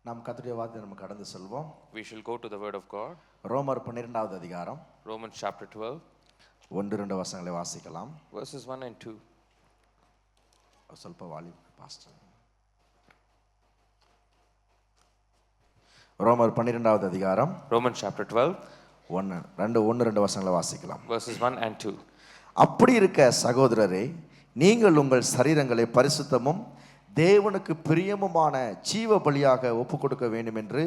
நாம் கர்த்தருடைய வார்த்தையை நம்ம கடந்து செல்வோம். We shall go to the word of God. ரோமர் 12வது அதிகாரம் Romans chapter 12, 1-2 வசனங்களை வாசிக்கலாம். verses 1 and 2. ಸ್ವಲ್ಪ வாலி பாஸ்டர். ரோமர் 12வது அதிகாரம் Romans chapter 12, 1-2 வசனங்களை வாசிக்கலாம். verses 1 and 2. அப்படி இருக்க சகோதரரே, நீங்கள் உங்கள் சரீரங்களை பரிசுத்தமும் தேவனுக்கு பிரியமுமான ஜீவ பலியாக ஒப்புக் கொடுக்க வேண்டும் என்று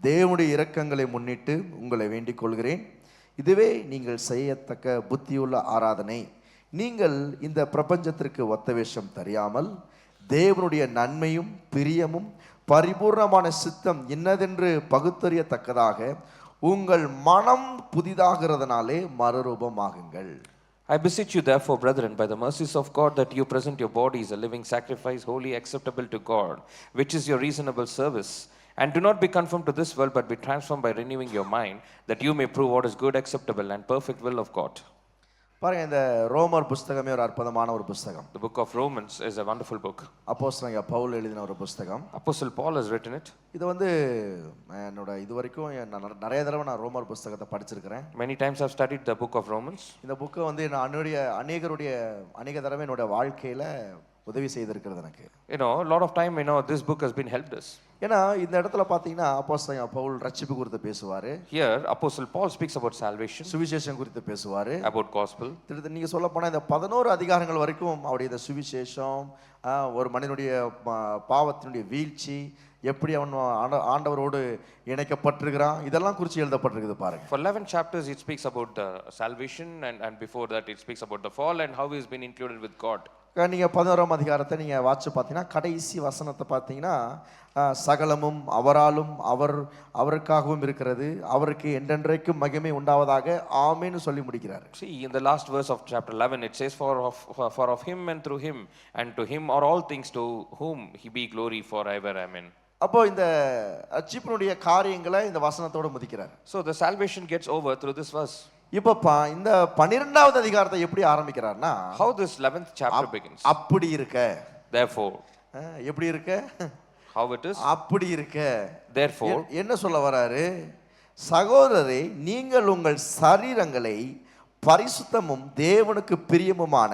தேவனுடைய இரக்கங்களை முன்னிட்டு உங்களை வேண்டிக் கொள்கிறேன். இதுவே நீங்கள் செய்யத்தக்க புத்தியுள்ள ஆராதனை. நீங்கள் இந்த பிரபஞ்சத்திற்கு ஒத்த வேஷம் தெரியாமல் தேவனுடைய நன்மையும் பிரியமும் பரிபூர்ணமான சித்தம் என்னதென்று பகுத்தறியத்தக்கதாக உங்கள் மனம் புதிதாகிறதுனாலே மறுரூபமாகுங்கள். I beseech you therefore, brethren, by the mercies of God, that you present your bodies a living sacrifice, wholly acceptable to God, which is your reasonable service. And do not be conformed to this world, but be transformed by renewing your mind, that you may prove what is good, acceptable, and perfect will of God. பாருங்க, இந்த ரோமர் புஸ்தகமே ஒரு அற்புதமான ஒரு புஸ்தகம். The book of Romans is a wonderful book. அப்போஸ்தலனாகிய பவுல் எழுதின ஒரு புஸ்தகம். Apostle Paul has written it. இது வந்து என்னோட இதுவரைக்கும் நிறைய தடவை நான் ரோமர் புஸ்தகத்தை படிச்சிருக்கிறேன். Many times I've studied the book of Romans. இந்த புக்கை வந்து நான் அநேக தடவை என்னோட வாழ்க்கையில உதவி செய்திருக்கிறது எனக்கு. A lot of time, this book has been helped us. ஏன்னா இந்த இடத்துல பாத்தீங்கன்னா அப்போஸ்தலன் பவுல் ரட்சிப்பு குறித்து பேசுவாரு. Here Apostle Paul speaks about salvation, சுவிசேஷம் குறித்து பேசுவாரு, about gospel. நீங்க சொல்ல போனா இந்த 11 அதிகாரங்கள் வரைக்கும் அவருடைய இந்த சுவிசேஷம், ஒரு மனிதனுடைய பாவத்தினுடைய வீழ்ச்சி, எப்படி அவன் ஆண்டவரோடு இணைக்கப்பட்டிருக்கிறான், இதெல்லாம் குறித்து எழுதப்பட்டிருக்குது பாருங்க. For 11 chapters it speaks about the salvation, and before that it speaks about the fall and how he has been included with God. நீங்க 11ஆம் அதிகாரத்தை நீங்க வாட்சி பார்த்தீங்கன்னா கடைசி வசனத்தை பார்த்தீங்கன்னா சகலமும் அவராலும் அவருக்காகவும் இருக்கிறது, அவருக்கு என்றென்றைக்கும் மகிமை உண்டாவதாக ஆமென்னு சொல்லி முடிக்கிறார். See, in the last verse of chapter 11 it says for of him and through him and to him are all things, to whom he be glory forever, amen. அப்போ இந்த ரட்சிப்பினுடைய காரியங்களை இந்த வசனத்தோட முடிக்கிறார். So the salvation gets over through this verse. இப்ப இந்த 12வது அதிகாரத்தை எப்படி ஆரம்பிக்கிறார்னா, how this 11th chapter begins. அப்படி இருக்க, therefore. எப்படி இருக்க, how it is. அப்படி இருக்க, therefore. என்ன சொல்ல வராரு? சகோதரரே, நீங்கள் உங்கள் சரீரங்களை பரிசுத்தமும் தேவனுக்கு பிரியமுமான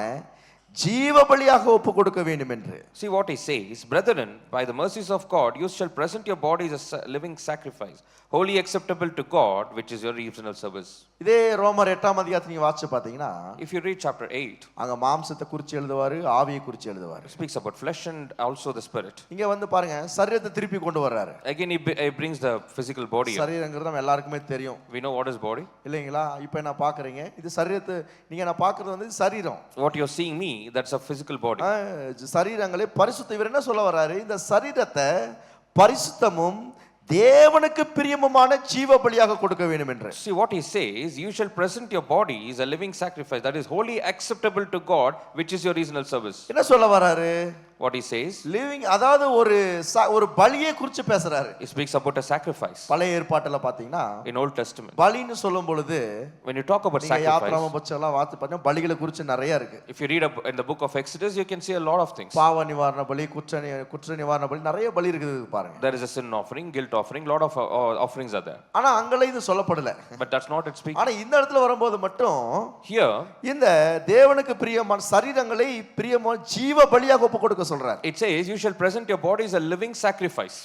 ஜீவ பலியாக ஒப்பு கொடுக்க வேண்டும் என்று. See what he says, brethren, by the mercies of God you shall present your bodies as a living sacrifice, wholly acceptable to God, which is your reasonable service. இதே ரோமர் 8ஆம் அதிகாரத்தை நீங்க வாசிச்சு பாத்தீங்கன்னா, if you read chapter 8, அங்க மாம்சத்தை குறித்து எழுதுவாரு, ஆவியை குறித்து எழுதுவாரு. Speaks about flesh and also the spirit. இங்க வந்து பாருங்க, சரீரத்தை திருப்பி கொண்டு வர்றாரு. Again he brings the physical body. சரீரங்கிறது நம்ம எல்லாருக்குமே தெரியும். We know what is body. இல்லைங்களா? இப்போ என்ன பாக்குறீங்க, இது சரீரத்தை நீங்க நான் பாக்குறது வந்து சரீரம். What you're seeing me, that's a physical body. சரீரங்களை பரிசுத்த, இவர் என்ன சொல்ல வர்றாரு? இந்த சரீரத்தை பரிசுத்தமும் தேவனுக்கு பிரியமுமான ஜீவ பலியாக கொடுக்க வேண்டும் என்று. See what he says, you shall present your body as a living sacrifice, that is wholly acceptable to God, which is your reasonable service. என்ன சொல்ல வராரு? What he says, லிவிங், அதாவது ஒரு பலியை குறித்து பேசுறாரு. he speaks about a sacrifice. பழைய ஏற்பாட்டுல பாத்தீங்கன்னா, in Old Testament, பலின்னு சொல்லும் பொழுது, when you talk about sacrifice, யாத்ராகமம் புத்தகம்லாம் வாத்து பார்த்தா பலிகளை குறித்து நிறைய இருக்கு. if you read in the book of Exodus you can see a lot of things. பாவ நிவாரண பலி, குற்ற நிவாரண பலி, நிறைய பலி இருக்குது பாருங்க. There is a sin offering, guilt offering, lot of offerings are there. ஆனா அங்கல இது சொல்லப்படல. But that's not it speaking. ஆனா இந்த இடத்துல வரும்போது மட்டும் here இந்த தேவனுக்கு பிரியமான சரீரங்களை பிரியமான ஜீவ பலியாக ஒப்பு கொடுக்க சொல்றார். it says you shall present your body as a living sacrifice.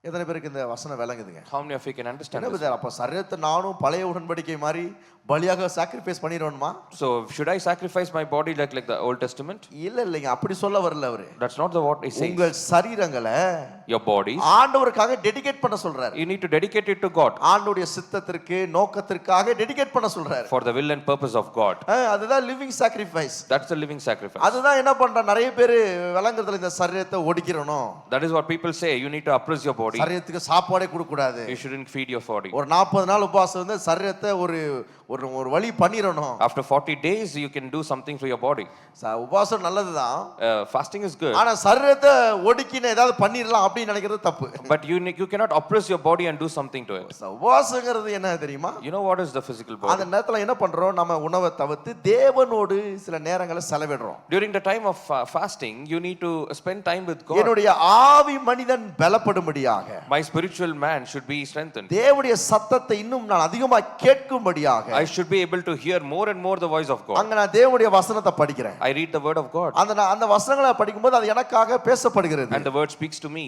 எத்தனை பேருக்கு இந்த வசனம் விளங்குதுங்க? How many of you can understand this? அப்ப சரீரத்தை நானும் பழைய உடன்படிக்கை மாதிரி பலியாக sacrifice பண்ணிரோணுமா? So should I sacrifice my body like the Old Testament? இல்லங்க, அப்படி சொல்ல வரல அவரு. That's not the what he says. உங்கள் சரீரங்களை, your bodies, ஆண்டவருக்காக டெடிகேட் பண்ண சொல்றாரு. you need to dedicate it to God. ஆண்டவருடைய சித்தத்திற்கு, நோக்கத்திற்காக டெடிகேட் பண்ண சொல்றாரு. for the will and purpose of God. அதுதான் living sacrifice. That's the living sacrifice. அதுதான் என்ன பண்ற நிறைய பேர் விளங்குறதுல இந்த சரீரத்தை ஒடிக்கிறணும். That is what people say, you need to oppress your body. body. சரீரத்துக்கு சாப்பாடே கொடுக்க கூடாது. You shouldn't feed your body. ஒரு 40 நாள் உபவாசம் வந்து சரீரத்தை ஒரு ஒரு ஒரு வழி பண்ணிரணும். After 40 days, you can do something for your body. உபவாசம் நல்லதுதான். Fasting is good. ஆனா சரீரத்தை ஒடுக்கின ஏதாவது பண்ணிரலாம் அப்படி நினைக்கிறது தப்பு. But you cannot oppress your body and do something to it. உபவாசங்கிறது என்ன தெரியுமா? You know what is the physical body? அந்த நேரத்துல என்ன பண்றோம்? நம்ம உணவை தவிர்த்து தேவனோடு சில நேரங்களை செலவிடுறோம். During the time of fasting, you need to spend time with God. என்னுடைய ஆவி மனிதன் பலப்படும்படியாக, My spiritual man should be strengthened. தேவனுடைய சத்தத்தை இன்னும் நான் அதிகமாக கேட்கும்படியாக, I should be able to hear more and more the voice of God. அங்க நான் தேவனுடைய வசனத்தை படிக்கிறேன். I read the word of God. அந்த வசனங்களை படிக்கும்போது அது எனக்காக பேசப்படுகிறது. And the word speaks to me.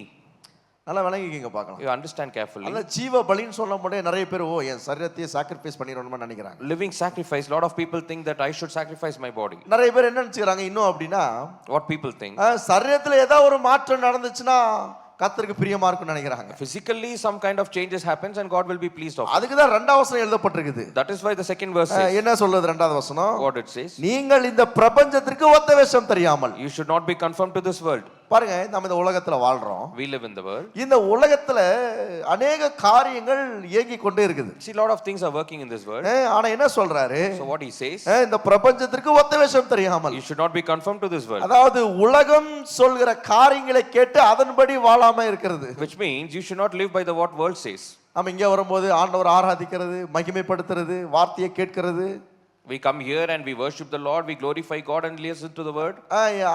நல்லா விளங்கிக்கங்க பார்க்கலாம். You understand carefully. அந்த ஜீவ பலின்னு சொல்லும்போது நிறைய பேர் என் சரீரத்தை சாக்ரிஃபைஸ் பண்ணிரணும்னு நினைக்கிறாங்க. Living sacrifice, lot of people think that I should sacrifice my body. நிறைய பேர் என்ன நினைச்சுக்கிறாங்க இன்னும் அப்படின்னா, What people think? சரீரத்துல ஏதாவது ஒரு மாற்றம் நடந்துச்சுன்னா கர்த்தருக்கு பிரியமா இருக்கும்னு நினைக்கிறாங்க. Physically some kind of changes happens and God will be pleased of it. அதுக்கு தான் இரண்டாவது வசனம் எழுதப்பட்டிருக்குது. That is why the second verse says. என்ன சொல்றது இரண்டாவது வசனம்? What it says? நீங்கள் இந்த பிரபஞ்சத்திற்கு ஒத்த வேஷம் தெரியாமல். You should not be conformed to this world. பாருங்க, நம்ம இந்த உலகத்துல வாழ்றோம். We live in the world. இந்த உலகத்துல அநேக காரியங்கள் இயங்கிக் கொண்டே இருக்குது. See, lot of things are working in this world. ஆனா என்ன சொல்றாரு? So what he says? இந்த பிரபஞ்சத்திற்கு ஒத்த வேஷம் தெரியாமல். You should not be conformed to this world. அதாவது உலகம் சொல்கிற காரியங்களை கேட்டு அதன்படி வாழாம இருக்கிறது. Which means you should not live by the what world says. நம்ம இங்க வரும்போது ஆண்டவர் ஆராதிக்கிறது, மகிமைப்படுத்துறது, வார்த்தையை கேட்கிறது. We come here and we worship the Lord, we glorify God and listen to the word.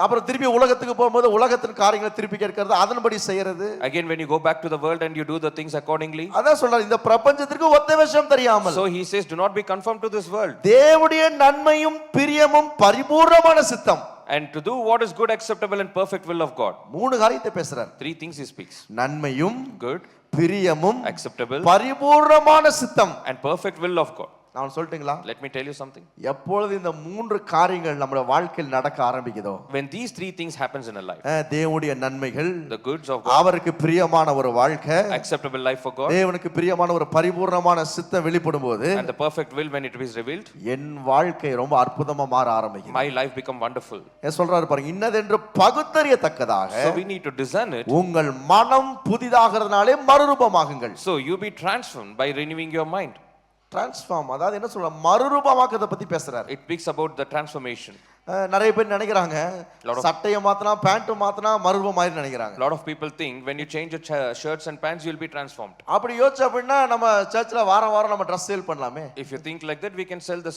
அப்புறம் திருப்பி உலகத்துக்கு போகும்போது உலகத்தின் காரியங்களை திருப்பி கேட்கிறது, அதன்படி செய்யறது. Again when you go back to the world and you do the things accordingly. அதான் சொல்றாரு, இந்த பிரபஞ்சத்திற்கு ஒத்த வேஷம் தெரியாமல். So he says, do not be conformed to this world. தேவனுடைய நன்மையும் பிரியமும் பரிபூர்ணமான சித்தம். And to do what is good, acceptable and perfect will of God. மூணு காரியத்தை பேசுறார். Three things he speaks. நன்மையும், Good, பிரியமும், acceptable பரிபூர்ணமான சித்தம். and perfect will of God. நான் சொல்லட்டுங்களா? Let me tell you something. எப்பொழுது இந்த மூன்று காரியங்கள் நம்முடைய வாழ்க்கையில் நடக்க ஆரம்பிக்குதோ, When these three things happens in a life, தேவனுடைய நன்மைகள், the goods of God, அவருக்கு பிரியமான ஒரு வாழ்க்கை, acceptable life for God, தேவனுக்கு பிரியமான ஒரு பரிபூர்ணமான சித்தம் வெளிப்படும் போது, and the perfect will when it is revealed, என் வாழ்க்கை ரொம்ப அற்புதமா மாற ஆரம்பிக்கும். my life become wonderful. சொல்றாரு பாருங்க, இன்னதென்று பகுத்தறியத்தக்கதாக So we need to discern it. உங்கள் மனம் புதிதாகிறதுனாலே மறுரூபமாகுங்கள். So you be transformed by renewing your mind. Transform, அதாவது என்ன சொல்ற, மறுரூபமாக்குறத பத்தி பேசுறாரு. It speaks about the transformation. நிறைய பேர் நினைக்கிறாங்க சட்டையை மாத்தினா பேண்ட் மாத்தினா மறுரூபம் ஆயிரும் நினைக்கிறாங்க. A lot of people think when you change your shirts and pants you will be transformed. அப்படி யோசிச்ச அப்படின்னா நம்ம சர்ச்ல வாரம் வாரம் நம்ம Dress சேல் பண்ணலாமே. If you think like that, we can sell the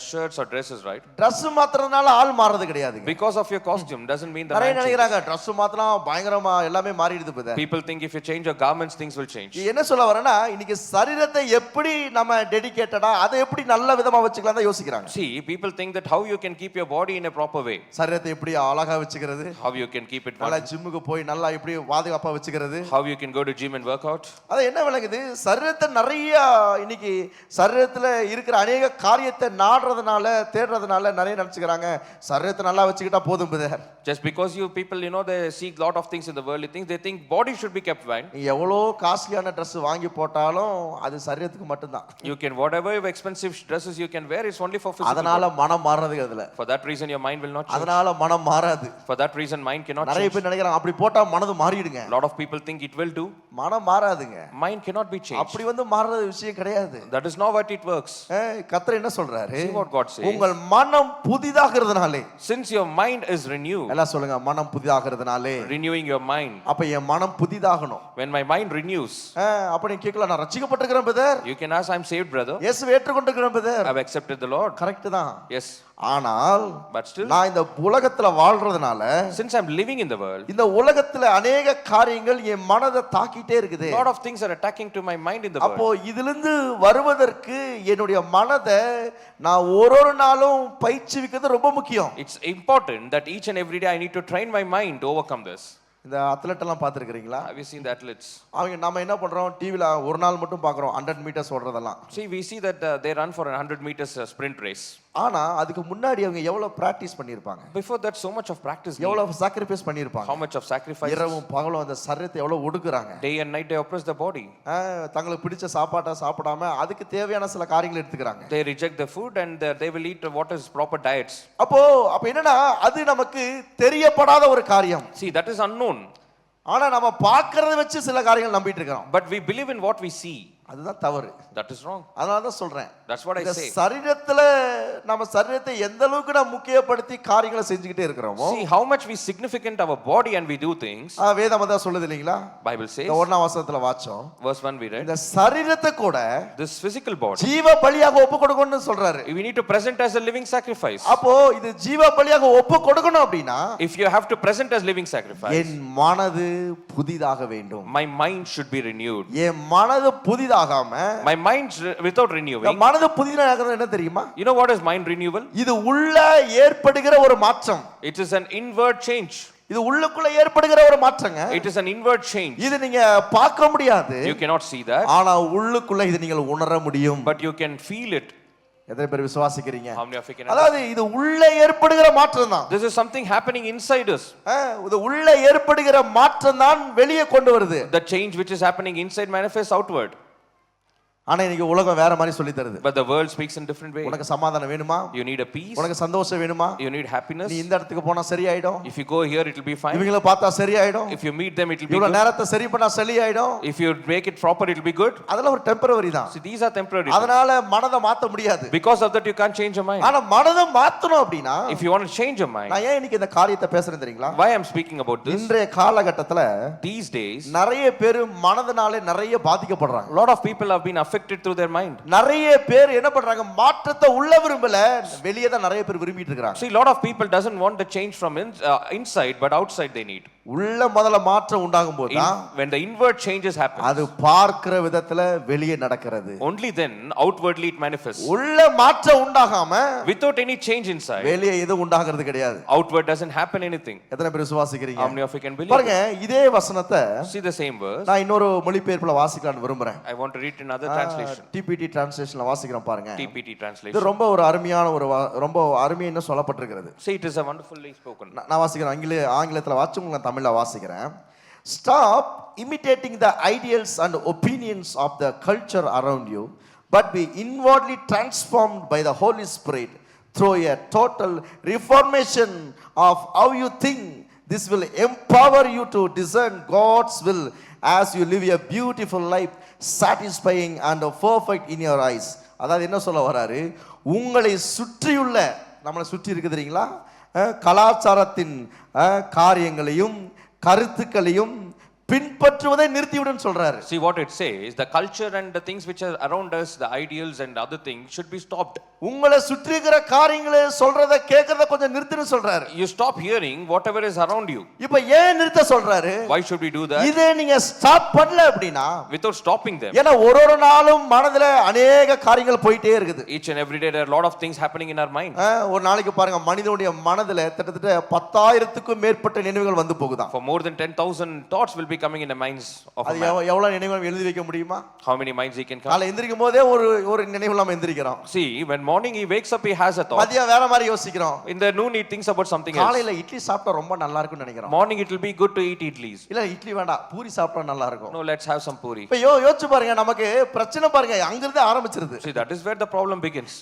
shirts or dresses, right? Dress மாத்துறதுனால ஆள் மாறது கிடையாது. Because of your costume doesn't mean the நிறைய man நினைக்கிறாங்க Dress மாத்தினா பயங்கரமா எல்லாமே மாறிடுது போதே. People think if you change your garments things will change. என்ன சொல்ல வரேன்னா, இன்னைக்கு சரீரத்தை எப்படி நம்ம டெடிகேட்டடா அதை எப்படி நல்ல விதமா வச்சுக்கலாம் தான் யோசிக்கிறாங்க. See, people think that how you can keep your body in a proper way. சரீரத்தை எப்படி அழகா வச்சுக்கிறது, How you can keep it நல்லா ஜிம்முக்கு போய் நல்லா எப்படி பாதுகாப்பா வச்சுக்கிறது, how you can go to gym and work out. அது என்ன விளங்குது, சரீரத்தை நிறைய இன்னைக்கு சரீரத்துல இருக்கிற அநேக காரியத்தை நாடுறதுனால தேடுறதுனால நிறைய நினைச்சுக்கிறாங்க சரீரத்தை நல்லா வச்சுக்கிட்டா போதும் brother. Just because you people, you know, they seek lot of things in the worldly things, they think body should be kept fine. நீ எவ்வளோ காஸ்ட்லியான Dress வாங்கி போட்டாலும் அது சரீரத்துக்கு மட்டும்தான். You can whatever expensive dresses you can wear is only for physical. அதனால மனம் மாறுறது அதுல. For that reason your mind will not change. அதனால மனம் மாறாது. For that reason mind cannot நிறைய change. பேர் நினைக்கிறாங்க அப்படி போட்டா மனது மாறிடுங்க. A lot of people think it will do. மனம் மாறாதுங்க. Mind cannot be changed. அப்படி வந்து மாறுறது விஷயம் கிடையாது. That is not what it works. கர்த்தர் என்ன சொல்றாரு? See what God says. உங்கள் மனம் புதிதாகிறதுனாலே. Since your mind is renewed. எல்லாம் சொல்லுங்க, மனம் புதிதாகிறதுனாலே. Renewing your mind. அப்ப என் மனம் புதிதாகணும். When my mind renews. அப்ப நீ கேட்கலாம், நான் ரட்சிக்கப்பட்டிருக்கிறேன் brother. You can ask, I'm saved brother. இயேசுவை ஏற்றுக்கொண்டிருக்கிறேன் brother. I've accepted the Lord. Correct தான். Yes. ஆனால் But still, நான் இந்த உலகத்துல வாழ்றதுனால, since I'm living in the world, இந்த உலகத்துல அநேக காரியங்கள் என் மனதை தாக்கிட்டே இருக்குது. a lot of things are attacking to my mind in the அப்போ world. இதிலிருந்து வருவதற்கு என்னுடைய மனதை நான் ஒரு நாளும் பயிற்சிவிக்கிறது ரொம்ப முக்கியம். It's important that each and every day I need to train my mind to overcome this. இந்த அத்லெட் எல்லாம் பார்த்திருக்கீங்களா? Have you seen the athletes? அவங்க நம்ம என்ன பண்றோம், டிவில ஒரு நாள் மட்டும் பார்க்கறோம் 100 metres ஓடுறதெல்லாம். See, we see that they run for a 100 meters sprint race. ஆனா அதுக்கு முன்னாடி அவங்க எவ்வளவு பிராக்டீஸ் பண்ணிருப்பாங்க, Before that so much of practice, எவ்வளவு சாக்ரிஃபைஸ் பண்ணிருப்பாங்க, how much of sacrifice, இரவும் பகலும் அந்த சரீரத்தை எவ்வளவு ஒடுக்குறாங்க. day and night they oppress the body. தங்களுக்கு பிடிச்ச சாப்பாட்டை சாப்பிடாம அதுக்கு தேவையான சில காரியங்களை எடுத்துக்கிறாங்க. They reject the food and they will eat what is proper diets. அப்போ என்னன்னா அது நமக்கு தெரியப்படாத ஒரு காரியம். See, that is unknown. ஆனா நம்ம பார்க்கறத வச்சு சில காரியங்கள் நம்பிட்டு இருக்கிறோம். But we believe in what we see. அதுதான் தவறு. That is wrong. அதனால தான் சொல்றேன். That's what I இந்த say. சரீரத்துல நம்ம சரீரத்தை எந்த அளவுக்கு நம்ம முக்கியப்படுத்தி காரியங்களை செஞ்சுக்கிட்டே இருக்கிறோமோ, See how much we significant our body and we do things. வேதம் அதான் சொல்லுது இல்லைங்களா? Bible says. இந்த 1ஆம் வசனத்துல வாச்சோம். Verse 1 we read. இந்த சரீரத்தை கூட This physical body. ஜீவ பலியாக ஒப்பு கொடுக்கணும்னு சொல்றாரு. We need to present as a living sacrifice. அப்போ இது ஜீவ பலியாக ஒப்பு கொடுக்கணும் அப்படின்னா, If you have to present as living sacrifice, என் மனது புதிதாக வேண்டும். my mind should be renewed. என் மனது புதிதாகாம, My mind without இந்த renewing. மனது புதிதாகிறது என்ன தெரியுமா? You know what is mind renewal? இது உள்ள ஏற்படுகிற ஒரு மாற்றம். It is an inward change. இது உள்ளுக்குள்ள ஏற்படுகிற ஒரு மாற்றங்க. It is an inward change. இது நீங்க பார்க்க முடியாது. You cannot see that. ஆனா உள்ளுக்குள்ள இது நீங்கள் உணர முடியும். But you can feel it. எத்தனை பேர் விசுவாசிக்கிறீங்க? How many of you can? அதாவது இது உள்ள ஏற்படுகிற மாற்றம் தான். This is something happening inside us. இது உள்ள ஏற்படுகிற மாற்றம் தான் வெளியே கொண்டு வருது. The change which is happening inside manifests outward. ஆனா இன்னைக்கு உலகம் வேற மாதிரி சொல்லி தருது. But the world speaks in different way. உனக்கு சமாதானம் வேணுமா? You need a peace. உனக்கு சந்தோஷம் வேணுமா? You need happiness. நீ இந்த இடத்துக்கு போனா சரியாயிடும். If you go here, it will be fine. இவங்கள பார்த்தா சரியாயிடும். If you meet them, it will be இவ்வளவு good. நேரத்தை சரி பண்ணா சரியாயிடும். If you make it proper, it will be good. அதெல்லாம் ஒரு டெம்பரவரி தான். See, these are temporary. அதனால மனதை மாத்த முடியாது. Because of that, you can't change your mind. ஆனா மனதை மாத்தணும் அப்படின்னா, If you want to change your mind, நான் ஏன் இன்னைக்கு இந்த காரியத்தை பேசுறேன் தெரியுங்களா? why I'm speaking about this? இன்றைய காலகட்டத்துல These days, நிறைய பேர் மனதினாலே நிறைய பாதிக்கப்படுறாங்க. a lot of people have been affected through their mind. நிறைய பேர் என்ன பண்றாங்க? மாற்றத்தை உள்ள விரும்பல, வெளியே தான் நிறைய பேர் விரும்பிட்டு இருக்காங்க. See, a lot of people doesn't want the change from inside, but outside they need. உள்ள முதல்ல மாற்றம் உண்டாகும் போது தான் When the inward changes happen, அது பார்க்கிற விதத்துல வெளியே நடக்கிறது. only then outwardly it manifests. உள்ள மாற்றம் உண்டாகாம Without any change inside, வெளியே எதுவும் உண்டாகிறது கிடையாது. outward doesn't happen anything. எத்தனை பேர் விசுவாசிக்கிறீங்க? How many of you can believe? பாருங்க, இதே வசனத்தை See the same verse. நான் இன்னொரு மொழிபெயர்ப்புல வாசிக்கலாம்னு விரும்புறேன். I want to read in another translation. TPT டிரான்ஸ்லேஷன்ல வாசிக்கிறேன் பாருங்க. TPT இது translation. ரொம்ப ஒரு அருமையான ரொம்ப அருமையா என்ன சொல்லப்பட்டிருக்கிறது. See, it is a wonderfully spoken. நான் வாசிக்கிறேன். ஆங்கிலத்துல வாசி, உங்களுக்கு நான் தமிழ்ல வாசிக்கிறேன். Stop imitating the ideals and opinions of the culture around you, but be inwardly transformed by the Holy Spirit through a total reformation of how you think. This will empower you to discern God's will as you live a beautiful life, satisfying and perfect in your eyes. அதாவது என்ன சொல்ல வராரு? உங்களை சுற்றியுள்ள, நம்மளை சுற்றி இருக்கு தெரியுங்களா, கலாச்சாரத்தின் காரியங்களையும் கருத்துக்களையும் பின்பற்றுவதை நிறுத்திவிடுன்னு சொல்றாரு. See what it says, the culture and the things which are around us, the ideals and other things should be stopped. உங்களை சுற்றி இருக்கிற காரியங்களை சொல்றத கேட்கறத கொஞ்சம் நிறுத்துன்னு சொல்றாரு. You stop hearing whatever is around you. இப்போ ஏன் நிறுத்த சொல்றாரு? Why should we do that? இதை நீங்க ஸ்டாப் பண்ணல அப்படினா, Without stopping them. ஏன்னா ஒரு நாளும் மனதுல अनेक காரியங்கள் போயிட்டே இருக்குது. Each and every day there are a lot of things happening in our mind. ஒரு நாளைக்கு பாருங்க, மனிதனுடைய மனதுல கிட்டத்தட்ட 10,000க்கும் மேற்பட்ட நினைவுகள் வந்து போகுதாம். For more than 10,000 thoughts will be coming in the minds of a அது man. எவ்வளவு நினைவுகள் எழுதி வைக்க முடியுமா? How many minds he can count? காலை எந்திரிக்கும் போதே ஒரு நினைவு நாம எந்திரிக்கிறோம். See, when morning he wakes up, he has a thought. மதியம் வேற மாதிரி யோசிக்கிறோம். In the noon he thinks about something else. காலையில இட்லி சாப்பிட்டா ரொம்ப நல்லா இருக்கும்னு நினைக்கிறோம். Morning it will be good to eat idlis. இல்ல இட்லி வேண்டாம், பூரி சாப்பிட்டா நல்லா இருக்கும். No, let's have some puri. இப்ப யோசிச்சு பாருங்க, நமக்கு பிரச்சனை பாருங்க அங்கிருந்து ஆரம்பிச்சிருது. See, that is where the problem begins.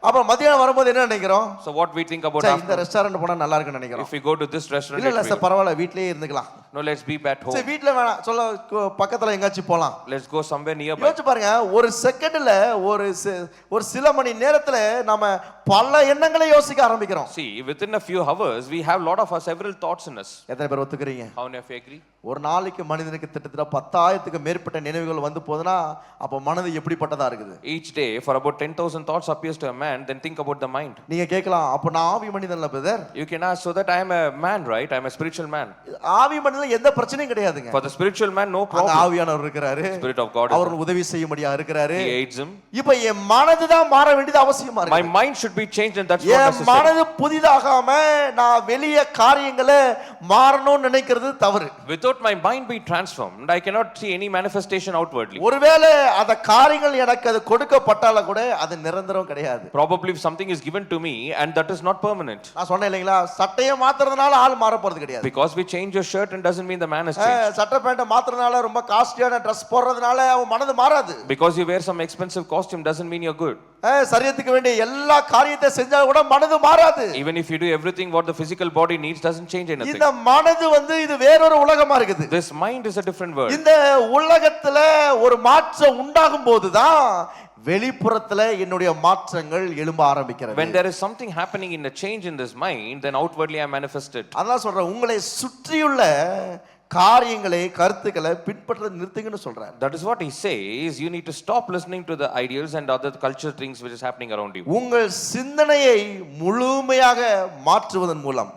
அப்ப மதியம் வரும்போது என்ன நினைக்கிறோம்? So what we think about இந்த after, ரெஸ்டாரண்ட் போனா நல்லா இருக்கும்னு நினைக்கிறோம். if we go to this restaurant, இல்ல சார் பரவாயில்ல, வீட்லயே இருந்துக்கலாம். no, let's be at home. சரி வீட்ல வேணாம், சொல்ல பக்கத்துல எங்கயாச்சும் போலாம். Let's go somewhere nearby. யோசிச்சு பாருங்க, ஒரு செகண்ட்ல ஒரு சில மணி நேரத்துல நாம பல எண்ணங்களை யோசிக்க ஆரம்பிக்கிறோம். See, within a few hours we have lot of several thoughts in us. எத்தனை பேர் ஒத்துக்கிறீங்க? How many of you agree? ஒரு நாளைக்கு மனிதனுக்கு கிட்டத்தட்ட 10,000க்கு மேற்பட்ட நினைவுகள் வந்து போதுனா, அப்ப மனது எப்படிப்பட்டதா இருக்குது? Each day for about 10,000 thoughts appears to a man, then think about the mind. நீங்க கேட்கலாம், அப்ப நான் ஆவி மனிதன்ல brother? You can ask, so that I am a man, right? I am a spiritual man. ஆவி மனிதன்ல எந்த பிரச்சனையும் கிடையாதுங்க. For the spiritual man, no அங்க problem. ஆவியானவர் இருக்கிறாரு, Spirit of God is அவர் உதவி செய்யும்படியா இருக்கிறாரு. He aids him. இப்போ என் மனது தான் மாற வேண்டியது அவசியமா My இருக்கு. mind should be changed, and that's not N necessary. மனது புதிதாகாம நான் வெளிய காரியங்களை மாறணும்னு நினைக்கிறது தவறு. Without my mind being transformed, I cannot see any manifestation outwardly. ஒருவேளை அந்த காரியங்கள் எனக்கு அது கொடுக்கப்பட்டால கூட அது நிரந்தரம் கிடையாது. Probably if something is given to me and that is not permanent. நான் சொன்னேன் இல்லைங்களா, சட்டையை மாத்துறதுனால ஆள் மாற போறது கிடையாது. Because we change your shirt and doesn't mean the man has changed. சட்டை பேண்ட மாத்துறதுனால ரொம்ப காஸ்ட்லியான Dress போடுறதுனால அவன் மனது மாறாது. Because you wear some expensive costume doesn't mean you're good. சரீரத்துக்கு வேண்டிய எல்லா காரியத்தை செஞ்சா கூட மனது மாறாது. Even if you do everything what the physical body needs, doesn't change anything. இந்த மனது இது வேறொரு உலகமா இருக்குது. This mind is a different world. இந்த உலகத்துல ஒரு மாற்றம் உண்டாகும் போதுதான் வெளிப்புறத்துல என்னுடைய மாற்றங்கள் எழும்ப ஆரம்பிக்கிறது. When there is something happening in a change in this mind, then outwardly I manifest it. அதான் சொல்றேன், உங்களை சுற்றியுள்ள காரியங்களை கருத்துக்களை பின்பற்ற நிறுத்துங்கன்னு சொல்றாரு. That is what he says. You need to stop listening to the ideals and other culture things which is happening around you. உங்கள் சிந்தனையை முழுமையாக மாற்றுவதன் மூலம்,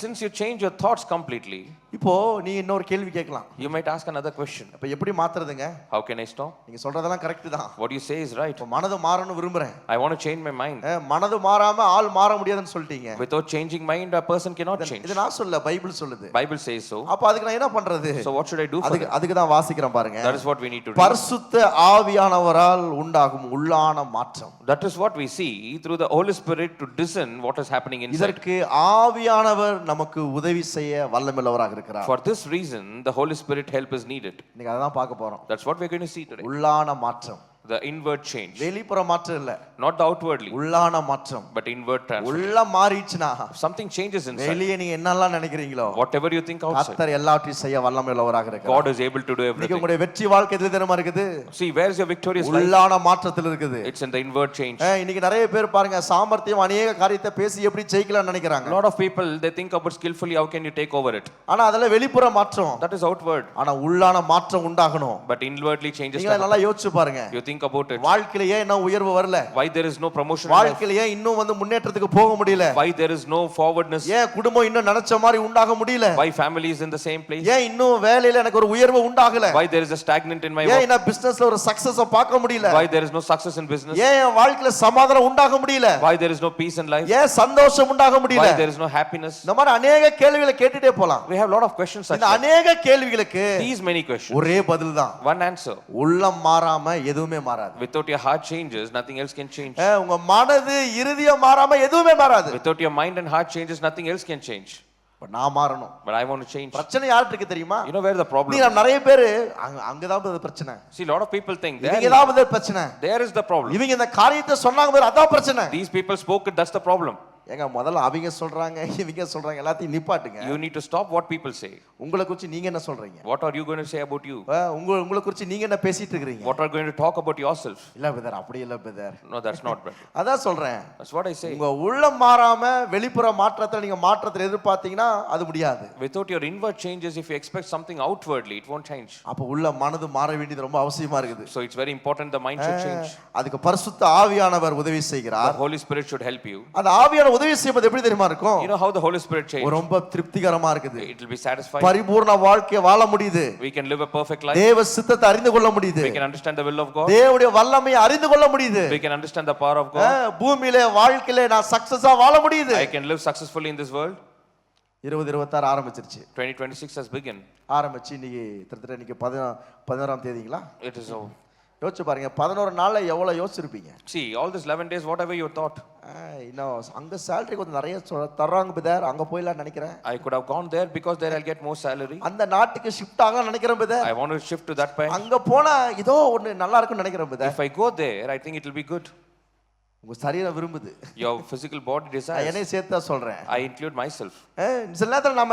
Since you change your thoughts completely, இப்போ நீ இன்னொரு கேள்வி கேட்கலாம். you might ask another question. அப்ப எப்படி மாத்துறதுங்க? How can I stop? நீங்க சொல்றதெல்லாம் கரெக்ட் தான். What you say is right. இப்போ மனது மாறணும் விரும்புறேன். I want to change my mind. மனது மாறாம ஆள் மாற முடியாதுன்னு சொல்லிட்டீங்க. Without changing mind, a person cannot change. இது நான் சொல்ல, பைபிள் சொல்லுது. Bible says so. அப்ப அதுக்கு நான் என்ன பண்றது? So what should I do for that? அதுக்கு தான் வாசிக்கிறேன் பாருங்க. That is what we need to do. பரிசுத்த ஆவியானவரால் உண்டாகும் உள்ளான மாற்றம். That is what we see through the Holy Spirit to discern what is happening inside. இதற்கு ஆவியானவர் நமக்கு உதவி செய்ய வல்லமையுள்ளவராக இருக்கிறார். For this reason, the Holy Spirit help is needed. இன்னைக்கு அத தான் பார்க்க போறோம். That's what we're going to see today. உள்ளான மாற்றம். The inward change. வெளிப்புற மாற்றம் இல்ல. Not the outwardly. உள்ளான மாற்றம். But inward transformation. உள்ள மாறிச்சுனா, something changes inside. வெளியே நீங்க என்னெல்லாம் நினைக்கிறீங்களோ, whatever you think outside, கர்த்தர் எல்லாவற்றையும் செய்ய வல்லமையுள்ளவராக இருக்கிறார். God is able to do everything. நீங்க உங்களுடைய வெற்றி வாழ்க்கை எதுல தெரியுமா இருக்குது? See, where is your victorious life? உள்ளான மாற்றத்தில் இருக்குது. It's in the inward change. இன்னைக்கு நிறைய பேர் பாருங்க, சாமர்த்தியம் அநேக காரியத்தை பேசி எப்படி ஜெயிக்கலாம்னு நினைக்கிறாங்க. A lot of people, they think about skillfully how can you take over it. ஆனா அதெல்லாம் வெளிப்புற மாற்றம். That is outward. ஆனா உள்ளான மாற்றம் உண்டாகணும். But inwardly changes. நீங்க நல்லா யோசிச்சு பாருங்க. You think about it. வாழ்க்கையிலே இன்னும் உயர்வு வரல. Why there is no promotion? வாழ்க்கையிலே இன்னும் முன்னேற்றத்துக்கு போக முடியல. Why there is no forwardness? ஏன் குடும்பம் இன்னும் நினைச்ச மாதிரி உண்டாக முடியல? Why family is in the same place? ஏன் இன்னும் வேலையில எனக்கு ஒரு உயர்வு உண்டாகல? Why there is a stagnant in my work? ஏன் நான் பிசினஸ்ல ஒரு சக்சஸ் பார்க்க முடியல? Why there is no success in business? ஏன் என் வாழ்க்கையில சமாதானம் உண்டாக முடியல? Why there is no peace in life? ஏன் சந்தோஷம் உண்டாக முடியல? Why there is no happiness? இந்த மாதிரி अनेक கேள்விகளை கேட்டுட்டே போலாம். We have a lot of questions such இந்த अनेक கேள்விகளுக்கு these many questions. ஒரே பதில் தான். One answer. உள்ளம் மாறாம எதுவுமே மாறாது. Without your heart changes, nothing else can change. உங்க மனது இருதயம் மாறாம எதுவுமே மாறாது. Without your mind and heart changes, nothing else can change. நான் மாறணும். But I want to change. பிரச்சனை யாருக்கு இருக்கு தெரியுமா? You know where the problem நீங்க நிறைய பேர் அங்க தான் பிரச்சனை. See, a lot of people think இவங்க தான் பிரச்சனை. there is the problem. இவங்க இந்த காரியத்தை சொன்னாங்க பாரு, அதான் பிரச்சனை. These people spoke it, that's the problem. ஏங்க முதல்ல அவங்க சொல்றாங்க, இவங்க சொல்றாங்க, எல்லாத்தையும் நிப்பாட்டுங்க. You need to stop what people say. உங்களை குறித்து நீங்க என்ன சொல்றீங்க? What are you going to say about you? உங்களை குறித்து நீங்க என்ன பேசிட்டு இருக்கீங்க? What are you going to talk about yourself? இல்ல பிரதர், அப்படி இல்ல brother. No, that's not brother. அதான் சொல்றேன். That's what I say. உங்க உள்ளம் மாறாம வெளிப்புற மாற்றத்தை நீங்க மாற்றத்தை எதிர்பார்த்தீங்கன்னா அது முடியாது. Without your inward changes, if you expect something outwardly, it won't change. அப்ப உள்ள மனது மாற வேண்டியது ரொம்ப அவசியமா இருக்குது. So it's very important the mind should change. அதுக்கு பரிசுத்த ஆவியானவர் உதவி செய்கிறார். The Holy Spirit should help you. அந்த ஆவியானவர் உதவி செய்வது எப்படி தெரியுமா இருக்கும்? You know how the Holy Spirit changes? ரொம்ப திருப்திகரமா இருக்குது. It will be satisfying. பரிபூர்ண வாழ்க்கையை வாழ முடியுது. We can live a perfect life. தேவ சித்தத்தை அறிந்து கொள்ள முடியுது. We can understand the will of God. தேவனுடைய வல்லமையை அறிந்து கொள்ள முடியுது. We can understand the power of God. பூமியிலே வாழ்க்கையிலே நான் சக்சஸா வாழ முடியுது. I can live successfully in this world. 2026 ஆரம்பிச்சிருச்சு. 2026 has begun. ஆரம்பிச்சு இன்னைக்கு 11ஆம் தேதிங்களா? It is over. யோசிச்சு பாருங்க, 11 நாள்ல எவ்வளவு யோசிச்சிருப்பீங்க? See, all this 11 days, whatever you thought. இன்னும் அங்க salary கொஞ்சம் நிறைய தர்றாங்க பிரதர், அங்க போய்லாம் நினைக்கிறேன். I could have gone there because there I'll get more salary. அந்த நாட்டுக்கு ஷிஃப்ட் ஆக நினைக்கிறேன் brother. I want to shift to that place. அங்க போனா ஏதோ ஒன்னு நல்லா இருக்கும்னு நினைக்கிறேன் brother. If I go there, I think it will be good. உங்க சரீரம் விரும்புது. Your physical body desires. என்னை சேர்த்து தான் சொல்றேன். I include myself. சில நேரத்துல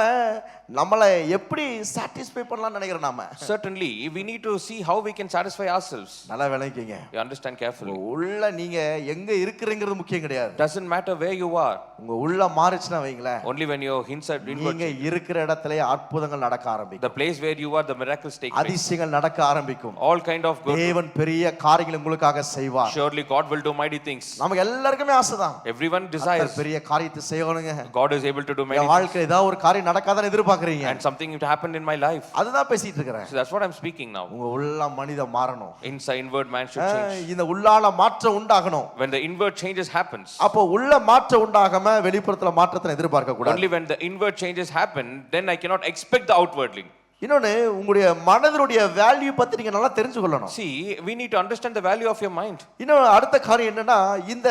நம்மளை எப்படி சாட்டிஸ்ஃபை பண்ணலாம்னு நினைக்கிறோம் நாம. Certainly, we need to see how we can satisfy ourselves. நல்லா விளங்கிக்கங்க. You understand carefully. உள்ள நீங்க எங்க இருக்கறீங்கிறது முக்கியம் கிடையாது. Doesn't matter where you are. உங்க உள்ள மாறிச்சுனா வைங்களே. Only when you're inside inward. நீங்க இருக்கிற இடத்திலே அற்புதங்கள் நடக்க ஆரம்பிக்கும். The place where you are, the miracles take place. அதிசயங்கள் நடக்க ஆரம்பிக்கும். All kind of good. தேவன் பெரிய காரியங்களை உங்களுக்காக செய்வார். Surely God will do mighty things. நமக்கு எல்லாருக்குமே ஆசைதான். Everyone desires. பெரிய காரியத்தை செய்யணுங்க. God is able to do many things. வாழ்க்கையில ஏதாவது ஒரு காரியம் நடக்காதன்னு எதிர்பார்க்கறீங்க. And something to happen in my life. அதுதான் பேசிட்டு இருக்கறேன். So that's what I'm speaking now. உங்க உள்ள மனிதன் மாறணும். Inside inward man should change. இந்த உள்ளான மாற்றம் உண்டாகணும். When the inward changes happens. அப்ப உள்ள மாற்றம் உண்டாகாம வெளிப்புறத்துல மாற்றத்தை எதிர்பார்க்க கூடாது. Only when the inward changes happen, then I cannot expect the outwardly. இன்னொன்னு, உங்களுடைய மனதினுடைய வேல்யூ பத்தி நீங்க நல்லா தெரிஞ்சு கொள்ளணும். See, we need to understand the value of your mind. இன்னொரு அடுத்த காரியம் என்னன்னா, இந்த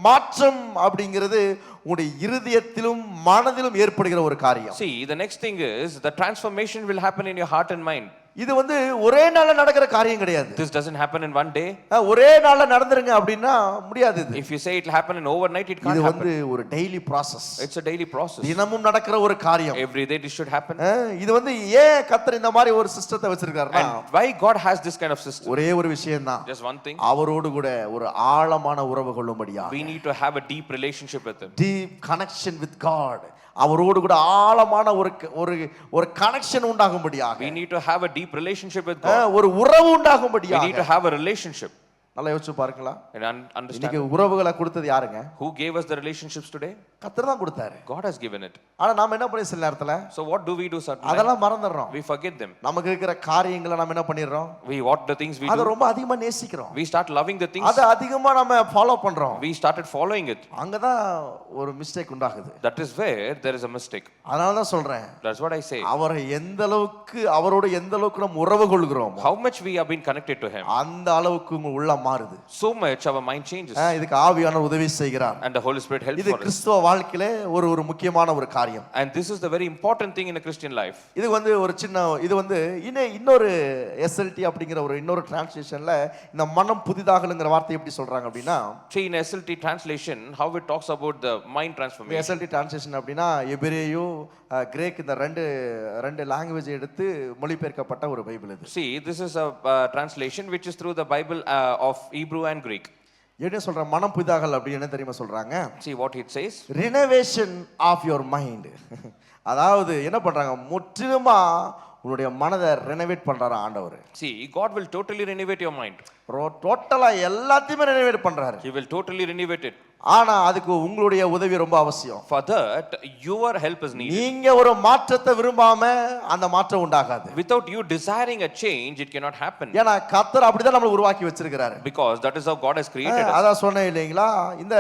மாற்றம் அப்படிங்கிறது உங்களுடைய இருதயத்திலும் மனதிலும் ஏற்படுகிற ஒரு காரியம். See, the next thing is the transformation will happen in your heart and mind. இது வந்து ஒரே நாள்ல நடக்கிற காரியம் கிடையாது. This doesn't happen in one day. ஒரே நாள்ல நடந்துருங்க அப்படின்னா முடியாது. இது If you say it'll happen in overnight, it can't இது happen. வந்து ஒரு daily process. It's a daily process. தினமும் நடக்கிற ஒரு காரியம். Every day this should happen. இது வந்து ஏன் கர்த்தர் இந்த மாதிரி ஒரு சிஸ்டத்தை வச்சிருக்காருன்னா, And why God has this kind of system? ஒரே ஒரு விஷயம் தான். Just one thing. அவரோடு கூட ஒரு ஆழமான உறவு கொள்ளும்படியா. We need to have a deep relationship with him. Deep connection with God. அவரோடு கூட ஆழமான ஒரு connection உண்டாகும்படியாக. We need to have a deep relationship with God. ஒரு உறவு We உண்டாகும்படியாக. need to have a relationship. நல்லா யோசிச்சு பாருங்களா. And understand. இன்னைக்கு உறவுகளை கொடுத்தது யாருங்க? Who gave us the relationships today? கர்த்தர் தான் கொடுத்தாரு. God has given it. ஆனா நாம என்ன பண்ணி சில நேரத்துல So what do we do suddenly? அதெல்லாம் மறந்துடுறோம். We forget them. நமக்கு இருக்கிற காரியங்களை நாம என்ன பண்ணிடுறோம்? What the things we அத do. ரொம்ப அதிகமா நேசிக்கிறோம். We start loving the things. அத அதிகமா நாம ஃபாலோ பண்றோம். We started following it. அங்கதான் ஒரு மிஸ்டேக் உண்டாகுது. That is where there is a mistake. அதனால தான் சொல்றேன். That's what I say. அவரை அவரோட எந்த அளவுக்கு நம்ம உறவு கொள்கிறோம், How much we have been connected to him. அந்த அளவுக்கு உங்க உள்ளம் மாறுது. So much our mind changes. இதுக்கு ஆவியானவர் உதவி செய்கிறார். And the Holy Spirit helps இது for us. கிறிஸ்தவ வாழ்க்கையில ஒரு முக்கியமான ஒரு காரியம். And this is the very important thing in a Christian life. இது வந்து ஒரு சின்ன இது வந்து இன்னொரு SLT அப்படிங்கிற இன்னொரு டிரான்ஸ்லேஷன்ல இந்த மனம் புதிதாகலுங்கிற வார்த்தை எப்படி சொல்றாங்க அப்படின்னா, See, in SLT translation, how it talks about the mind transformation. SLT translation அப்படின்னா எபிரேயு கிரேக் இந்த ரெண்டு லாங்குவேஜ் எடுத்து மொழிபெயர்க்கப்பட்ட ஒரு பைபிள் இது. See, this is a translation which is through the Bible of Hebrew and Greek. என்ன சொல்ற மனம் புதிதாகல் அப்படி என்ன தெரியுமா சொல்றாங்க? See what it says. Renovation of your mind. அதாவது என்ன பண்றாங்க, முற்றிலுமா உன்னுடைய மனதை ரெனோவேட் பண்றாரு ஆண்டவர். See, God will totally renovate your mind. டோட்டலா எல்லாத்தையுமே ரெனோவேட் பண்றாரு. He will totally renovate it. ஆனா அதுக்கு உங்களுடைய உதவி ரொம்ப அவசியம். For that, your help is needed. நீங்க ஒரு மாற்றத்தை விரும்பாம அந்த மாற்றம் உண்டாகாது. Without you desiring a change, it cannot happen. ஏன்னா கர்த்தர் அப்படிதான் நம்மளை உருவாக்கி வச்சிருக்கிறாரு. Because that is how God has created us. அதான் சொன்னேன் இல்லைங்களா, இந்த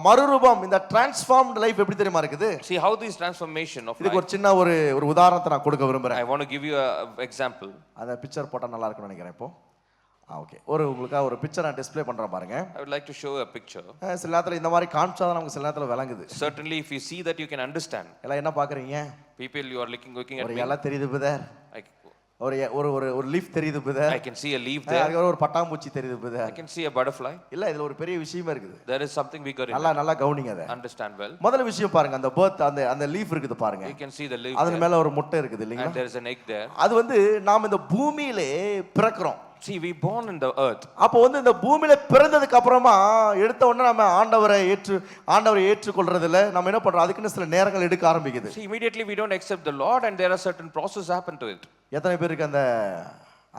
மறுரூபம், இந்த டிரான்ஸ்ஃபார்ம்ட் லைஃப் எப்படி தெரியுமா இருக்குது? See how this transformation of இதுக்கு life. ஒரு சின்ன ஒரு உதாரணத்தை நான் கொடுக்க விரும்புறேன். I want to give you an example. அந்த பிக்சர் போட்டா நல்லா இருக்கும்னு நினைக்கிறேன். இப்போ ஓகே, உங்களுக்காக ஒரு பிக்சர் நான் டிஸ்ப்ளே பண்றேன் பாருங்க. I would like to show a picture. சில நேரத்துல இந்த மாதிரி காமிச்சாதான் நமக்கு சில நேரத்துல விளங்குது. Certainly, if you see that, you can understand. எல்லாம் என்ன பாக்குறீங்க? People, you are looking at ஒரு me. இலை தெரியுது பிரதர். ஒரு லீஃப் தெரியுது brother. I can see a leaf there. ஒரு பட்டாம்பூச்சி தெரியுது brother. I can see a butterfly. இல்ல, இதுல ஒரு பெரிய விஷயமே இருக்குது. There is something bigger in it. நல்லா கவனிங்க அதை. Understand well. முதல்ல விஷயம் பாருங்க, அந்த பர்த் அந்த லீஃப் இருக்குது பாருங்க. You can see the leaf அதன் there. மேல ஒரு முட்டை இருக்குது இல்லீங்களா? And there is an egg there. அது வந்து நாம இந்த பூமியிலே பிறக்கிறோம். See, we born in the earth. அப்போ வந்து இந்த பூமியில பிறந்ததுக்கு அப்புறமா எடுத்த உடனே நம்ம ஆண்டவரை ஏற்றுக்கொள்றதுல நம்ம என்ன பண்றோம், அதுக்குன்னு சில நேரங்கள் எடுக்க ஆரம்பிக்குது. See, immediately we don't accept the Lord, and there are certain processes happen to it. எத்தனை பேருக்கு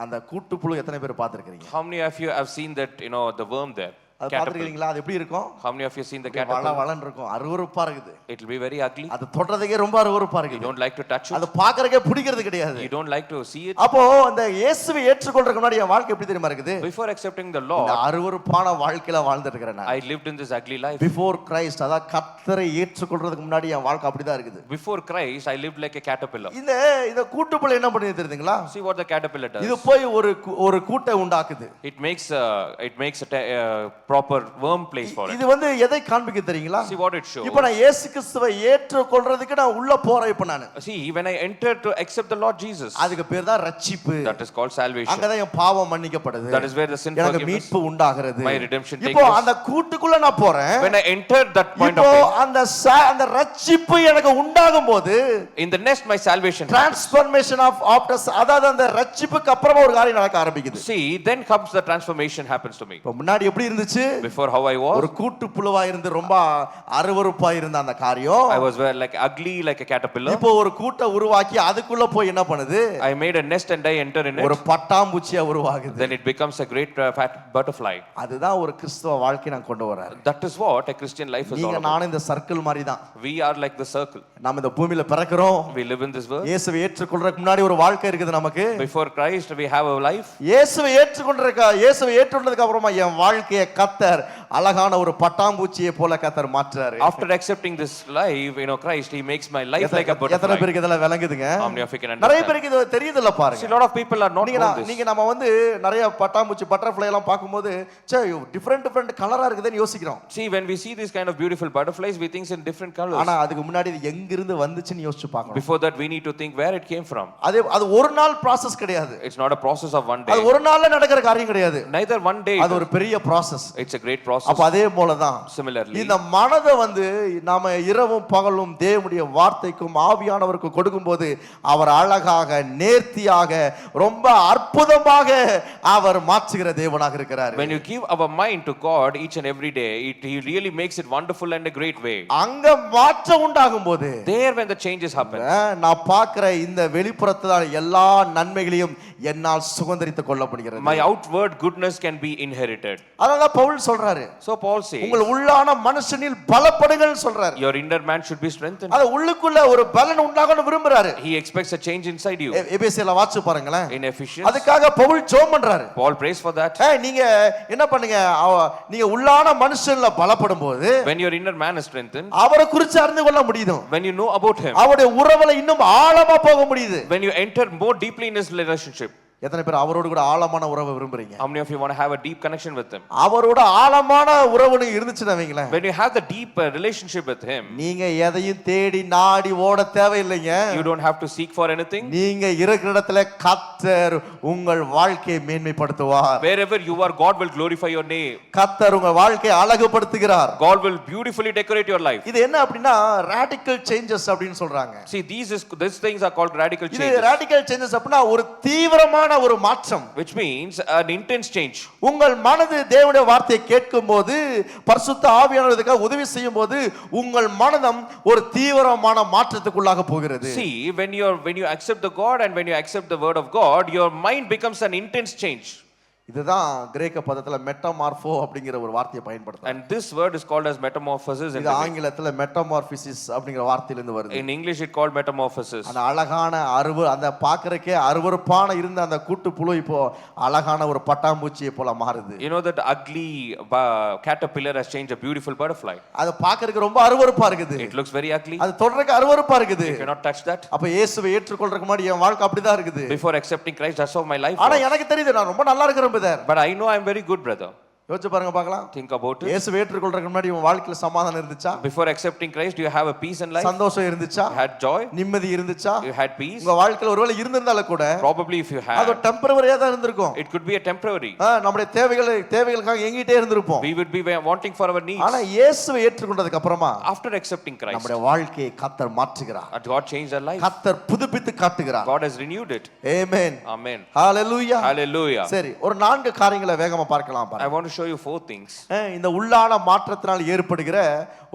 அந்த கூட்டுப்புழு எத்தனை பேர் பார்த்திருக்கீங்க? How many of you have seen that, the worm there? அது பார்த்திருக்கீங்களா? அது எப்படி இருக்கும்? How many of you seen the வள caterpillar? வளன்னு இருக்கும், அருவருப்பா இருக்குது. It will be very ugly. அது தொடுறதுக்கே ரொம்ப அருவருப்பா You இருக்குது. don't like to touch it. அது பார்க்கறதுக்கே பிடிக்கிறது கிடையாது. You don't like to see it. அப்போ அந்த இயேசுவை ஏற்றுக்கொள்றதுக்கு முன்னாடி என் வாழ்க்கை எப்படி தெரியுமா இருக்குது? Before accepting the இந்த Lord, அருவருப்பான வாழ்க்கையில வாழ்ந்துட்டு இருக்கிறேன் நான். I lived in this ugly life. Before Christ, அதாவது கர்த்தரை ஏற்றுக்கொள்றதுக்கு முன்னாடி என் வாழ்க்கை அப்படிதான் இருக்குது. Before Christ, I lived like a caterpillar. இந்த கூட்டுப்புழு என்ன பண்ணுது தெரியுதுங்களா? See what the caterpillar does. இது போய் ஒரு கூட்டை உண்டாக்குது. It makes a proper worm place for it. இது வந்து எதை காண்பிக்க தெரியுங்களா? See what it shows. இப்போ நான் இயேசு கிறிஸ்துவை ஏற்றுக்கொள்றதுக்கு நான் உள்ள போறேன் இப்போ நான். See, when I enter to accept the Lord Jesus, அதுக்கு பேர் தான் ரட்சிப்பு. that is called salvation. அங்கதான் என் பாவம் மன்னிக்கப்படுது. That is where the sin எனக்கு forgiveness, மீட்பு உண்டாகிறது. my redemption takes இப்போ place. அந்த கூட்டுக்குள்ள நான் போறேன். When I enter that point இப்போ of faith, அந்த ரட்சிப்பு எனக்கு உண்டாகும் போது, in the next my salvation happens. Transformation of after, அதாவது அந்த ரட்சிப்புக்கு அப்புறமா ஒரு காரியம் நடக்க ஆரம்பிக்குது. See, then comes the transformation happens to me. இப்போ முன்னாடி எப்படி இருந்துச்சு? Before how I was, ஒரு கூட்டுப்புழுவா இருந்து ரொம்ப அருவருப்பா இருந்த அந்த காரியம், I was like ugly like a caterpillar. இப்போ ஒரு கூட்டை உருவாக்கி அதுக்குள்ள போய் என்ன பண்ணுது? I made a nest and I enter in ஒரு it. பட்டாம்பூச்சியா உருவாகுது. Then it becomes a great fat butterfly. அதுதான் ஒரு கிறிஸ்தவ வாழ்க்கை நான் கொண்டு வர்றாரு. That is what a Christian life is all நீங்க about. நானும் இந்த சர்க்கிள் மாதிரி தான். We are like the circle. நாம இந்த பூமியில பிறக்கிறோம். We live in this world. இயேசுவை ஏற்றுக்கொள்றதுக்கு முன்னாடி ஒரு வாழ்க்கை இருக்குது நமக்கு. Before Christ, we have a life. இயேசுவை ஏற்றுக்கொண்டதுக்கு அப்புறமா என் வாழ்க்கையை கத்தர் அழகான ஒரு பட்டாம்பூச்சியை போல கத்தர் மாற்றுறாரு. After accepting this life, Christ, he makes my life like a எத்தனை butterfly. பேருக்கு இதெல்லாம் விளங்குதுங்க? How many of you can நிறைய understand? பேருக்கு இது தெரியுதுல்ல See, பாருங்க. a lot of people are not know this. நீங்க நம்ம வந்து நிறைய பட்டாம்பூச்சி பட்டர்ஃப்ளை எல்லாம் பார்க்கும்போது டிஃபரெண்ட் கலரா இருக்குதுன்னு யோசிக்கிறோம். See, when we see these kind of beautiful butterflies, we think in different colors. ஆனா அதுக்கு முன்னாடி இது எங்க இருந்து வந்துச்சுன்னு யோசிச்சு பார்க்கணும். Before that, we need to think where it came from. அது ஒரு நாள் process கிடையாது. It's not a process of one அது day. ஒரு நாள்ல நடக்கிற காரியம் கிடையாது. Neither one day. அது ஒரு பெரிய process. It's a great process. அப்ப அதே போல தான் Similarly, இந்த மனதை வந்து நாம இரவும் பகலும் தேவனுடைய வார்த்தைக்கும் ஆவியானவருக்கு கொடுக்கும்போது அவர் அழகாக நேர்த்தியாக ரொம்ப அற்புதமாக அவர் மாற்றுகிற தேவனாக இருக்கிறார். when you give our mind to God each and every day, he really makes it wonderful and a great way. அங்க மாற்றம் உண்டாகும் போது There, when the changes happen, நான் பார்க்கிற இந்த வெளிப்புறத்தான எல்லா நன்மைகளையும் என்னால் சுதந்தரித்துக் கொள்ளப்படுகிறது. my outward goodness can be inherited. அதனால பவுல் சொல்றாரு, So Paul says, உங்கள் உள்ளான மனுஷனில் பலப்படுங்கள் சொல்றாரு. your inner man should be strengthened. அது உள்ளுக்குள்ள ஒரு பலன் உண்டாகணும் விரும்புறாரு. He expects a change inside you. எபேசியர்ல வாட்சி பாருங்களேன். In Ephesians, அதுக்காக பவுல் ஜெபம் பண்றாரு. Paul prays for that. நீங்க என்ன பண்ணுங்க, நீங்க உள்ளான மனுஷன்ல பலப்படும் போது When your inner man is strengthened, அவரை குறித்து அறிந்து கொள்ள முடியுது. when you know about him, அவருடைய உறவுல இன்னும் ஆழமா போக முடியுது. when you enter more deeply in his relationship. எத்தனை பேர் அவரோடு கூட ஆழமான உறவை விரும்புறீங்க? How many of you want to have a deep connection with him? அவரோட ஆழமான உறவு இருந்துச்சுன்னு வைங்களேன், When you have the deep relationship with him, நீங்க எதையும் தேடி நாடி ஓட தேவையில்லைங்க. you don't have to seek for anything. நீங்க இருக்கிற இடத்துல கர்த்தர் உங்கள் வாழ்க்கையை மேன்மைப்படுத்துவார். Wherever you are, God will glorify your name. கர்த்தர் உங்க வாழ்க்கையை அழகுபடுத்துகிறார். God will beautifully decorate your life. இது என்ன அப்படின்னா ராடிக்கல் சேஞ்சஸ் அப்படின்னு சொல்றாங்க. See, these things are called radical இது changes, ராடிக்கல் சேஞ்சஸ் அப்படின்னா ஒரு தீவிரமான ஒரு மாற்றம். which means an intense change. உங்கள் மனது தேவனுடைய வார்த்தையை கேட்கும்போது, பரிசுத்த ஆவியானவர் இதுக்காக உதவி செய்யும்போது உங்கள் மனதம் ஒரு தீவிரமான மாற்றத்துக்குள்ளாக போகிறது. See, when you accept the God and when you accept the word of God, your mind becomes an intense change. இதுதான் கிரேக்க பதத்துல மெட்டமார்போ அப்படிங்கிற ஒரு வார்த்தையை பயன்படுத்துறாங்க. And this word is called as metamorphosis. இது ஆங்கிலத்துல மெட்டமார்பிசிஸ் அப்படிங்கிற வார்த்தையிலிருந்து வருது. In English it called metamorphosis. அந்த அழகான அந்த பார்க்கறக்கே அருவருப்பான இருந்த அந்த கூட்டு புழு இப்போ அழகான ஒரு பட்டாம்பூச்சியை போல மாறுது. You know that ugly caterpillar has changed a beautiful butterfly. அது பார்க்கறதுக்கு ரொம்ப அருவருப்பா இருக்குது. It looks very ugly. அது தொடறதுக்கு அருவருப்பா இருக்குது. You cannot touch that. அப்ப இயேசுவை ஏற்றுக்கொள்றதுக்கு முன்னாடி என் வாழ்க்கை அப்படிதான் இருக்குது. Before accepting Christ, that's how my life ஆனா was. எனக்கு தெரியுது நான் ரொம்ப நல்லா இருக்கிறேன். But I know I'm very good, brother. யோசிச்சு பாருங்க பார்க்கலாம். Think about it. இயேசுவை ஏற்றுக்கொள்றதுக்கு முன்னாடி உங்க வாழ்க்கையில சமாதானம் இருந்துச்சா? Before accepting Christ, do you have a peace in life? சந்தோஷம் இருந்துச்சா? You had joy? நிம்மதி இருந்துச்சா? You had peace? உங்க வாழ்க்கையில ஒருவேளை இருந்திருந்தால கூட Probably if you அது had, டெம்பரவரியா தான் இருந்திருக்கும். it could be a temporary. நம்முடைய தேவைகளுக்காக எங்கிட்டே இருந்திருப்போம். We would be wanting for our needs. ஆனா இயேசுவை ஏற்றுக்கொண்டதுக்கு அப்புறமா After accepting Christ, நம்முடைய வாழ்க்கையை கர்த்தர் மாற்றுகிறார். God changed our life. கர்த்தர் புதுப்பித்து காட்டுகிறார். God has renewed it. Amen. Amen. Hallelujah. Hallelujah. சரி, ஒரு 4 காரியங்களை வேகமா பார்க்கலாம் I பாருங்க. want to show you 4 things. இந்த உள்ளான மாற்றத்தினால் ஏற்படுகிற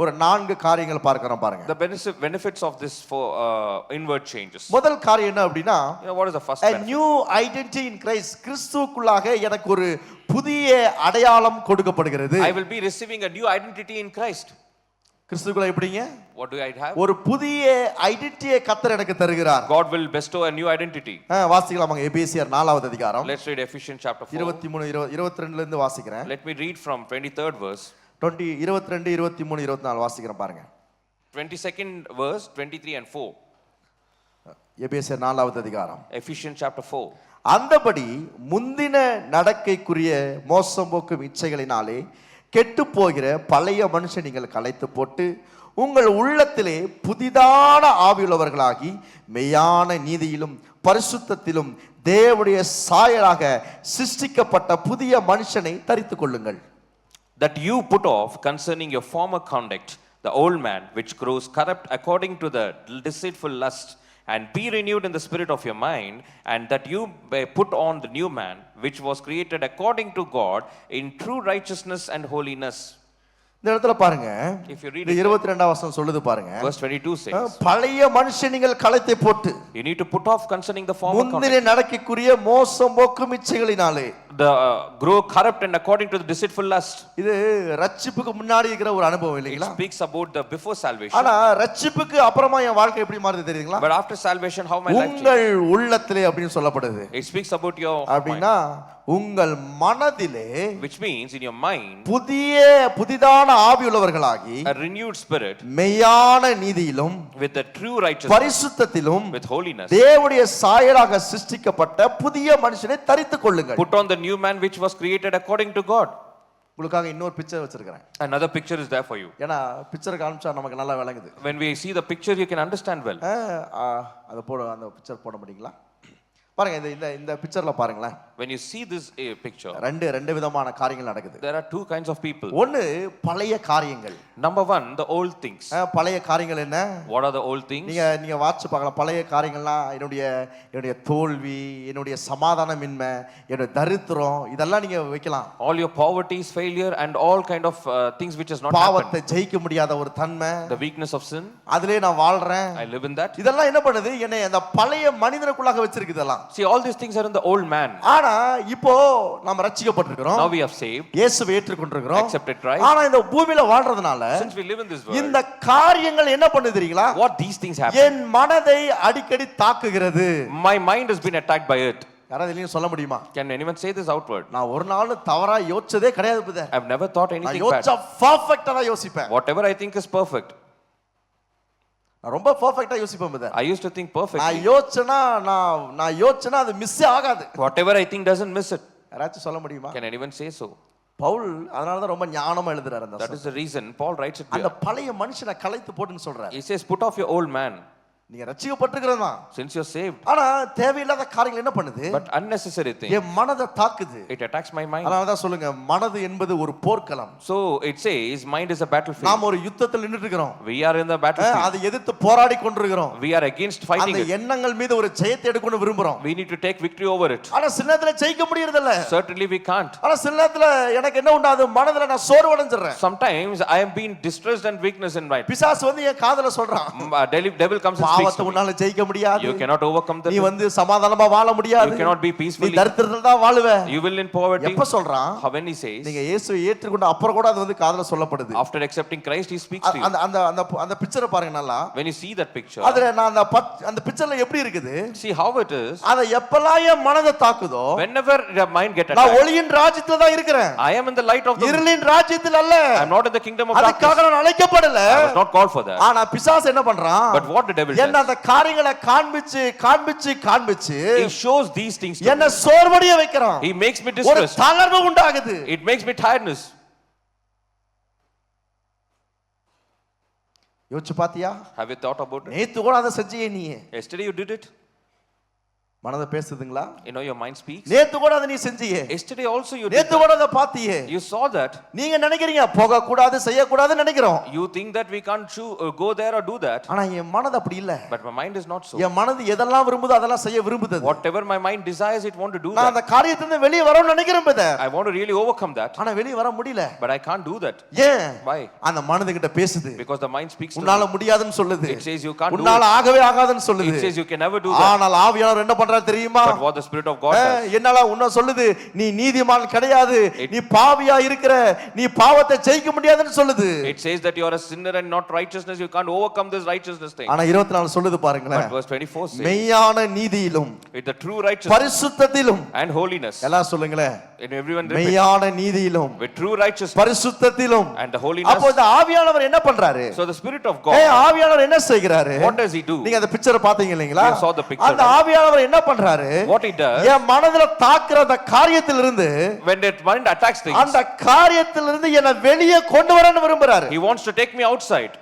ஒரு 4 காரியங்கள் பார்க்கறோம் பாருங்க. The benefits of this inward changes. முதல் காரியம் என்ன அப்படின்னா, What is the first a benefit? new identity in Christ. கிறிஸ்துவுக்குள்ளாக எனக்கு ஒரு புதிய அடையாளம் கொடுக்கப்படுகிறது. I will be receiving a new identity in Christ. கிறிஸ்துவுக்குள்ள எப்படிங்க? What do I have? ஒரு புதிய ஐடென்டிட்டியை கர்த்தர் எனக்கு தருகிறார். God will bestow a new identity. வாசிக்கலாமா? எபேசியர் 4வது அதிகாரம். Let's read Ephesians chapter 4. 23 22ல இருந்து வாசிக்கிறேன். Let me read from 23rd verse. 22 23 24 வாசிக்கிறேன் பாருங்க. 22nd verse, 23 and 4. எபேசியர் 4வது அதிகாரம். Ephesians chapter 4. அந்தபடி முந்தின நடக்கைக்குரிய மோசம் போக்கும் இச்சைகளினாலே கெட்டு போகிற பழைய மனுஷன் நீங்கள் களைத்து போட்டு உங்கள் உள்ளத்திலே புதிதான ஆவியுள்ளவர்களாகி மெய்யான நீதியிலும் பரிசுத்தத்திலும் தேவனுடைய சாயலாக சிருஷ்டிக்கப்பட்ட புதிய மனுஷனை தரித்துக் கொள்ளுங்கள். That you put off concerning your former conduct the old man which grows corrupt according to the deceitful lust, and be renewed in the spirit of your mind, and that you may put on the new man which was created according to God in true righteousness and holiness. இந்த இடத்துல பாருங்க, If you read இந்த 22ஆம் வசனம் சொல்லுது பாருங்க. Verse 22 says, பழைய மனுஷன் நீங்கள் களைத்து போட்டு you need to put off concerning the former conduct. முந்தின நடக்கைக்குரிய மோசம் போக்கும் இச்சைகளினாலே. grow corrupt and according to the deceitful lust. இது ரட்சிப்புக்கு முன்னாடி இருக்கிற ஒரு அனுபவம் It இல்லைங்களா? speaks about the before salvation. ஆனா ரட்சிப்புக்கு அப்புறமா என் வாழ்க்கை எப்படி மாறுது தெரியுங்களா? But after salvation, how my life changed. உங்கள் உள்ளத்திலே அப்படின்னு சொல்லப்படுது. It speaks about your mind, அப்படின்னா உங்கள் மனதிலே which means in your mind, புதிதான ஆவி உள்ளவர்களாகி a renewed spirit மெய்யான நீதியிலும் with the true righteousness, பரிசுத்தத்திலும் with holiness. தேவனுடைய சாயலாக சிருஷ்டிக்கப்பட்ட புதிய மனுஷனை தரித்துக் கொள்ளுங்கள். Put on the new man which was created according to God. உங்களுக்காக இன்னொரு பிக்சர் வச்சிருக்கிறேன். Another picture is there for you. ஏன்னா பிக்சர் காமிச்சா நமக்கு நல்லா விளங்குது. When we see the picture, you can understand well. அதை அந்த பிக்சர் போட முடியுங்களா? பாருங்க இந்த பிக்சர்ல பாருங்களேன். When you see this picture, ரெண்டு விதமான காரியங்கள் நடக்குது. there are two kinds of people. ஒன்னு பழைய காரியங்கள். Number one, the old things. பழைய காரியங்கள் என்ன? What are the old things? நீங்க வாட்ச் பார்க்கலாம். பழைய காரியங்கள்லாம் என்னுடைய தோல்வி, என்னுடைய சமாதானமின்மை, என்னுடைய தரித்திரம் இதெல்லாம் நீங்க வைக்கலாம். All your poverties, failure and all kind of things which has not happened. பாவத்தை ஜெயிக்க முடியாத ஒரு தன்மை, The weakness of sin. அதிலே நான் வாழ்றேன். I live in that. இதெல்லாம் என்ன பண்ணுது? என்னை அந்த பழைய மனிதனுக்குள்ளாக வச்சிருக்கு இதெல்லாம். See, all these things are in the old man. ஆனா இப்போ நாம ரட்சிக்கப்பட்டிருக்கிறோம். Now we have saved, இயேசுவை ஏற்றுக்கொண்டிருக்கிறோம். accepted Christ. ஆனா இந்த பூமியில வாழ்றதுனால Since we live in this world, இந்த காரியங்கள் என்ன பண்ணுது தெரியுங்களா? what these things happen? என் மனதை அடிக்கடி தாக்குகிறது. My mind has been attacked by it. யாராவது இல்லைன்னு சொல்ல முடியுமா? Can anyone say this outward? நான் ஒரு நாள் தவறா யோசிச்சதே கிடையாது பிரதர். I've never thought நான் anything யோசிச்சா bad. பெர்ஃபெக்ட்டா தான் யோசிப்பேன். Whatever I think is perfect. நான் ரொம்ப பெர்ஃபெக்ட்டா யோசிப்பேன் brother. I used to think perfectly. நான் யோசிச்சேனா அது மிஸ் ஆகாது. Whatever I think doesn't miss it. யாராச்சும் சொல்ல முடியுமா? Can anyone say so? Pavul அதனால தான் ரொம்ப ஞானமா எழுதுறாரு அந்த That is the reason Paul writes it அந்த here. பழைய மனுஷனை களைத்து போடுன்னு சொல்றாரு. He says, put off your old man. நீங்க ரட்சிக்கப்பட்டிருக்கிறதா? Since you're saved. ஆனா தேவையில்லாத காரியங்கள் என்ன பண்ணுது? But unnecessary things. என் மனதை தாக்குது. It attacks my mind. அதனால தான் சொல்லுங்க மனது என்பது ஒரு போர்க்களம். So it says mind is a battlefield. நாம் ஒரு யுத்தத்தில் நின்னுட்டு இருக்கோம். We are in the battlefield. அதை எதிர்த்து போராடி கொண்டிருக்கிறோம். We are against fighting அந்த it. எண்ணங்கள் மீது ஒரு ஜெயத்தை எடுக்கணும் விரும்புறோம். We need to take victory over it. ஆனா சில நேரத்துல ஜெயிக்க முடியறது இல்ல. Certainly we can't. ஆனா சில நேரத்துல எனக்கு என்ன உண்டாது? மனதுல நான் சோர்வடைஞ்சிரறேன். Sometimes I am being distressed and weakness in mind. பிசாசு வந்து என் காதுல சொல்றான். Devil comes and speaks பாவத்தை to me. உன்னால ஜெயிக்க முடியாது. You cannot overcome that. நீ வந்து சமாதானமா வாழ முடியாது. You cannot be நீ peacefully. தரித்திரத்துல தான் வாழுவ. You will in poverty. எப்ப சொல்றான்? When he says, நீங்க இயேசுவை ஏற்றுக்கொண்ட அப்புறம் கூட அது வந்து காதுல சொல்லப்படுது. after accepting Christ he speaks to you. அந்த பிக்சரை பாருங்க நல்லா. When you see that picture, அதுல நான் அந்த பிக்சர்ல எப்படி இருக்குது? see how it is. அத எப்பலாம் என் மனதை தாக்குதோ, Whenever the mind get நான் attacked, ஒளியின் ராஜ்யத்துல தான் இருக்கிறேன். I am in the light of the இருளின் ராஜ்யத்தில் அல்ல. I am not in the kingdom of அதுக்காக darkness. நான் அழைக்கப்படல. I was not called for that. ஆனா பிசாசு என்ன பண்றான்? But what the devil என்ன does, அந்த காரியங்களை காண்பிச்சு he shows these things to என்ன me. சோர்வடைய வைக்கிறான். He makes me ஒரு distressed. தளர்வு உண்டாகுது. It makes me tiredness. யோசிச்சு பாத்தியா? Have you thought about it? நேத்து கூட அதை செஞ்சியே நீ. Yesterday you did it. மனதை பேசுதுங்களா? You know your mind speaks. நேத்து கூட அதை நீ செஞ்சியே. Yesterday also you did நேத்து that. கூட அதை பாத்தியே. You saw that. நீங்க நினைக்கிறீங்க போக கூடாது செய்ய கூடாதுன்னு நினைக்கிறோம். You think that we can't go there or do that. ஆனா என் மனது அப்படி இல்ல. But my mind is not so. என் மனது எதெல்லாம் விரும்புதோ அதெல்லாம் செய்ய விரும்புது. Whatever my mind desires, it want to do நான் that. அந்த காரியத்துல இருந்து வெளிய வரணும்னு நினைக்கிறேன் brother. I want to really overcome that. ஆனா வெளிய வர முடியல. But I can't do that. ஏன்? Why? அந்த மனது கிட்ட பேசுது. Because the mind speaks to me. உன்னால முடியாதுன்னு சொல்லுது. It says you can't do உன்னால it. ஆகவே ஆகாதுன்னு சொல்லுது. It says you can never do that. ஆனால் ஆவியானவர் என்ன பண்றாரு தெரியுமா? But what the Spirit of God does, என்னால உன்ன சொல்லுது நீ நீதிமான் கிடையாது. நீ பாவியா இருக்கிற. நீ பாவத்தை ஜெயிக்க முடியாதுன்னு சொல்லுது. it says that you are a sinner and not righteousness. You can't overcome this righteousness thing. ஆனா 24 சொல்லுது பாருங்களேன். But verse 24 says, மெய்யான நீதியிலும் with the true righteousness பரிசுத்தத்திலும் and holiness. எல்லாம் சொல்லுங்களேன். And everyone repeat, மெய்யான நீதியிலும் with true righteousness பரிசுத்தத்திலும் and the holiness. அப்போ இந்த ஆவியானவர் என்ன பண்றாரு? So the Spirit of God, ஆவியானவர் என்ன செய்கிறாரு? what does he do? நீங்க அந்த பிக்சரை பாத்தீங்க இல்லீங்களா? You saw the picture, அந்த ஆவியானவர் என்ன பண்றாரு? What he does, என் மனதுல தாக்குற அந்த காரியத்திலிருந்து when that mind attacks things, அந்த காரியத்திலிருந்து என்ன வெளியே கொண்டு வரணும்னு விரும்புறாரு. he wants to take me outside.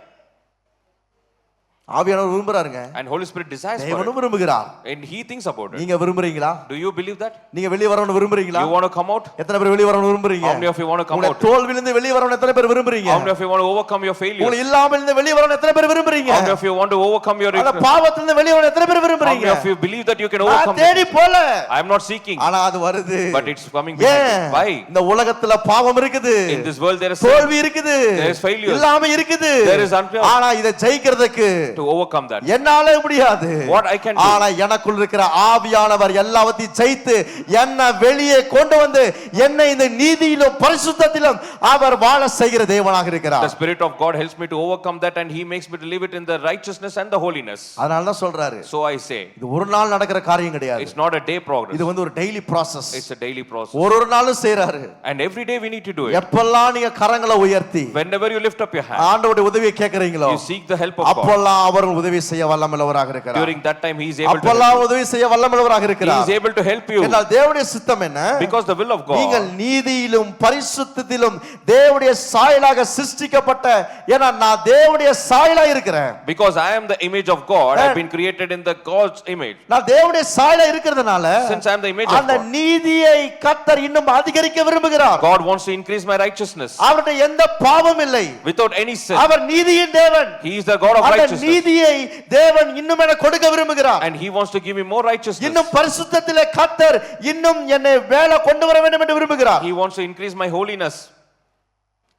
ஆவியானவர் விரும்புறாருங்க. And Holy Spirit desires for தேவனும் it. விரும்புகிறார். And he thinks about it. நீங்க விரும்புறீங்களா? Do you believe that? நீங்க வெளியே வரணும்னு விரும்புறீங்களா? You want to come out? எத்தனை பேர் வெளியே வரணும்னு விரும்புறீங்க? How many of you want to come உங்க out? தோல்வியிலிருந்து வெளியே வரணும்னு எத்தனை பேர் விரும்புறீங்க? How many of you want to overcome your failures? உங்க இல்லாமல் இருந்து வெளியே வரணும்னு எத்தனை பேர் விரும்புறீங்க? How many of you want to overcome your அந்த ignorance? பாவத்திலிருந்து வெளியே வரணும்னு எத்தனை பேர் How விரும்புறீங்க? many of you believe that you can overcome தேடி it? போல. I am not seeking, ஆனா அது வருது. but it's coming behind me. Why? இந்த உலகத்துல பாவம் இருக்குது. In this world there is sin, தோல்வி இருக்குது. there is failure, இல்லாம இருக்குது. there is unfair. ஆனா இத ஜெயிக்கிறதுக்கு to to overcome that. என்னால முடியாது. What I can do. ஆனா எனக்குள் இருக்கிற ஆவியானவர் எல்லாவற்றையும் ஜெயித்து என்னை வெளியே கொண்டு வந்து என்னை இந்த நீதியிலும் பரிசுத்தத்திலும் அவர் வாழ செய்கிற தேவனாக இருக்கிறார். The Spirit of God helps me to overcome that, and He makes me to live it in the righteousness and the holiness. அதனால தான் சொல்றாரு. So I say, இது ஒரு நாள் நடக்கிற காரியம் கிடையாது. it's not a day progress. இது வந்து ஒரு daily process. It's a daily process. ஒரு நாளும் செய்றாரு. And every day we need to do it. எப்பெல்லாம் நீங்க கரங்களை உயர்த்தி Whenever you lift up your hand, ஆண்டவருடைய உதவியை கேக்குறீங்களோ, you seek the help of God. அப்பெல்லாம் அவர் உதவி செய்ய வல்லமையுள்ளவராக இருக்கிறார். During that time He is able to அப்பெல்லாம் உதவி செய்ய வல்லமையுள்ளவராக He இருக்கிறார். is able to help you. என்றால் தேவனுடைய சித்தம் என்ன? Because the will of நீங்கள் God. நீதியிலும் பரிசுத்தத்திலும் தேவனுடைய சாயலாக சிருஷ்டிக்கப்பட்ட, ஏன்னா நான் தேவனுடைய சாயலா இருக்கிறேன். Because I am the image of God, I have been created in the God's image. நான் தேவனுடைய சாயலா இருக்கிறதுனால Since I am the image of அந்த God, நீதியை கர்த்தர் இன்னும் அதிகரிக்க விரும்புகிறார். God wants to increase my righteousness அவருடைய எந்த பாவம் இல்லை. without any sin. அவர் நீதியின் தேவன். He is the God of அந்த righteousness. நீதியை தேவன் இன்னும் எனக்கு கொடுக்க விரும்புகிறார். And He wants to give me more righteousness. இன்னும் பரிசுத்தத்திலே கர்த்தர் இன்னும் என்னை மேல கொண்டு வர வேண்டும் என்று விரும்புகிறார். He wants to increase my holiness.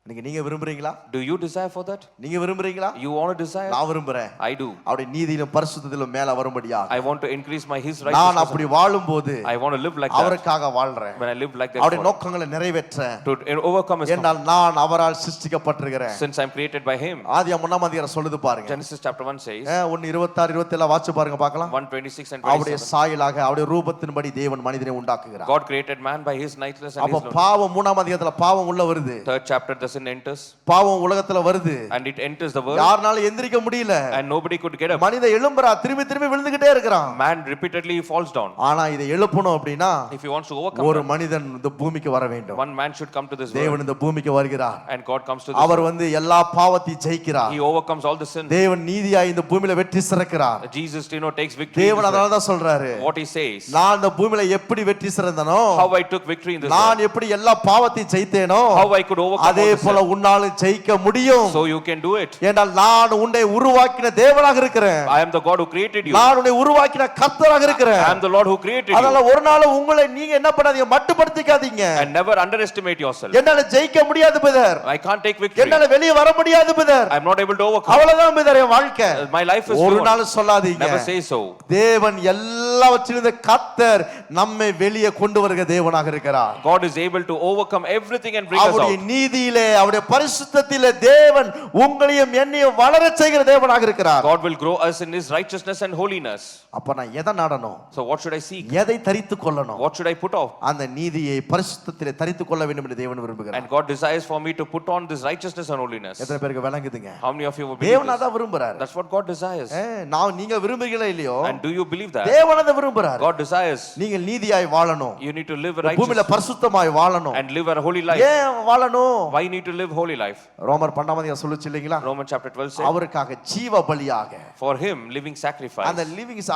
நீங்க விரும்புறீங்களா? Do you desire for that? நீங்க விரும்புறீங்களா? You want to desire? நான் விரும்புறேன். I do. அவருடைய நீதியிலும் பரிசுத்தத்திலும் மேல வரும்படியா I want to increase my His நான் righteousness. அப்படி வாழும்போது I want to live like that. அவருக்காக வாழ்றேன். When I live like that, அவருடைய for Him, நோக்கங்களை நிறைவேற்றேன். to overcome His என்றால் நான் அவரால் சிருஷ்டிக்கப்பட்டிருக்கிறேன். since I'm created by Him. ஆதியாகமம் 1 அதிகாரம் சொல்லுது பாருங்க. Genesis chapter 1 says, 1:26 27 வாசிச்சு பாருங்க பார்க்கலாம். 1:26 and அவருடைய 27. சாயலாக அவருடைய ரூபத்தின்படி தேவன் மனிதனை உண்டாக்குகிறார். God created man by His likeness and அப்ப His பாவம் 3 அதிகாரத்துல பாவம் உள்ள வருது. third chapter the sin enters பாவம் உலகத்துல வருது. and it enters the world யாருனால எந்திரிக்க முடியல. and nobody could get up. மனித எழும்புறா, திரும்பி திரும்பி விழுந்துகிட்டே இருக்கிறான். Man repeatedly falls down. ஆனா இதை எழுப்பணும் அப்படின்னா If he wants to overcome ஒரு that, மனிதன் இந்த பூமிக்கு வர வேண்டும். one man should come to this தேவன் world இந்த பூமிக்கு வருகிறார். and God comes to this our world. வந்து எல்லா பாவத்தையும் ஜெயிக்கிறார். He overcomes all the sin. தேவன் நீதியாய் இந்த பூமியில வெற்றி சிறக்கிறார். Jesus takes victory. in தேவன் this அதனால world. தான் சொல்றாரு, What He says, நான் இந்த பூமியில எப்படி வெற்றி சிறந்தனோ, how I took victory in this நான் world, எப்படி எல்லா பாவத்தையும் ஜெயித்தேனோ, how I could overcome அதே all the போல sin. உன்னாலும் ஜெயிக்க முடியும். So you can do it. ஏனால் நான் உன்னை உருவாக்கின தேவனாக இருக்கிறேன். I am the God who created you. நான் உன்னை உருவாக்கின கர்த்தராக இருக்கிறேன். I am the Lord who created அதனால you. ஒரு நாள் உங்களை நீங்க என்ன பண்ணாதீங்க, மட்டுப்படுத்திக்காதீங்க. And never underestimate yourself. என்னால ஜெயிக்க முடியாது brother, I can't take victory. என்னால வெளியே வர முடியாது brother, I'm not able to overcome. அவ்வளவுதான் பிரதர் என் வாழ்க்கை. My life is ஒரு ruined. நாள் சொல்லாதீங்க. Never say so. தேவன் எல்லாவற்றிலிருந்து கர்த்தர் நம்மை வெளியே கொண்டு வருகிற தேவனாக இருக்கிறார். God is able to overcome everything and bring us அவருடைய out. நீதியிலே அவருடைய பரிசுத்தத்திலே தேவன் உங்களையும் என்னையும் வளர செய்கிற தேவனாக இருக்கிறார். God will grow us in His righteousness and holiness. அப்ப நான் எதை நாடணும்? So what should I seek? எதை தரித்து கொள்ளணும்? What should I put off? அந்த நீதியை பரிசுத்தத்திலே தரித்து கொள்ள வேண்டும் என்று தேவன் விரும்புகிறார். And God desires for me to put on this righteousness and holiness. எத்தனை பேருக்கு விளங்குதுங்க? How many of you will believe தேவன் this? அதான் விரும்புறார். That's what God desires. நான் நீங்க விரும்புகிறீங்களா இல்லையோ, And do you believe that? தேவன் அதை விரும்புறார். God desires நீங்க நீதியாய் வாழணும். you need to live a பூமியில righteous பரிசுத்தமாய் வாழணும். and live a holy life. ஏன் வாழணும்? Why you need to live holy life? ரோமர் 12 அதிகாரம் சொல்லுச்சு இல்லீங்களா? Romans chapter 12 says, அவருக்காக ஜீவ பலியாக, for Him living sacrifice. அந்த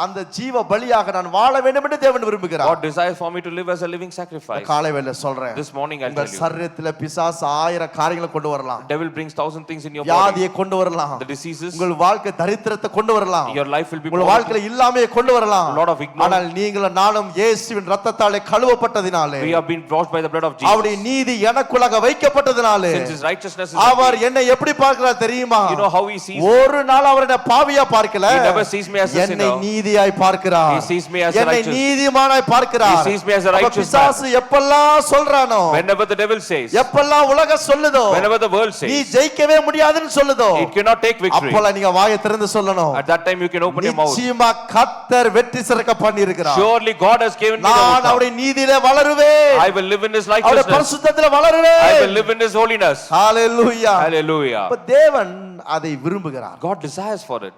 அந்த ஜீவ பலியாக நான் வாழ வேண்டும் என்று தேவன் விரும்புகிறார். God desires for me to live as a living sacrifice. காலை வேளை சொல்றேன், This morning I'll உங்க tell you, சரீரத்திலே பிசாசு 1000 காரியங்களை கொண்டு வரலாம். devil brings 1000 things in your body. வியாதியை கொண்டு வரலாம். The diseases, உங்கள் வாழ்க்கை தரித்திரத்தை கொண்டு வரலாம். your life will be உங்கள் வாழ்க்கையில இல்லாமையை கொண்டு வரலாம். a lot of ignorance. ஆனால் நீங்களும் நானும் இயேசுவின் இரத்தத்தாலே கழுவப்பட்டதினாலே, We have been washed by the blood of Jesus. அவருடைய நீதி எனக்குள்ளாக வைக்கப்பட்டதினாலே, Since His righteousness is அவர் என்னை எப்படி பார்க்கிறார் தெரியுமா? you know how He sees me? ஒரு நாள் அவர் என்னை பாவியா பார்க்கல. He never sees me as a என்னை sinner. நீதியாய் பார்க்கிறார். He sees me as a என்னை righteous. நீதிமானாய் பார்க்கிறார். He sees me as a அப்ப righteous பிசாசு எப்பெல்லாம் சொல்றானோ, Whenever the devil says, எப்பெல்லாம் உலகம் சொல்லுதோ, whenever the world நீ says, ஜெயிக்கவே முடியாதுன்னு சொல்லுதோ, it cannot take victory. அப்போல நீங்க வாயை திறந்து சொல்லணும், At that time you can open your mouth. நிச்சயமா கர்த்தர் வெற்றி சிறக்க பண்ணி இருக்கிறார். Surely God has given me the நான் outcome. அவருடைய நீதியிலே வளருவேன். I will live in His அவருடைய righteousness. பரிசுத்தத்திலே வளருவேன். I will live in His holiness. Hallelujah. Hallelujah. அப்ப தேவன் அதை விரும்புகிறார். God desires for it.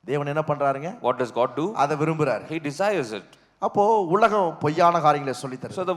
தேவன் என்ன பண்றாருங்க? What does God do? அதை விரும்புறார். He desires it. அப்போ உலகம் பொய்யான காரியங்களை சொல்லி தருது. So the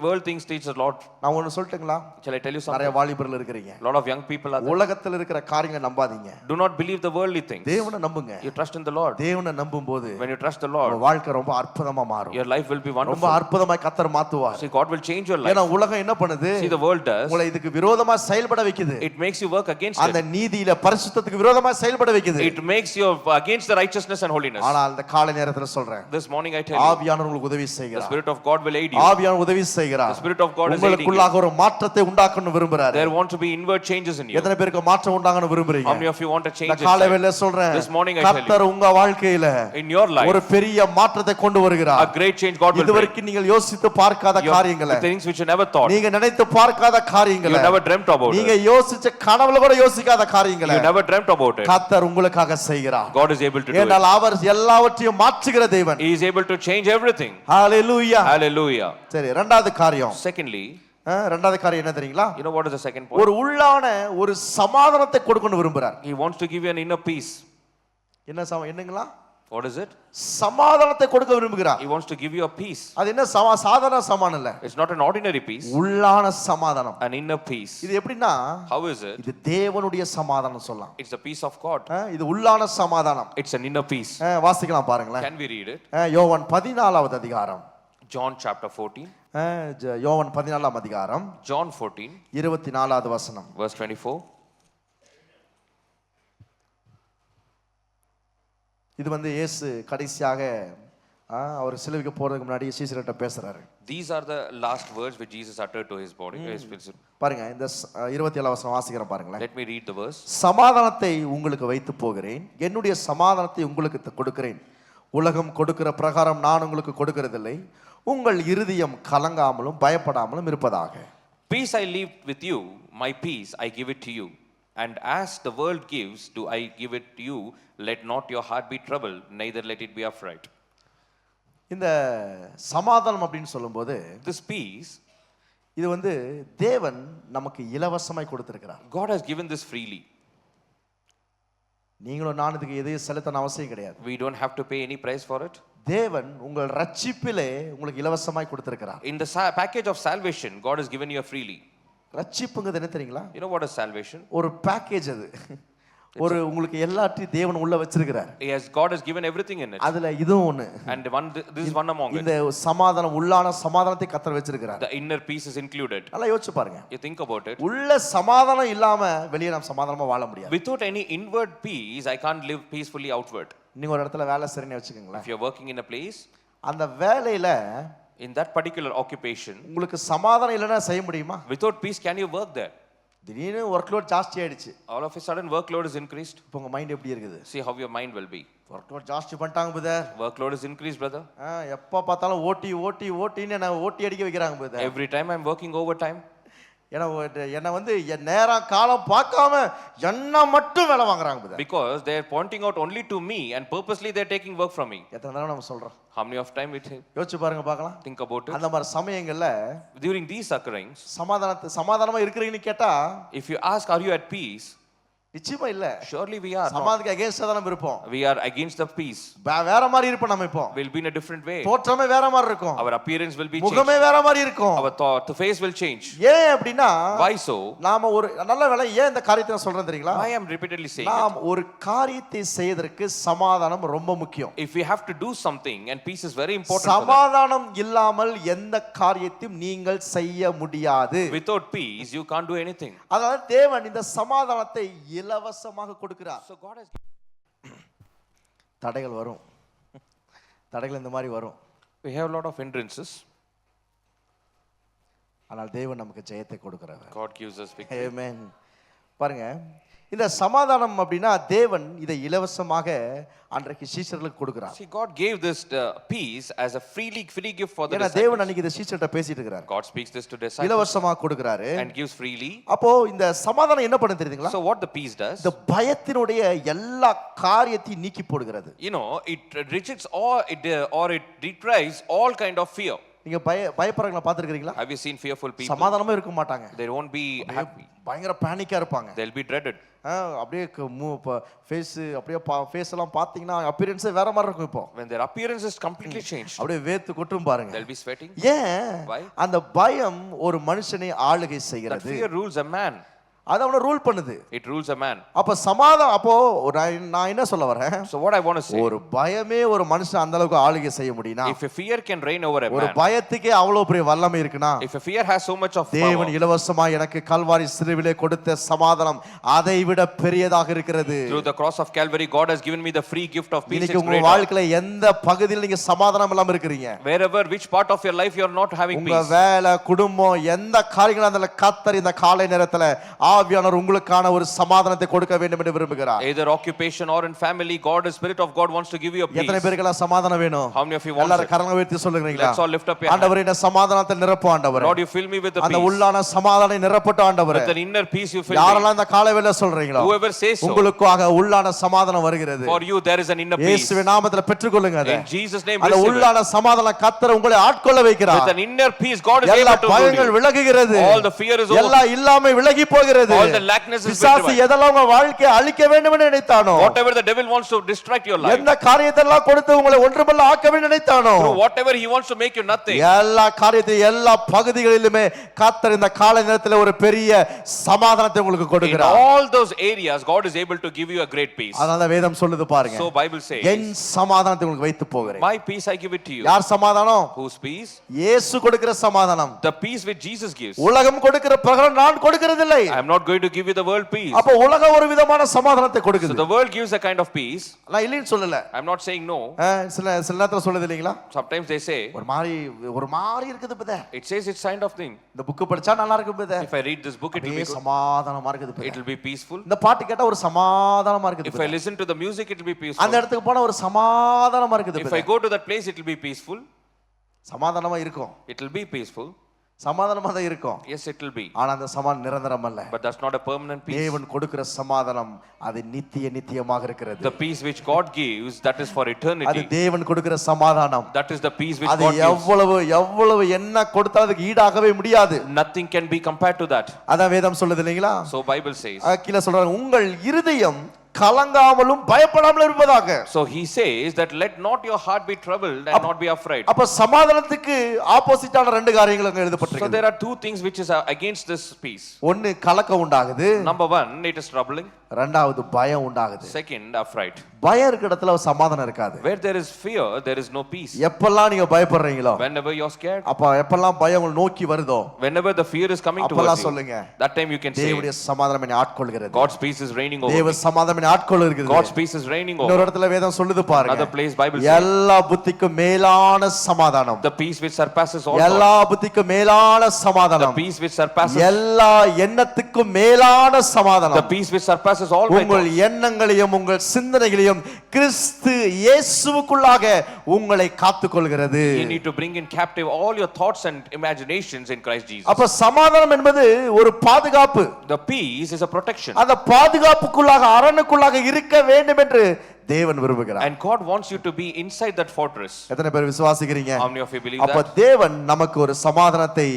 world things teach a lot. நான் ஒன்னு சொல்லட்டுங்களா? Shall I tell you நிறைய something? வாலிபர்கள் இருக்கீங்க. A lot of young people are there. உலகத்துல இருக்கிற காரியங்களை நம்பாதீங்க. Do not believe the worldly things. தேவனை நம்புங்க. You trust in the Lord. தேவனை நம்பும்போது When you trust the உங்க Lord, வாழ்க்கை ரொம்ப அற்புதமா மாறும். your life will be ரொம்ப wonderful. அற்புதமாய் கர்த்தர் மாத்துவார். See, God will change your life. ஏன்னா உலகம் என்ன பண்ணுது? See, the world does. உங்களை இதுக்கு விரோதமா செயல்பட வைக்குது. It makes you work against அந்த it. நீதியில பரிசுத்தத்துக்கு விரோதமா செயல்பட வைக்குது. It makes you against the righteousness and holiness. ஆனா அந்த காலை நேரத்துல சொல்றேன், This morning I tell you, ஆவியானவர் உங்களுக்கு உதவி The செய்கிறார். Spirit of God will aid you. ஆவியானவர் உதவி செய்கிறார். The Spirit of God is aiding you. உங்களுக்குள்ளாக ஒரு மாற்றத்தை உண்டாக்கணும் விரும்புறாரு. There want to be inward changes in you. எத்தனை பேருக்கு மாற்றம் உண்டாகணும் விரும்புறீங்க? How many of you want a change இந்த காலை inside? வேளையில சொல்றேன். This morning I tell you. கர்த்தர் உங்க வாழ்க்கையில In your life, ஒரு பெரிய மாற்றத்தை கொண்டு a வருகிறார். great change God will bring. இதுவரைக்கும் நீங்கள் யோசித்து பார்க்காத காரியங்களை, The things which you never thought, நீங்க நினைத்து பார்க்காத காரியங்களை, you never dreamt about நீங்க it. யோசிச்ச கனவுல கூட யோசிக்காத காரியங்களை You never dreamt about it. கர்த்தர் உங்களுக்காக செய்கிறார். God is able to do it. ஏனால் அவர் எல்லாவற்றையும் மாற்றுகிற தேவன். He is able to change everything. Hallelujah. Hallelujah. சரி, இரண்டாவது காரியம். Secondly, இரண்டாவது காரியம் என்ன தெரியுங்களா? you know what is the second point? ஒரு உள்ளான ஒரு சமாதானத்தை கொடுக்கணும் விரும்புறார். He wants to give you an inner peace. என்னங்களா? What is it? சமாதானத்தை கொடுக்க விரும்புகிறார். He wants to give you a peace. அது என்ன சாதாரண சமாதானம் இல்ல. It's not an ordinary peace. உள்ளான சமாதானம். An inner peace. இது எப்படின்னா? How is it? இது தேவனுடைய சமாதானம் சொல்லலாம். It's the peace of God. இது உள்ளான சமாதானம். It's an inner peace. வாசிக்கலாம் பாருங்களேன். Can we read it? யோவான் 14வது அதிகாரம். John chapter 14. யோவான் 14ஆம் அதிகாரம். John 14. 24வது வசனம். Verse 24. இது இயேசு கடைசியாக அவர் சிலுவைக்கு போறதுக்கு முன்னாடி சீசர்கிட்ட பேசுறாரு. These are the last words which Jesus uttered to his body. பாருங்க, இந்த 27ஆம் வசனம் வாசிக்கிறேன் பாருங்களேன். Let me read the verse. சமாதானத்தை உங்களுக்கு வைத்து போகிறேன், என்னுடைய சமாதானத்தை உங்களுக்கு கொடுக்கிறேன். உலகம் கொடுக்கிற பிரகாரம் நான் உங்களுக்கு கொடுக்கிறதில்லை. உங்கள் இருதயம் கலங்காமலும் பயப்படாமலும் இருப்பதாக. Peace I leave with you, my peace I give it to you. And as the world gives, do I give it to you. Let not your heart be troubled, neither let it be afraid. இந்த சமாதானம் அப்படின்னு சொல்லும்போது, this peace, இது தேவன் நமக்கு இலவசமாய் கொடுத்திருக்கிறார். God has given this freely. நீங்களும் நான் இதுக்கு எதையும் செலுத்தன அவசியம் கிடையாது. We don't have to pay any price for it. தேவன் உங்கள் ரட்சிப்பிலே உங்களுக்கு இலவசமாய் கொடுத்திருக்கிறார். In the package of salvation, God has given you freely. ரட்சிப்புங்கிறது என்ன தெரியுங்களா? You know what is salvation? ஒரு பேக்கேஜ் அது. ஒரு உங்களுக்கு எல்லாத்தையும் தேவன் உள்ள வச்சிருக்கிறார். Yes, God has given everything in it. அதுல இதுவும் ஒன்னு. And this is one among it. இந்த சமாதானம், உள்ளான சமாதானத்தை கர்த்தர் வச்சிருக்கிறார். The inner peace is included. நல்லா யோசிச்சு பாருங்க. You think about it. உள்ள சமாதானம் இல்லாம வெளியே நாம் சமாதானமா வாழ முடியாது. Without any inward peace, I can't live peacefully outward. நீங்க ஒரு இடத்துல வேலை செய்றீங்கன்னு வெச்சுக்கங்களேன். If you're working in a place, அந்த வேலையில in that particular occupation, உங்களுக்கு சமாதானம் இல்லனா செய்ய முடியுமா? Without peace, can you work there? திடீர்னு workload ஜாஸ்தி ஆயிடுச்சு. All of a sudden workload is increased. இப்போ உங்க மைண்ட் எப்படி இருக்குது? See how your mind will be. workload ஜாஸ்தி பண்ணிட்டாங்க brother. Workload is increased, brother. எப்ப பார்த்தாலும் ஓட்டின்னு என்ன ஓட்டி அடிக்க வைக்கிறாங்க brother. Every time I'm working overtime. என்ன நேரம் காலம் பார்க்காம என்ன மட்டும் வேலை வாங்குறாங்க brother. Because they are pointing out only to me and purposely they are taking work from me. எத்தனை தடவை நம்ம சொல்றோம்? How many of time we think? யோசிச்சு பாருங்க பார்க்கலாம். Think about it. அந்த மாதிரி சமயங்கள்ல during these occurrings, சமாதானமா இருக்கிறீங்கன்னு கேட்டா, if you ask are you at peace, நிச்சயமா இல்ல. surely we are. சமாதானத்துக்கு அகைன்ஸ்டா தான் இருப்போம். We are against the peace. வேற மாதிரி இருப்போம் நம்ம இப்போ. We'll be in a different way. தோற்றமே வேற மாதிரி இருக்கும். Our appearance will be changed. முகமே வேற மாதிரி இருக்கும். Our thought, the face will change. ஏன் அப்படினா, why so? நாம ஒரு நல்ல வேளை ஏன் இந்த காரியத்தை நான் சொல்றேன் தெரியுங்களா? I am repeatedly saying நாம் ஒரு காரியத்தை செய்வதற்கு சமாதானம் ரொம்ப முக்கியம். If we have to do something and peace is very important. சமாதானம் இல்லாமல் எந்த காரியத்தையும் நீங்கள் செய்ய முடியாது. Without peace you can't do anything. அதனால தேவன் இந்த சமாதானத்தை இலவசமாக கொடுக்கிறார். So God has தடைகள் வரும். தடைகள் இந்த மாதிரி வரும். We have a lot of hindrances. ஆனால் தேவன் நமக்கு ஜெயத்தை கொடுக்கிறார். God gives us victory. Amen. பாருங்க, இந்த சமாதானம் அப்படினா தேவன் இதை இலவசமாக அன்றைக்கு சீஷர்களுக்கு கொடுக்கிறார். See, God gave this peace as a free gift for the disciples. தேவன் அன்னைக்கு இந்த சீஷர்ட்ட பேசிட்டு இருக்கார். God speaks this to disciples. இலவசமாக கொடுக்கிறாரு and gives freely. அப்போ இந்த சமாதானம் என்ன பண்ணுது தெரியுங்களா? So what the peace does? இந்த பயத்தினுடைய எல்லா காரியத்தையும் நீக்கி போடுகிறது. You know, it rejects or it deprives all kind of fear. நீங்க பயப்படுறவங்கள பாத்துக்கிறீங்களா? Have you seen fearful people? சமாதானமே இருக்க மாட்டாங்க. They won't be happy. பயங்கர பானிக்கா இருப்பாங்க. They'll be dreaded. அப்படியே ஃபேஸ் அப்படியே ஃபேஸ் எல்லாம் பாத்தீங்கன்னா அப்பியரன்ஸே வேற மாதிரி இருக்கும் இப்போ. When their appearance is completely changed. அப்படியே வேத்து கொட்டும் பாருங்க. They'll be sweating. ஏன்? அந்த பயம் ஒரு மனுஷனை ஆளுகை செய்கிறது. That fear rules a man. அது அவனை ரூல் பண்ணுது. It rules a man. அப்ப சமாதானம் அப்போ நான் என்ன சொல்ல வரேன்? So what I want to say, ஒரு பயமே ஒரு மனுஷன் அந்த அளவுக்கு ஆளுகை செய்ய முடியும்னா, if a fear can reign over a ஒரு man, பயத்துக்கே அவ்வளவு பெரிய வல்லமை இருக்குனா, if a fear has so much of தேவன் power, இலவசமாய் எனக்கு கல்வாரி சிலுவிலே கொடுத்த சமாதானம் அதை விட பெரியதாக இருக்கிறது. through the cross of Calvary, God has given me the free gift of peace. இன்னைக்கு It's உங்க greater. வாழ்க்கையில எந்த பகுதியில் நீங்க சமாதானம் இல்லாம இருக்கீங்க, Wherever, which part of your life you are not having உங்க peace, வேலை குடும்பம் எந்த காரியங்களா இருந்தாலும் கர்த்தர் இந்த காலை நேரத்துல ஆவியானவர் உங்களுக்கான ஒரு சமாதானத்தை கொடுக்க வேண்டும் என்று விரும்புகிறார். either occupation or in family, God, the Spirit of God wants to give you a peace. எத்தனை பேருக்கெல்லாம் சமாதானம் வேணும்? How many of you want எல்லாரும் it? கரங்களை உயர்த்தி சொல்லுங்களா? Let's all lift up your hand. ஆண்டவரே இந்த சமாதானத்தை நிரப்பு ஆண்டவரே. Lord, you fill me with the அந்த peace. உள்ளான சமாதானம் நிரப்பட்ட ஆண்டவரே. With an inner peace you fill me. யாரெல்லாம் இந்த காலை வேளை சொல்றீங்களோ, Whoever says so, உங்களுக்காக உள்ளான சமாதானம் வருகிறது. for you there is an inner peace. இயேசுவின் நாமத்தில் பெற்றுக்கொள்ளுங்க அதை. In Jesus' name, அந்த receive it. உள்ளான சமாதானம் கர்த்தர் உங்களை ஆட்கொள்ள வைக்கிறார். With an inner peace, God is எல்லா able to பயங்கள் rule you. விலகுகிறது. All the fear is over. எல்லாம் இல்லாம விலகி போகிறது. All the lackness is பிசாசு withdrawn. எதெல்லாம் உங்க வாழ்க்கையை அழிக்க வேண்டும் என்று நினைத்தானோ, Whatever the devil wants to distract your life, எந்த காரியத்தெல்லாம் கொடுத்து உங்களை ஒன்றுமல்ல ஆக்க வேண்டும் நினைத்தானோ, through whatever he wants to make you nothing, எல்லா காரியத்தையும் எல்லா பகுதிகளிலுமே கர்த்தர் இந்த காலை நேரத்தில் ஒரு பெரிய சமாதானத்தை உங்களுக்கு in கொடுக்கிறார். all those areas, God is able to give you a great peace. அதனால வேதம் சொல்லுது பாருங்க, So Bible says, என் சமாதானத்தை உங்களுக்கு வைத்து போகிறேன். my peace I give it to you. யார் சமாதானம்? Whose peace? இயேசு கொடுக்கிற சமாதானம். The peace which Jesus gives. உலகம் கொடுக்கிற பிரகாரம் நான் கொடுக்கிறதில்லை. I am not going to give you the world peace. அப்ப உலகம் ஒரு விதமான சமாதானத்தை So கொடுக்குது. the world gives a kind of peace. நான் இல்லைன்னு சொல்லல. I am not saying no. சில நேரத்துல சொல்லுது இல்லீங்களா, Sometimes they say, ஒரு மாதிரி இருக்குது பதே, it says it's kind of thing. இந்த புக் படிச்சா நல்லா இருக்கு பதே, If I read this book, it will be good. சமாதானமா இருக்குது பதே, It will be peaceful. இந்த பாட்டு கேட்டா ஒரு சமாதானமா இருக்குது If Fateh, I listen to the music, it will be அந்த peaceful. இடத்துக்கு போனா ஒரு சமாதானமா இருக்குது If Fateh. I go to that place, it will be peaceful. சமாதானமா இருக்கும், It will be peaceful. சமாதானமா தான் இருக்கும். Yes, it will be. ஆனா அந்த சமாதானம் நிரந்தரம் அல்ல. But that's not a permanent peace. தேவன் கொடுக்கிற சமாதானம் அது நித்தியமாக இருக்கிறது. The peace which God gives, that is for அது eternity. தேவன் கொடுக்கிற சமாதானம். That is the peace which அது God gives. எவ்வளவு என்ன கொடுத்தாலும் அதுக்கு ஈடாகவே முடியாது. Nothing can be compared to that. அதான் வேதம் சொல்லுது இல்லைங்களா? So Bible says. கீழே சொல்றாங்க, உங்கள் இருதயம் கலங்காமலும் பயப்படாமலும் இருப்பதாக. So he says that let not your heart be troubled and not be afraid. அப்ப சமாதானத்துக்கு ஆப்போசிட்டான ரெண்டு காரியங்கள் அங்க So எழுதப்பட்டிருக்கு. there are two things which is against this peace. ஒன்னு கலக்கம் உண்டாகுது, Number one, it is troubling. ரெண்டாவது பயம் உண்டாகுது. Second, affright. பயம் இருக்கிற இடத்துல சமாதானம் இருக்காது. Where there is fear, there is no peace. எப்பெல்லாம் நீங்க பயப்படுறீங்களோ, Whenever you're scared, அப்ப எப்பெல்லாம் பயம் உங்களை நோக்கி வருதோ, whenever the fear is coming towards அப்பெல்லாம் you, சொல்லுங்க, that time you can say, தேவனுடைய சமாதானம் என்னை ஆட்கொள்கிறது. God's peace is reigning over தேவ me. சமாதானம் என்னை ஆட்கொள்கிறது. God's peace is reigning over. இன்னொரு இடத்துல வேதம் சொல்லுது பாருங்க, Another place Bible says, எல்லா புத்திக்கும் மேலான சமாதானம், the peace which surpasses all எல்லா thought, புத்திக்கும் மேலான the சமாதானம், peace which surpasses, எல்லா எண்ணத்துக்கும் மேலான the சமாதானம், peace which surpasses all my உங்கள் thoughts. எண்ணங்களையும் உங்கள் சிந்தனைகளையும் கிறிஸ்து இயேசுவுக்குள்ளாக உங்களை காத்துக்கொள்கிறது. You need to bring in captive all your thoughts and imaginations in Christ Jesus. அப்ப சமாதானம் என்பது ஒரு பாதுகாப்பு. The peace is a protection. அந்த பாதுகாப்புக்குள்ளாக அரணுக்குள்ளாக இருக்க வேண்டும் என்று தேவன் விரும்புகிறார். And God wants you to be inside that fortress. எத்தனை பேர் விசுவாசிக்கிறீங்க? How many of you believe அப்ப that? தேவன் நமக்கு ஒரு சமாதானத்தை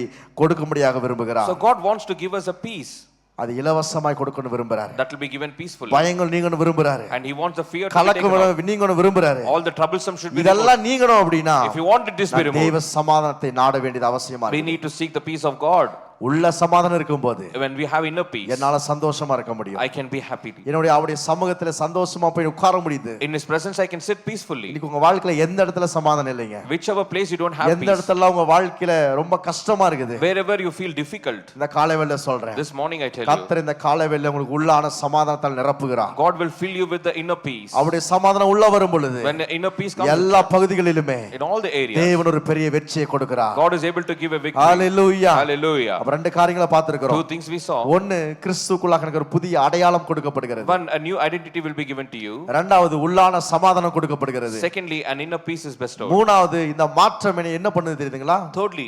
கொடுக்கும்படியாக விரும்புகிறார். So God wants to give us a peace அது இலவசமாய் கொடுக்கணும் விரும்புறாரு. that will be given peacefully. பயங்கள் நீங்கணும் விரும்புறாரு. And he wants the fear to be கலக்கம் taken off. நீங்கணும் விரும்புறாரு. All the troublesome should be removed. இதெல்லாம் நீங்கணும் அப்படினா If you want it to be removed, தேவ சமாதானத்தை நாட வேண்டியது அவசியமா we இருக்கு. need to seek the peace of God. உள்ள சமாதானம் இருக்கும்போது When we have inner peace, என்னால சந்தோஷமா இருக்க முடியும். I can be happy. என்னுடைய அவருடைய சமூகத்துல சந்தோஷமா போய் உட்கார முடியுது. In his presence I can sit peacefully. இன்னைக்கு உங்க வாழ்க்கையில எந்த இடத்துல சமாதானம் இல்லைங்க, Whichever place you don't have எந்த peace, இடத்துல உங்க வாழ்க்கையில ரொம்ப கஷ்டமா இருக்குது, wherever you feel difficult, இந்த காலைவேளை சொல்றேன், this morning I tell you, கர்த்தர் இந்த காலைவேளை உங்களுக்கு உள்ளான சமாதானத்தால் நிரப்புகிறார். God will fill you with the inner peace. அவருடைய சமாதானம் உள்ள வரும் பொழுது When the inner peace comes, எல்லா பகுதிகளிலுமே in all the areas, தேவன் ஒரு பெரிய வெற்றியை கொடுக்கிறார். God is able to give a victory. Hallelujah. Hallelujah. அப்ப ரெண்டு காரியங்களை பார்த்திருக்கிறோம். Two things we saw. ஒன்னு, கிறிஸ்துவுக்குள்ளாக எனக்கு ஒரு புதிய அடையாளம் கொடுக்கப்படுகிறது. One, a new identity will be given to you. இரண்டாவது, உள்ளான சமாதானம் கொடுக்கப்படுகிறது. Secondly, an inner peace is bestowed. மூணாவது, இந்த மாற்றம் என்ன பண்ணுது தெரியுதுங்களா? Thirdly,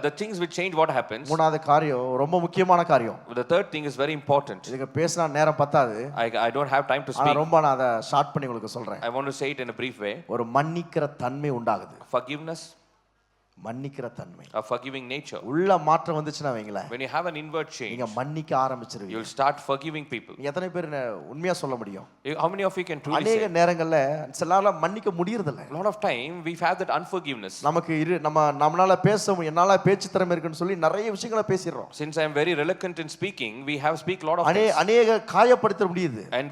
the things which change, what happens? மூணாவது காரியம் ரொம்ப முக்கியமான காரியம். The third thing is very important. இதுக்கு பேசினா நேரம் பத்தாது. I don't have time to ஆனா speak. ரொம்ப நான் அதை ஷார்ட் பண்ணி உங்களுக்கு சொல்றேன். I want to say it in a brief way. ஒரு மன்னிக்கிற தன்மை உண்டாகுது. Forgiveness. மன்னிக்கிற தன்மை. a forgiving nature. உள்ள மாற்றம் வந்துச்சுன்னா வைங்களேன், When you have an inward change, நீங்க மன்னிக்க ஆரம்பிச்சிருவீங்க. you'll start forgiving people. நீங்க எத்தனை பேர் உண்மையா சொல்ல முடியும்? How many of you can truly அநேக say? நேரங்கள்ல சில நாள மன்னிக்க முடியறதில்ல. A lot of time we have that unforgiveness. நமக்கு நம்மளால பேச என்னால பேச்சு திறமை இருக்குன்னு சொல்லி நிறைய விஷயங்களை பேசிடுறோம். Since I am very reluctant in speaking, we have speak a lot of things. அநேக காயப்படுத்த முடியுது. And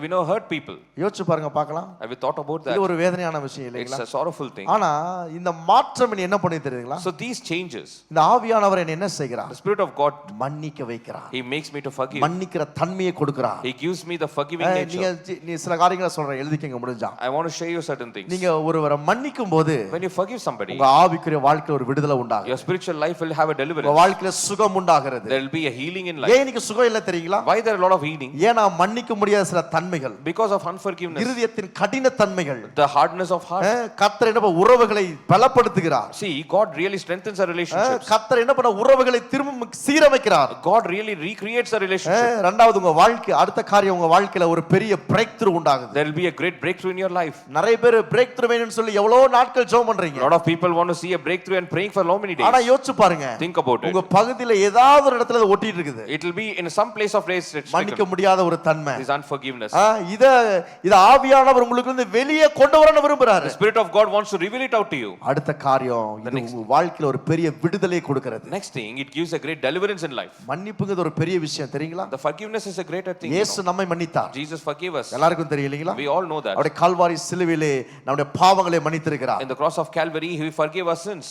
we know hurt people. யோசிச்சு பாருங்க பார்க்கலாம். Have you thought about that? இது ஒரு வேதனையான விஷயம் It's இல்லைங்களா? a sorrowful thing. ஆனா இந்த மாற்றம் என்ன பண்ணி தெரியுங்களா? So these changes, இந்த ஆவியானவர் என்ன செய்கிறார்? the Spirit of God, மன்னிக்க வைக்கிறார். He makes me to forgive. மன்னிக்கிற தன்மையை கொடுக்கிறார். He gives me the forgiving nature. நீ சில காரியங்களை சொல்றேன், எழுதிக்கங்க முடிஞ்சா. I want to share you certain things. நீங்க ஒருவரை மன்னிக்கும் போது When you forgive somebody, உங்க ஆவிக்குரிய வாழ்க்கையில ஒரு விடுதலை உண்டாகும். your spiritual life will have a உங்க deliverance. வாழ்க்கையில சுகம் உண்டாகிறது. There will be a healing in life. ஏன் இன்னைக்கு சுகம் இல்ல தெரியுங்களா? Why there are a lot of healing? ஏன்னா மன்னிக்க முடியாத சில தன்மைகள், Because of unforgiveness, இருதயத்தின் கடின தன்மைகள், the hardness of heart. கர்த்தர் என்ன உறவுகளை பலப்படுத்துகிறார். See, God really strengthens our relationships. கர்த்தர் என்ன பண்ண உறவுகளை திரும்ப சீரமைக்கிறார். God really recreates the relationship. இரண்டாவது உங்க வாழ்க்கை அடுத்த காரியம் உங்க வாழ்க்கையில ஒரு பெரிய பிரேக் த்ரூ உண்டாகுது. There will be a great breakthrough in your life. நிறைய பேர் பிரேக் த்ரூ வேணும்னு சொல்லி எவ்வளவு நாட்கள் ஜெபம் பண்றீங்க. A lot of people want to see a breakthrough and praying for how many days. ஆனா யோசிச்சு பாருங்க. Think about it. உங்க பகுதியில ஏதாவது ஒரு இடத்துல அது ஒட்டிட்டு இருக்குது. It will be in some place of race. மன்னிக்க முடியாத ஒரு தன்மை. This unforgiveness. இத ஆவியானவர் உங்களுக்கு இருந்து வெளியே கொண்டு வரணும் விரும்புறாரு. The Spirit of God wants to reveal it out to you. அடுத்த காரியம் இது உங்க வாழ்க்கையில ஒரு பெரிய விடுதலை கொடுக்கிறது. Next thing, it gives a great deliverance in life. மன்னிப்புங்கிறது ஒரு பெரிய விஷயம் தெரியுங்களா? The forgiveness is a greater thing. இயேசு நம்மை மன்னித்தார். Jesus forgave us. எல்லாருக்கும் தெரியலீங்களா? We all know that. அவருடைய கல்வாரி சிலுவையிலே நம்முடைய பாவங்களை மன்னித்திருக்கிறார். In the cross of Calvary, He forgave our sins.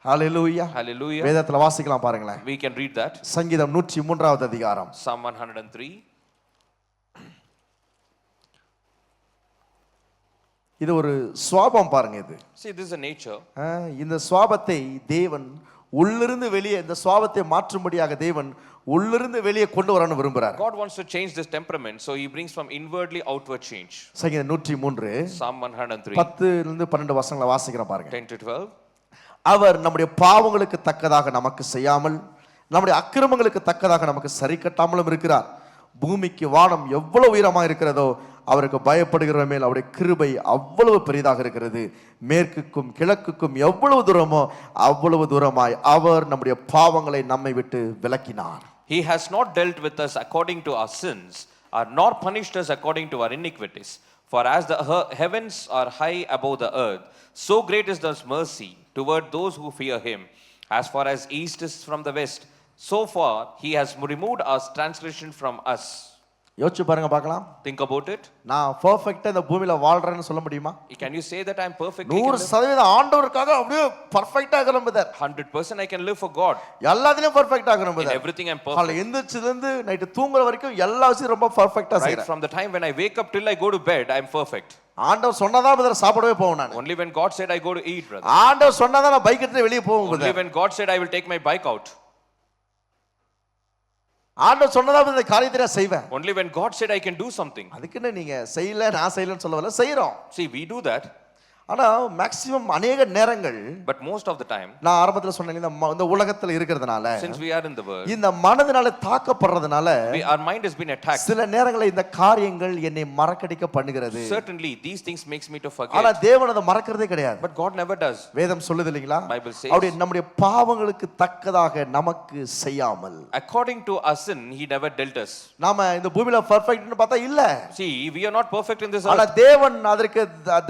Hallelujah. Hallelujah. வேதத்துல வாசிக்கலாம் பாருங்களேன். We can read that. சங்கீதம் 103வது அதிகாரம். Psalm 103. இது ஒரு சுவாபம் பாருங்க இது. See, this is a nature. இந்த சுவாபத்தை தேவன் உள்ளிருந்து வெளியே இந்த சுவாபத்தை மாற்றும்படியாக தேவன் உள்ளிருந்து வெளியே கொண்டு வரணும் விரும்புறார். God wants to change this temperament, so He brings from inwardly outward change. சங்கீதம் 103 Psalm 103. 10 இருந்து 12 வசனங்களை வாசிக்கிறேன் பாருங்க. 10 to 12. அவர் நம்முடைய பாவங்களுக்கு தக்கதாக நமக்கு செய்யாமல் நம்முடைய அக்கிரமங்களுக்கு தக்கதாக நமக்கு சரி கட்டாமலும் இருக்கிறார். பூமிக்கு வானம் எவ்வளவு உயரமாக இருக்கிறதோ அவருக்கு பயப்படுகிற மேல் அவருடைய கிருபை அவ்வளவு பெரிதாக இருக்கிறது. மேற்குக்கும் கிழக்குக்கும் எவ்வளவு தூரமோ அவ்வளவு தூரமாய் அவர் நம்முடைய பாவங்களை நம்மை விட்டு விலக்கினார். He has not dealt with us according to our sins, or nor punished us according to our iniquities. For as the heavens are high above the earth, so great is His mercy toward those who fear Him. As far as east is from the west, so far He has removed our transgression from us. யோசிச்சு பாருங்க பார்க்கலாம். Think about it. நான் பெர்ஃபெக்ட்டா இந்த பூமியில வாழ்றேன்னு சொல்ல முடியுமா? Can you say that I am perfect? 100% ஆண்டவருக்காக அப்படியே பெர்ஃபெக்ட்டா இருக்கணும் brother. 100% I can live for God. எல்லாத்துலயும் பெர்ஃபெக்ட்டா இருக்கணும் brother. In everything I am perfect. காலையில எந்திரச்சதுல இருந்து நைட் தூங்குற வரைக்கும் எல்லா விஷயம் ரொம்ப பெர்ஃபெக்ட்டா செய்றேன். Right from the time when I wake up till I go to bed, I am perfect. ஆண்டவர் சொன்னதா பிரதர் சாப்பிடவே போவேன் நான். Only when God said I go to eat, brother. ஆண்டவர் சொன்னதா நான் பைக் எடுத்து வெளிய போவேன் brother. Only when God said I will take my bike out. ஆண்டவர் சொன்னதா இந்த காரியத்தை நான் செய்வேன். Only when God said I can do something. அதுக்குன்னு நீங்க செய்யல நான் செய்யலன்னு சொல்ல வரல, செய்றோம். See, we do that. ஆனா மேக்ஸிமம் அநேக நேரங்கள், but most of the time, நான் ஆரம்பத்துல சொன்னேன் இந்த உலகத்துல இருக்கிறதுனால, since we are in the world, இந்த மனதினால தாக்கப்படுறதுனால our mind has been attacked. சில நேரங்களில் இந்த காரியங்கள் என்னை மறக்கடிக்க பண்ணுகிறது. Certainly these things makes me to forget. ஆனா தேவன் அதை மறக்கிறதே கிடையாது. But God never does. வேதம் சொல்லுது இல்லீங்களா? Bible says, அவருடைய நம்முடைய பாவங்களுக்கு தக்கதாக நமக்கு செய்யாமல், according to our sin he never dealt us. நாம இந்த பூமியில பெர்ஃபெக்ட்னு பார்த்தா இல்ல. See, we are not perfect in this ஆனா earth. தேவன் அதற்கு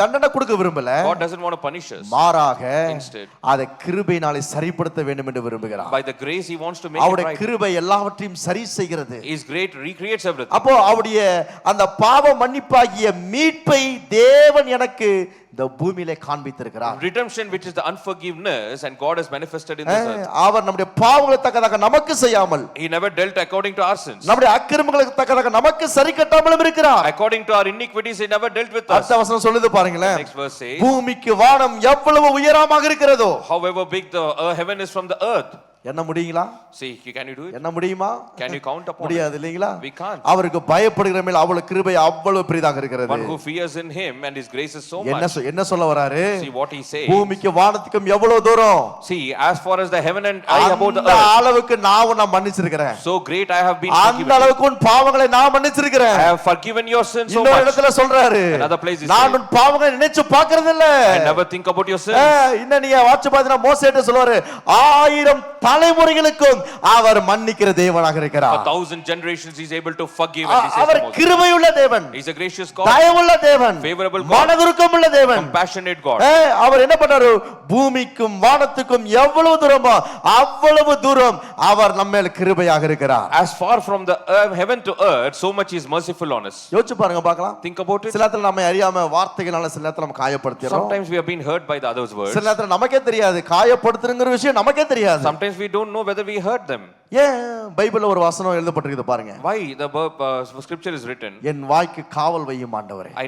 தண்டனை கொடுக்க விரும்பல. God doesn't want to punish us. மாறாக Instead, அதை கிருபையினாலே சரிப்படுத்த வேண்டும் என்று விரும்புகிறார். by the grace he wants to make it அவருடைய right. கிருபை எல்லாவற்றையும் சரி செய்கிறது. His great recreates everything. அப்போ அவருடைய அந்த பாவ மன்னிப்பாகிய மீட்பை தேவன் எனக்கு இந்த பூமியிலே காண்பித்திருக்கிறார். Redemption, which is the unforgiveness, and God has manifested in this earth. அவர் நம்முடைய பாவங்களுக்கு தக்கதாக நமக்கு செய்யாமல், He never dealt according to our sins. நம்முடைய அக்கிரமங்களுக்கு தக்கதாக நமக்கு சரி கட்டாமலும் இருக்கிறார். According to our iniquities he never dealt with us. அடுத்த வசனம் சொல்லுது பாருங்களேன். Next verse says, பூமிக்கு வானம் எவ்வளவு உயரமாக இருக்கிறதோ, however big the heaven is from the earth, என்ன முடியுங்களா? See, can you do it? என்ன முடியுமா? Can you count upon it? முடியாது இல்லைங்களா? We can't. அவருக்கு பயப்படுகிற மேல் அவ்வளவு கிருபை அவ்வளவு பெரிதாக இருக்கிறது. One who fears in him and his grace is so என்ன much. என்ன சொல்ல வராரு? See what he says. பூமிக்கு வானத்துக்கும் எவ்வளவு தூரம்? See, as far as the heaven and I above the அந்த earth, அளவுக்கு நான் மன்னிச்சிருக்கிறேன். so great I have been அந்த forgiven. அளவுக்கு உன் பாவங்களை நான் மன்னிச்சிருக்கிறேன். I have forgiven your sins so இன்னொரு much. இடத்துல சொல்றாரு, Another place he நான் says, உன் பாவங்களை நினைச்சு பார்க்கிறது இல்ல. I never think about your sins. இன்னும் நீங்க வாட்ச் பாத்தீங்கன்னா மோசேட்ட சொல்வாரு, 1000 தலைமுறைகளுக்கும் அவர் மன்னிக்கிற தேவனாக இருக்கிறார். For 1000 generations he is able to forgive, and he says our to Moses, கிருபையுள்ள தேவன், he is a gracious God, தயவுள்ள தேவன், favorable God, மனதுருக்கமுள்ள தேவன், compassionate God. அவர் என்ன பண்றாரு? பூமிக்கும் வானத்துக்கும் எவ்வளவு தூரமோ அவ்வளவு தூரம் அவர் நம்ம மேல கிருபையாக இருக்கிறார். As far from the heaven to earth, so much he is merciful on us. யோசிச்சு பாருங்க பார்க்கலாம். Think about it. சில நேரத்துல நம்ம அறியாம வார்த்தைகளால சில நேரத்துல நம்ம காயப்படுத்திறோம். Sometimes we have been hurt by the others' words. சில நேரத்துல நமக்கே தெரியாது, காயப்படுத்துறங்கிற விஷயம் நமக்கே தெரியாது. Sometimes we don't know whether we hurt them. ஏன் பைபிள்ல ஒரு வசனம் எழுதப்பட்டிருக்குது பாருங்க. Why the scripture is written, என் வாய்க்கு காவல் வையும் ஆண்டவரே. I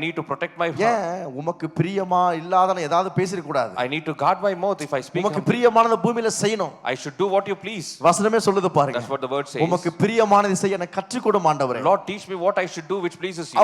need to protect my heart. ஏன் உமக்கு பிரியமா இல்லாதன ஏதாவது பேசிர கூடாது. I need to guard my mouth if I speak. உமக்கு பிரியமானத பூமியில செய்யணும். I should do what you please. வசனமே சொல்லுது பாருங்க. That's what the word says. உமக்கு பிரியமானதை செய்ய எனக்கு கற்றுக் கொடும் ஆண்டவரே. Lord, teach me what I should do which pleases you.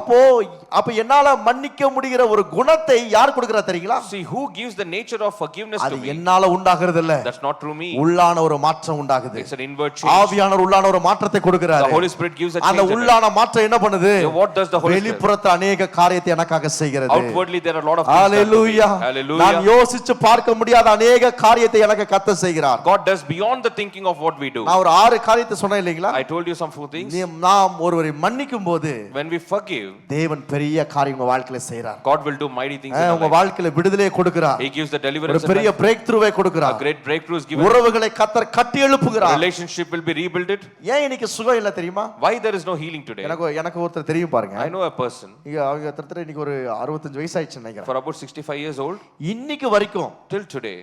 அப்ப என்னால மன்னிக்க முடிகிற ஒரு குணத்தை யார் கொடுக்கறா தெரியுங்களா? See, who gives the nature of forgiveness to அது me? என்னால உண்டாகிறது இல்ல. That's not through me. உள்ளான ஒரு மாற்றம் உண்டாகுது. It's an inward change. ஆவியானவர் உள்ளான ஒரு மாற்றத்தை கொடுக்கிறார். The Holy Spirit gives a change. அந்த உள்ளான மாற்றம் என்ன பண்ணுது? What does the Holy Spirit? வெளிப்புறத்துல अनेक காரியத்தை எனக்காக செய்கிறது. Outwardly there are a lot of things. Hallelujah. Hallelujah. நான் யோசிச்சு பார்க்க முடியாத अनेक காரியத்தை எனக்கு கர்த்தர் செய்கிறார். God does beyond the thinking of what we do. நான் ஒரு 6 காரியத்தை சொன்னேன் இல்லீங்களா? I told you some few things. நாம் ஒருவரை மன்னிக்கும் போது When we forgive, தேவன் பெரிய காரியம் உங்க வாழ்க்கையில செய்றார். God will do mighty things in our உங்க life. வாழ்க்கையில விடுதலையை கொடுக்கிறார். He gives the ஒரு deliverance. பெரிய பிரேக் த்ரூவை கொடுக்கிறார். A great breakthrough is given. உறவுகளை கர்த்தர் கட்டி எழுப்புகிறார். Relationship will be rebuilt. ஏன் இன்னைக்கு சுகம் இல்ல தெரியுமா? Why there is no healing today? எனக்கு ஒருத்தர் தெரியும் பாருங்க. I know a person. அவங்க ஒருத்தர் இன்னைக்கு ஒரு 65 வயசு ஆயிடுச்சு நினைக்கிறேன். For about 65 years old. இன்னைக்கு வரைக்கும் Till today.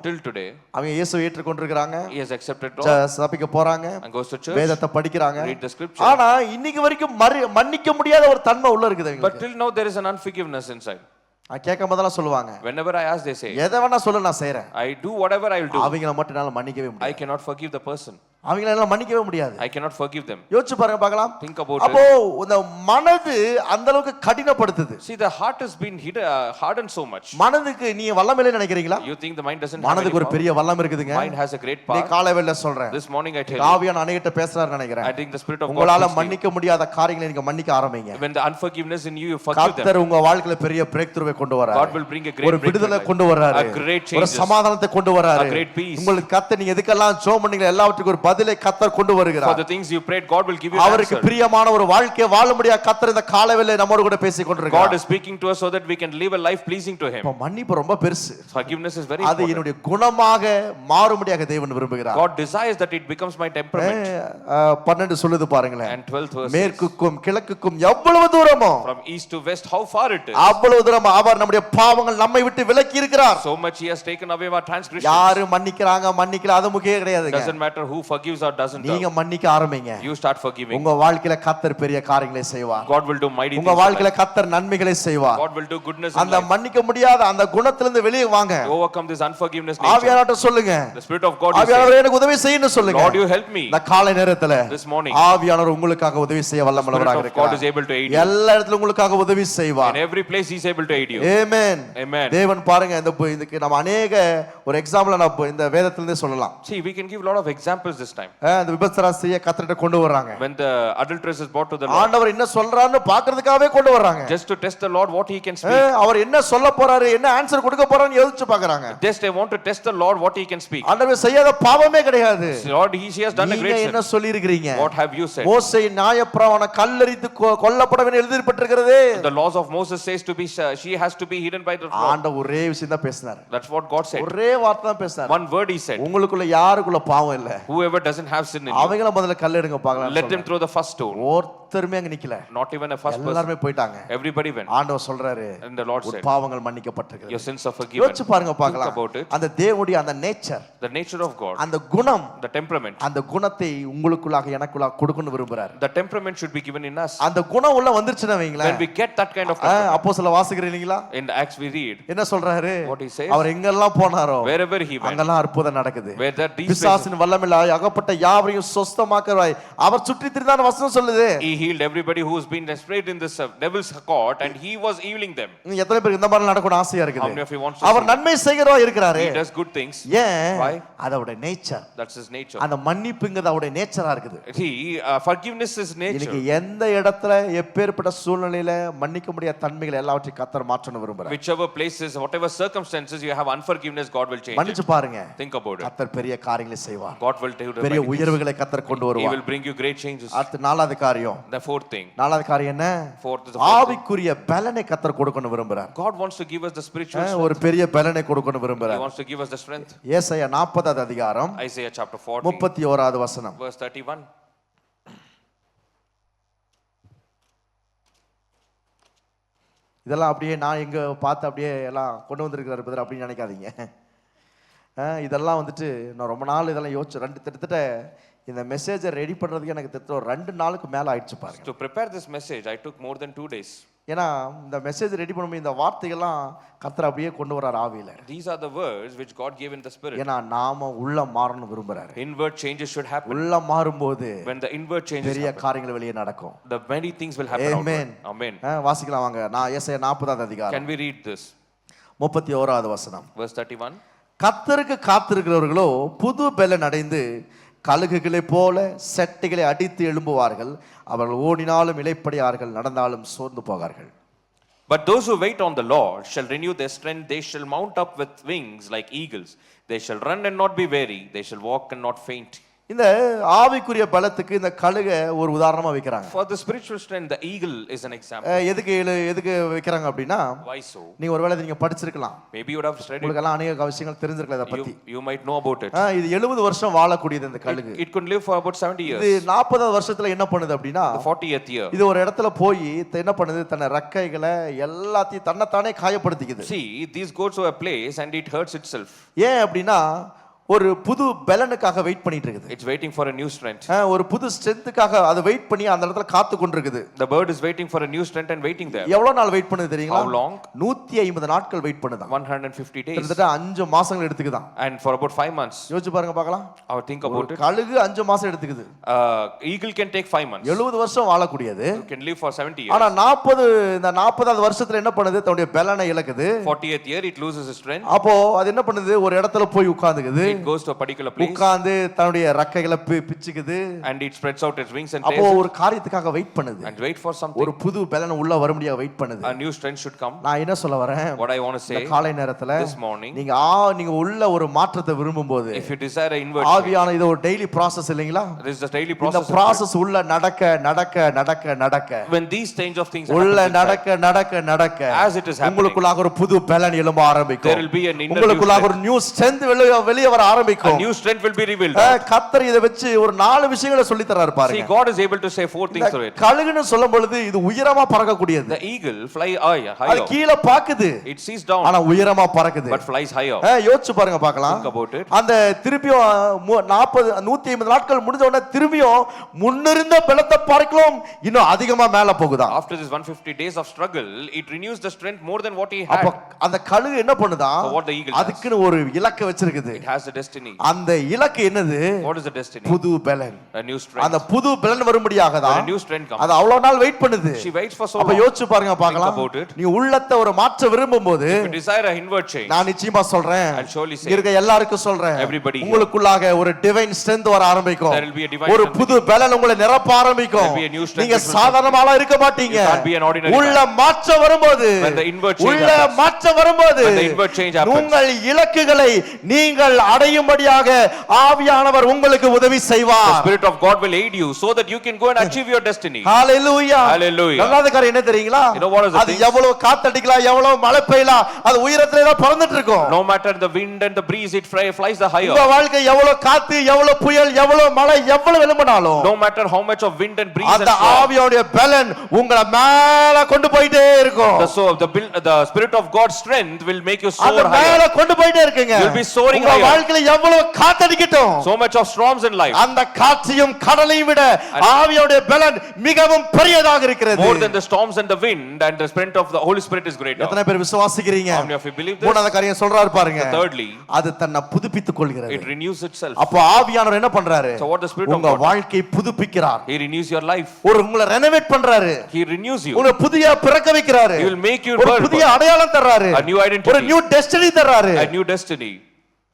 till today அவங்க இயேசுவை ஏற்றுக்கொண்டிருக்காங்க. He has accepted God. சபைக்கு போறாங்க. And goes to church. வேதத்தை படிக்கிறாங்க. Read the scripture. ஆனா இன்னைக்கு வரைக்கும் மன்னிக்க முடியாத ஒரு தன்மை உள்ள இருக்குது But till now there is an unforgiveness inside. கேட்கும் போதெல்லாம் சொல்லுவாங்க. Whenever I ask, they say, எதை வேணா சொல்லு நான் செய்றேன். I do whatever I will do. அவங்கள மட்டும் என்னால மன்னிக்கவே முடியாது. I cannot forgive the person. அவங்கள என்னால மன்னிக்கவே முடியாது. I cannot forgive them. யோசிச்சு பாருங்க பார்க்கலாம். Think about அப்போ it. இந்த மனது அந்த அளவுக்கு கடினப்படுத்துது. See, the heart has been hardened so much. மனதுக்கு நீங்க வல்லமையில நினைக்கிறீங்களா? You think the mind doesn't have மனதுக்கு ஒரு any power? பெரிய வல்லம் இருக்குதுங்க. Mind has a great நீ power. காலையில சொல்றேன். This morning I tell you. ஆவியான அநேகட்ட பேசுறாரு நினைக்கிறேன். I think the Spirit of God உங்களால speaks to you. மன்னிக்க முடியாத காரியங்களை நீங்க மன்னிக்க ஆரம்பிங்க. When the unforgiveness in you, you forgive them. கர்த்தர் உங்க வாழ்க்கையில பெரிய பிரேக் த்ரூவை கொண்டு வராரு. God will bring a great ஒரு விடுதலை கொண்டு வராரு. A great ஒரு changes. சமாதானத்தை கொண்டு வராரு. A great peace. உங்களுக்கு கர்த்தர் நீங்க எதுக்கெல்லாம் ஜெபம் பண்ணீங்க எல்லாவற்றுக்கும் ஒரு பதிலை கர்த்தர் கொண்டு வருகிறார். For the things you prayed, God will give you an அவருக்கு answer. பிரியமான ஒரு வாழ்க்கையை வாழ முடியா கர்த்தர் இந்த காலையில நம்மோடு கூட பேசிக் கொண்டிருக்கிறார். God is speaking to us so that we can live a life pleasing to him. மன்னிப்பு ரொம்ப பெருசு. Forgiveness is very அது important. என்னுடைய குணமாக மாறும்படியாக தேவன் விரும்புகிறார். God desires that it becomes my temperament. 12 சொல்லுது பாருங்களேன். And 12th verse. மேற்குக்கும் கிழக்குக்கும் எவ்வளவு தூரமோ From east to west, how far it is. அவ்வளவு தூரம் அவர் நம்முடைய பாவங்கள் நம்மை விட்டு விலக்கி இருக்கிறார். So much he has taken away our transgressions. யாரு மன்னிக்கறாங்க மன்னிக்கல அது முக்கியம் கிடையாதுங்க. Doesn't matter who forgives or doesn't. நீங்க மன்னிக்க ஆரம்பிங்க. You start forgiving. உங்க வாழ்க்கையில கர்த்தர் பெரிய காரியங்களை செய்வார். God will do mighty things. உங்க வாழ்க்கையில கர்த்தர் நன்மைகளை செய்வார். God will do goodness in அந்த life. மன்னிக்க முடியாத அந்த குணத்திலிருந்து வெளியே வாங்க. Overcome this unforgiveness nature. ஆவியானவர்ட்ட சொல்லுங்க. The Spirit of God is ஆவியானவரே எனக்கு உதவி செய்யுன்னு சொல்லுங்க. Lord, you help me. இந்த காலை நேரத்துல This morning. ஆவியானவர் உங்களுக்காக உதவி செய்ய வல்லமையுள்ளவராக God is இருக்கிறார். able to aid you. எல்லா இடத்துல உங்களுக்காக உதவி செய்வார். In every place he is able to aid you. Amen. Amen. தேவன் பாருங்க இதுக்கு நம்ம अनेक ஒரு எக்ஸாம்பிள் நான் இந்த வேதத்திலிருந்தே சொல்லலாம். See, we can give a lot of examples this time. இந்த விபச்சாரஸ்திரியை கர்த்தர்ட்ட கொண்டு வர்றாங்க. When the adulteress is brought to the Lord. ஆண்டவர் என்ன சொல்றாருன்னு பார்க்கிறதுக்காகவே கொண்டு வர்றாங்க. Just to test the Lord what he can speak. அவர் என்ன சொல்ல போறாரு என்ன ஆன்சர் கொடுக்க போறாருன்னு யோசிச்சு பார்க்கறாங்க. Just they want to test the Lord what he can speak. ஆண்டவர் செய்யாத பாவமே கிடையாது. Lord, he has done a great sin. நீங்க என்ன சொல்லி இருக்கீங்க? What have you said? மோசே நியாயப்பிரமாணம் கல்லெறிந்து கொல்லப்படவேன் எழுதிப்பட்டிருக்கிறது. The laws of Moses says to be she has to be hidden by the flood. ஆண்டவர் ஒரே விஷயம் தான் பேசினார். That's what God said. ஒரே வார்த்தை தான் பேசினார். One word he said. உங்களுக்குள்ள யாருக்குள்ள பாவம் இல்ல? Whoever doesn't have sin in you. அவங்கள முதல்ல கல்லெடுங்க பார்க்கலாம். Let them throw the first stone. ஒருத்தருமே அங்க நிக்கல, not even a first person. எல்லாருமே போயிட்டாங்க. Everybody went. ஆண்டவர் சொல்றாரு, And the Lord உன் said, பாவங்கள் மன்னிக்கப்பட்டிருக்கிறது. your sins are forgiven. யோசிச்சு பாருங்க Think பார்க்கலாம். about it. அந்த தேவனுடைய அந்த nature, The nature of God, அந்த குணம், the temperament. அந்த குணத்தை உங்களுக்குள்ளாக எனக்குள்ளாக கொடுக்கணும்னு விரும்புறாரு. The temperament should be given in us. அந்த குணம் உள்ள வந்துருச்சுன்னா வைங்களேன், When we get that kind of temperament, அப்போஸ்தலர் வாசிக்கிறீங்களா, in the Acts we read, என்ன சொல்றாரு, what he says, அவர் எங்கெல்லாம் போனாரோ wherever he went, அங்கெல்லாம் அற்புதம் நடக்குது. where that these places, பிசாசின் வல்லமையால் அகப்பட்ட யாவரையும் சொஸ்தமாக்குறாய். அவர் சுற்றி திரிந்தான வசனம் சொல்லுது. he healed everybody who has been enslaved in this devil's court, and he was healing them. எத்தனை பேருக்கு இந்த மாதிரி நடக்கணும் ஆசையா How many இருக்குது? of you wants to our see? நன்மை செய்கிறவா இருக்கிறாரு. He does good things. ஏன்? Why? அதோட நேச்சர், That's his nature. அந்த மன்னிப்புங்கிறது அவருடைய நேச்சரா இருக்குது. See, forgiveness is இன்னைக்கு nature. எந்த இடத்துல எப்பேற்பட்ட சூழ்நிலையில மன்னிக்க முடியாத தன்மைகள் எல்லாவற்றையும் கர்த்தர் மாற்றணும் விரும்புறார். Whichever places, whatever circumstances you have unforgiveness, God will change it. மன்னிச்சு பாருங்க, Think about it. கர்த்தர் பெரிய காரியங்களை செய்வார். God will do the பெரிய mighty things. உயர்வுகளை கர்த்தர் கொண்டு He வருவார். will bring you great changes. அடுத்து நாலாவது காரியம், The fourth thing. நாலாவது காரியம் என்ன? Fourth is the fourth thing. ஆவிக்குரிய பலனை கர்த்தர் கொடுக்கணும் விரும்புறார். God wants to give us the spiritual ஒரு strength. பெரிய பலனை கொடுக்கணும் He விரும்புறார். wants to give us the strength. ஏசாயா 40வது அதிகாரம் Isaiah chapter 40, 31வது வசனம். verse 31. இதெல்லாம் அப்படியே நான் எங்க பார்த்து அப்படியே எல்லாம் கொண்டு வந்திருக்கிறாரு பதில் அப்படின்னு நினைக்காதீங்க. இதெல்லாம் வந்துட்டு நான் ரொம்ப நாள் இதெல்லாம் யோசிச்சு கிட்டத்தட்ட இந்த மெசேஜை ரெடி பண்றதுக்கு எனக்கு கிட்டத்தட்ட ஒரு 2 நாளுக்கு மேல ஆயிடுச்சு பாருங்க. To prepare this message, I took more than 2 days. ஏன்னா இந்த மெசேஜ் ரெடி பண்ணும்போது இந்த வார்த்தைகள்லாம் கர்த்தர் அப்படியே கொண்டு வரார் ஆவியில. These are the words which God gave in the spirit. ஏன்னா நாம உள்ள மாறணும் விரும்புறாரு. Inward changes should happen. உள்ள மாறும்போது When the inward changes பெரிய happen, காரியங்கள் வெளியே நடக்கும். the many things will happen Amen. outward. Amen. வாசிக்கலாம் வாங்க. நான் ஏசாயா 40வது அதிகாரம் Can we read this? 31வது வசனம். Verse 31. கர்த்தருக்கு காத்திருக்கிறவர்களோ புது பெலன் அடைந்து கழுகுகளைப் போல செட்டைகளை அடித்து எழும்புவார்கள். அவர்கள் ஓடினாலும் இளைப்படையார்கள், நடந்தாலும் சோர்ந்து போகார்கள். But those who wait on the Lord shall renew their strength. They shall mount up with wings like eagles. They shall run and not be weary. They shall walk and not faint. இந்த ஆவிக்குரிய பலத்துக்கு இந்த கழுகை ஒரு உதாரணமா வைக்கிறாங்க. For the spiritual strength, the eagle is an example. எதுக்கு வைக்கிறாங்க அப்படின்னா, Why so? நீங்க ஒருவேளை நீங்க படிச்சிருக்கலாம், Maybe you would have studied. உங்களுக்கு எல்லாம் அநேக விஷயங்கள் தெரிஞ்சிருக்கலாம் இத பத்தி. You might know about it. இது 70 வருஷம் வாழக்கூடியது இந்த கழுகு. It could live for about 70 years. இது 40வது வருஷத்துல என்ன பண்ணுது அப்படின்னா, The 40th year. இது ஒரு இடத்துல போய் என்ன பண்ணுது, தன்னை ரெக்கைகளை எல்லாத்தையும் தன்னைத்தானே காயப்படுத்திக்குது. See, these goes to a place and it hurts itself. ஏன் அப்படின்னா ஒரு புது பலனுக்காக வெயிட் பண்ணிட்டு இருக்குது. It's waiting for a new strength. ஒரு புது ஸ்ட்ரெngthக்காக அது வெயிட் பண்ணி அந்த இடத்துல காத்து கொண்டிருக்குது. The bird is waiting for a new strength and waiting there. எவ்வளவு நாள் வெயிட் பண்ணுது தெரியுங்களா? How long? 150 நாட்கள் வெயிட் பண்ணுதான். 150 days. கிட்டத்தட்ட 5 மாசங்கள் எடுத்துக்குதான். And for about 5 months. யோசிச்சு பாருங்க பார்க்கலாம். Or think about it. கழுகு 5 மாசம் எடுத்துக்குது. Eagle can take 5 months. 70 வருஷம் வாழக்கூடியது. You can live for 70 years. ஆனா 40வது வருஷத்துல என்ன பண்ணுது, தன்னுடைய பலனை இழக்குது. 40th year it loses its strength. அப்போ அது என்ன பண்ணுது, ஒரு இடத்துல போய் உட்கார்ந்துக்குது. It goes to a particular place. உட்கார்ந்து தன்னுடைய ரெக்கைகளை பிச்சுக்குது. And it spreads out its wings and அப்போ tails. ஒரு காரியத்துக்காக வெயிட் பண்ணுது. And wait for something. ஒரு புது பலன் உள்ள வரும்படியா வெயிட் பண்ணுது. A new strength should come. நான் என்ன சொல்ல வரேன், What I want to say, இந்த காலை நேரத்துல this morning, நீங்க உள்ள ஒரு மாற்றத்தை விரும்பும்போது, if you desire an inward change, ஆவியான இது ஒரு டெய்லி process இல்லீங்களா? this is the daily இந்த process. process உள்ள நடக்க When these change of things உள்ள happen, நடக்க as it is happening, உங்களுக்குள்ளாக ஒரு புது பலன் எழும்ப ஆரம்பிக்கும். there will be an inner உங்களுக்குள்ளாக ஒரு நியூ ஸ்ட்ரெngth வெளிய வர a ஆரம்பிக்கும். new strength will be revealed. கர்த்தர் இத வச்சு ஒரு 4 விஷயங்களை சொல்லி தராரு See, பாருங்க. God is able to say 4 things through it. கழுகுன்னு சொல்லும் பொழுது இது உயரமா பறக்கக்கூடியது. The eagle fly அது higher. கீழ பாக்குது, It sees down ஆனா உயரமா பறக்குது. but flies higher. யோசிச்சு பாருங்க பார்க்கலாம். Think about it. அந்த திருப்பியும் 150 நாட்கள் முடிஞ்ச உடனே திரும்பியும் முன்னிருந்த பலத்தை பார்க்கலாம் இன்னும் அதிகமா மேல போகுதா. After this 150 days of struggle, it renews the strength more than what he அப்ப had. அந்த கழுகு என்ன பண்ணுதா, So what the eagle does, அதுக்குன்னு ஒரு இலக்கை வச்சிருக்குது. it has a destiny. அந்த இலக்கு என்னது? What is the destiny? புது பலன். A new strength. அந்த புது பலன் வரும்படியாக When தான் a new strength comes, அது அவ்வளவு நாள் வெயிட் பண்ணுது. she waits for so அப்ப long. யோசிச்சு பாருங்க பார்க்கலாம். Think about it. நீ உள்ளத்தை ஒரு மாற்ற விரும்பும்போது, If you desire a inward change, நான் நிச்சயமா சொல்றேன், I'll surely say, இங்க இருக்க எல்லாருக்கும் சொல்றேன், everybody here, உங்களுக்குள்ளாக ஒரு டிவைன் ஸ்ட்ரெngth வர ஆரம்பிக்கும். there will be a divine ஒரு strength. புது பலன் உங்களை நிரப்ப ஆரம்பிக்கும். There will be a new strength நீங்க which will சாதாரணமாலாம் இருக்க மாட்டீங்க. You can't be an ordinary உள்ள man. மாற்ற வரும்போது, When the inward change உள்ள happens, மாற்ற வரும்போது, when the inward change happens, உங்கள் இலக்குகளை நீங்கள் அடையும்படியாக ஆவியானவர் உங்களுக்கு உதவி The செய்வார். Spirit of God will aid you so that you can go and achieve your destiny. Hallelujah. Hallelujah. ரெண்டாவது காரியம் என்ன தெரியுங்களா? You know what is the அது thing? எவ்வளவு காத்தடிக்கலாம், எவ்வளவு மழை பெய்யலாம், அது உயரத்திலே தான் பறந்துட்டு இருக்கும். No matter the wind and the breeze, it flies the higher. உங்க வாழ்க்கை எவ்வளவு காத்து, எவ்வளவு புயல், எவ்வளவு மழை, எவ்வளவு எழும்பினாலும் No matter how much of wind and breeze and அந்த storm, ஆவியோட பலன் உங்களை மேல கொண்டு போயிட்டே இருக்கும். the Spirit of God's strength will make you soar அந்த higher. மேல கொண்டு போயிட்டே இருக்குங்க. You'll be soaring உங்க higher. வாழ்க்கையில எவ்வளவு காத்தடிக்கட்டும், So much of storms in life, அந்த காற்றையும் கடலையும் விட ஆவியோட பலன் மிகவும் பெரியதாக இருக்கிறது. more than the storms and the wind, and the Spirit of the Holy Spirit is greater. எத்தனை பேர் விசுவாசிக்கிறீங்க? How many of you believe this? மூணாவது காரியம் சொல்றாரு பாருங்க. Thirdly, அது தன்னை புதுப்பித்துக் கொள்கிறது. it renews itself. அப்போ ஆவியானவர் என்ன பண்றாரு? So what the Spirit of உங்க God, வாழ்க்கையை புதுப்பிக்கிறார். He renews your life. உங்களை ரெனோவேட் பண்றாரு. He renews you. உங்களை புதிய பிறக்க வைக்கிறாரு. He will make you ஒரு birth, புதிய அடையாளம் தர்றாரு. a new identity, ஒரு நியூ டெஸ்டினி தர்றாரு. a new destiny.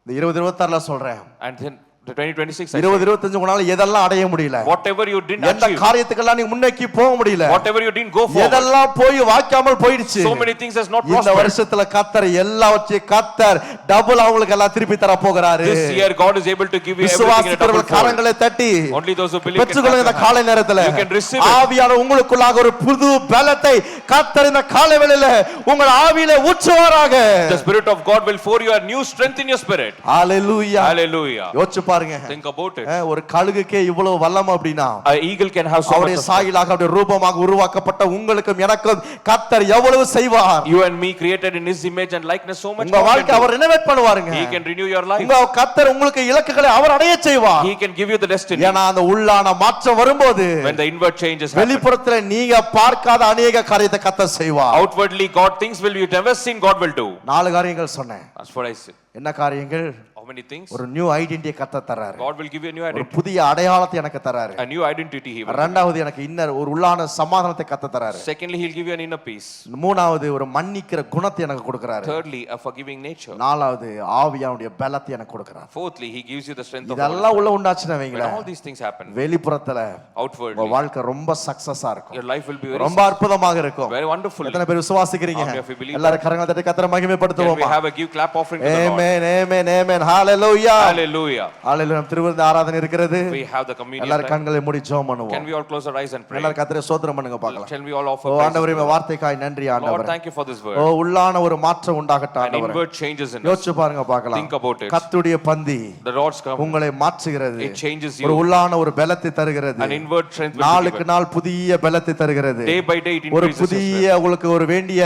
இந்த 2026ல சொல்றேன். And then the 2026, I 2025 உங்களால எதெல்லாம் அடைய முடியல, say, whatever you didn't எந்த achieve, காரியத்துக்கெல்லாம் நீங்க முன்னேக்கி போக முடியல, whatever you didn't go for, எதெல்லாம் போய் வாய்க்காமல் போயிடுச்சு, so many things has not இந்த prospered. வருஷத்துல கர்த்தர் எல்லாவற்றையும் கர்த்தர் டபுள் அவங்களுக்கு எல்லாம் திருப்பி தர போகிறாரு. This year God is able to give you everything in a double விசுவாசிக்கிறவர்கள் fold. கரங்களை தட்டி Only those who believe can பெற்றுக்கொள்ளுங்க. இந்த clap காலை their hands. நேரத்துல You can receive it. ஆவியானவர் உங்களுக்குள்ளாக ஒரு புது பலத்தை கர்த்தர் இந்த காலை வேளையில உங்கள் ஆவியிலே ஊற்றுவாராக. The Spirit of God will pour you a new strength in your spirit. Hallelujah. Hallelujah. யோசிச்சு பாருங்க. Think about it. ஒரு கழுகுக்கே இவ்வளவு வல்லம் அப்படினா An eagle can have so much அவருடைய of strength. சாயலாக அவருடைய ரூபமாக உருவாக்கப்பட்ட உங்களுக்கும் எனக்கும் கர்த்தர் எவ்வளவு செய்வார். You and me created in His image and likeness, so much உங்க more வாழ்க்கை can அவர் ரெனோவேட் பண்ணுவாருங்க. do. He can renew your life. உங்க கர்த்தர் உங்களுக்கு இலக்குகளை அவர் அடைய செய்வார். He can give you the destiny. ஏனா அந்த உள்ளான மாற்றம் வரும்போது When the inward changes happen, வெளிப்புறத்துல நீங்க பார்க்காத அநேக காரியத்தை கர்த்தர் செய்வார். outwardly God things will you never seen God will do. 4 காரியங்கள் சொன்னேன். That's what I say. என்ன காரியங்கள்? How many things? ஒரு நியூ ஐடென்டிட்டியை கர்த்தர் தராரு. God will give you a new ஒரு identity. புதிய அடையாளத்தை எனக்கு தராரு. A new identity He will. இரண்டாவது எனக்கு இன்னர் ஒரு உள்ளான சமாதானத்தை கர்த்தர் தராரு. Secondly, He'll give you an inner peace. மூணாவது ஒரு மன்னிக்கிற குணத்தை எனக்கு கொடுக்கறாரு. Thirdly, a forgiving nature. நாலாவது ஆவியானுடைய பலத்தை எனக்கு கொடுக்கறாரு. Fourthly, He gives you the strength of the இதெல்லாம் Holy உள்ள Spirit. உண்டாச்சுனா When வைங்களேன், all these things happen, வெளிப்புறத்துல உங்க outwardly, வாழ்க்கை ரொம்ப சக்சஸா இருக்கும். your life will be very, ரொம்ப அற்புதமாக இருக்கும். very wonderful. எத்தனை பேர் விசுவாசிக்கிறீங்க? How many of you believe எல்லாரும் கரங்களை தட்டி கர்த்தரை Can we மகிமைப்படுத்துவோமா? have a give clap offering to the Lord? Amen amen amen hallelujah. Hallelujah. ஹalleluya. திருவிருந்து ஆராதனை இருக்கிறது. We have the communion எல்லாரும் time. கண்களை மூடி ஜெபம் Can பண்ணுவோம். we all close our eyes and pray? எல்லாரும் கர்த்தரை ஸ்தோத்திரம் பண்ணுங்க பார்க்கலாம். Shall we all offer O praise ஆண்டவரே, to the இந்த Lord? வார்த்தைக்காய் நன்றி Lord, ஆண்டவரே. thank you for this O word. உள்ளான ஒரு மாற்றம் உண்டாகட்டும் An ஆண்டவரே. inward changes in us. யோசிச்சு பாருங்க பார்க்கலாம். Think about it. கர்த்தருடைய பந்தி The Lord's come. உங்களை மாற்றுகிறது. It changes ஒரு you. உள்ளான ஒரு பலத்தை தருகிறது. An inward strength will be நாளுக்கு given. நாள் புதிய பலத்தை தருகிறது. Day by day it ஒரு increases your புதிய strength. உங்களுக்கு ஒரு வேண்டிய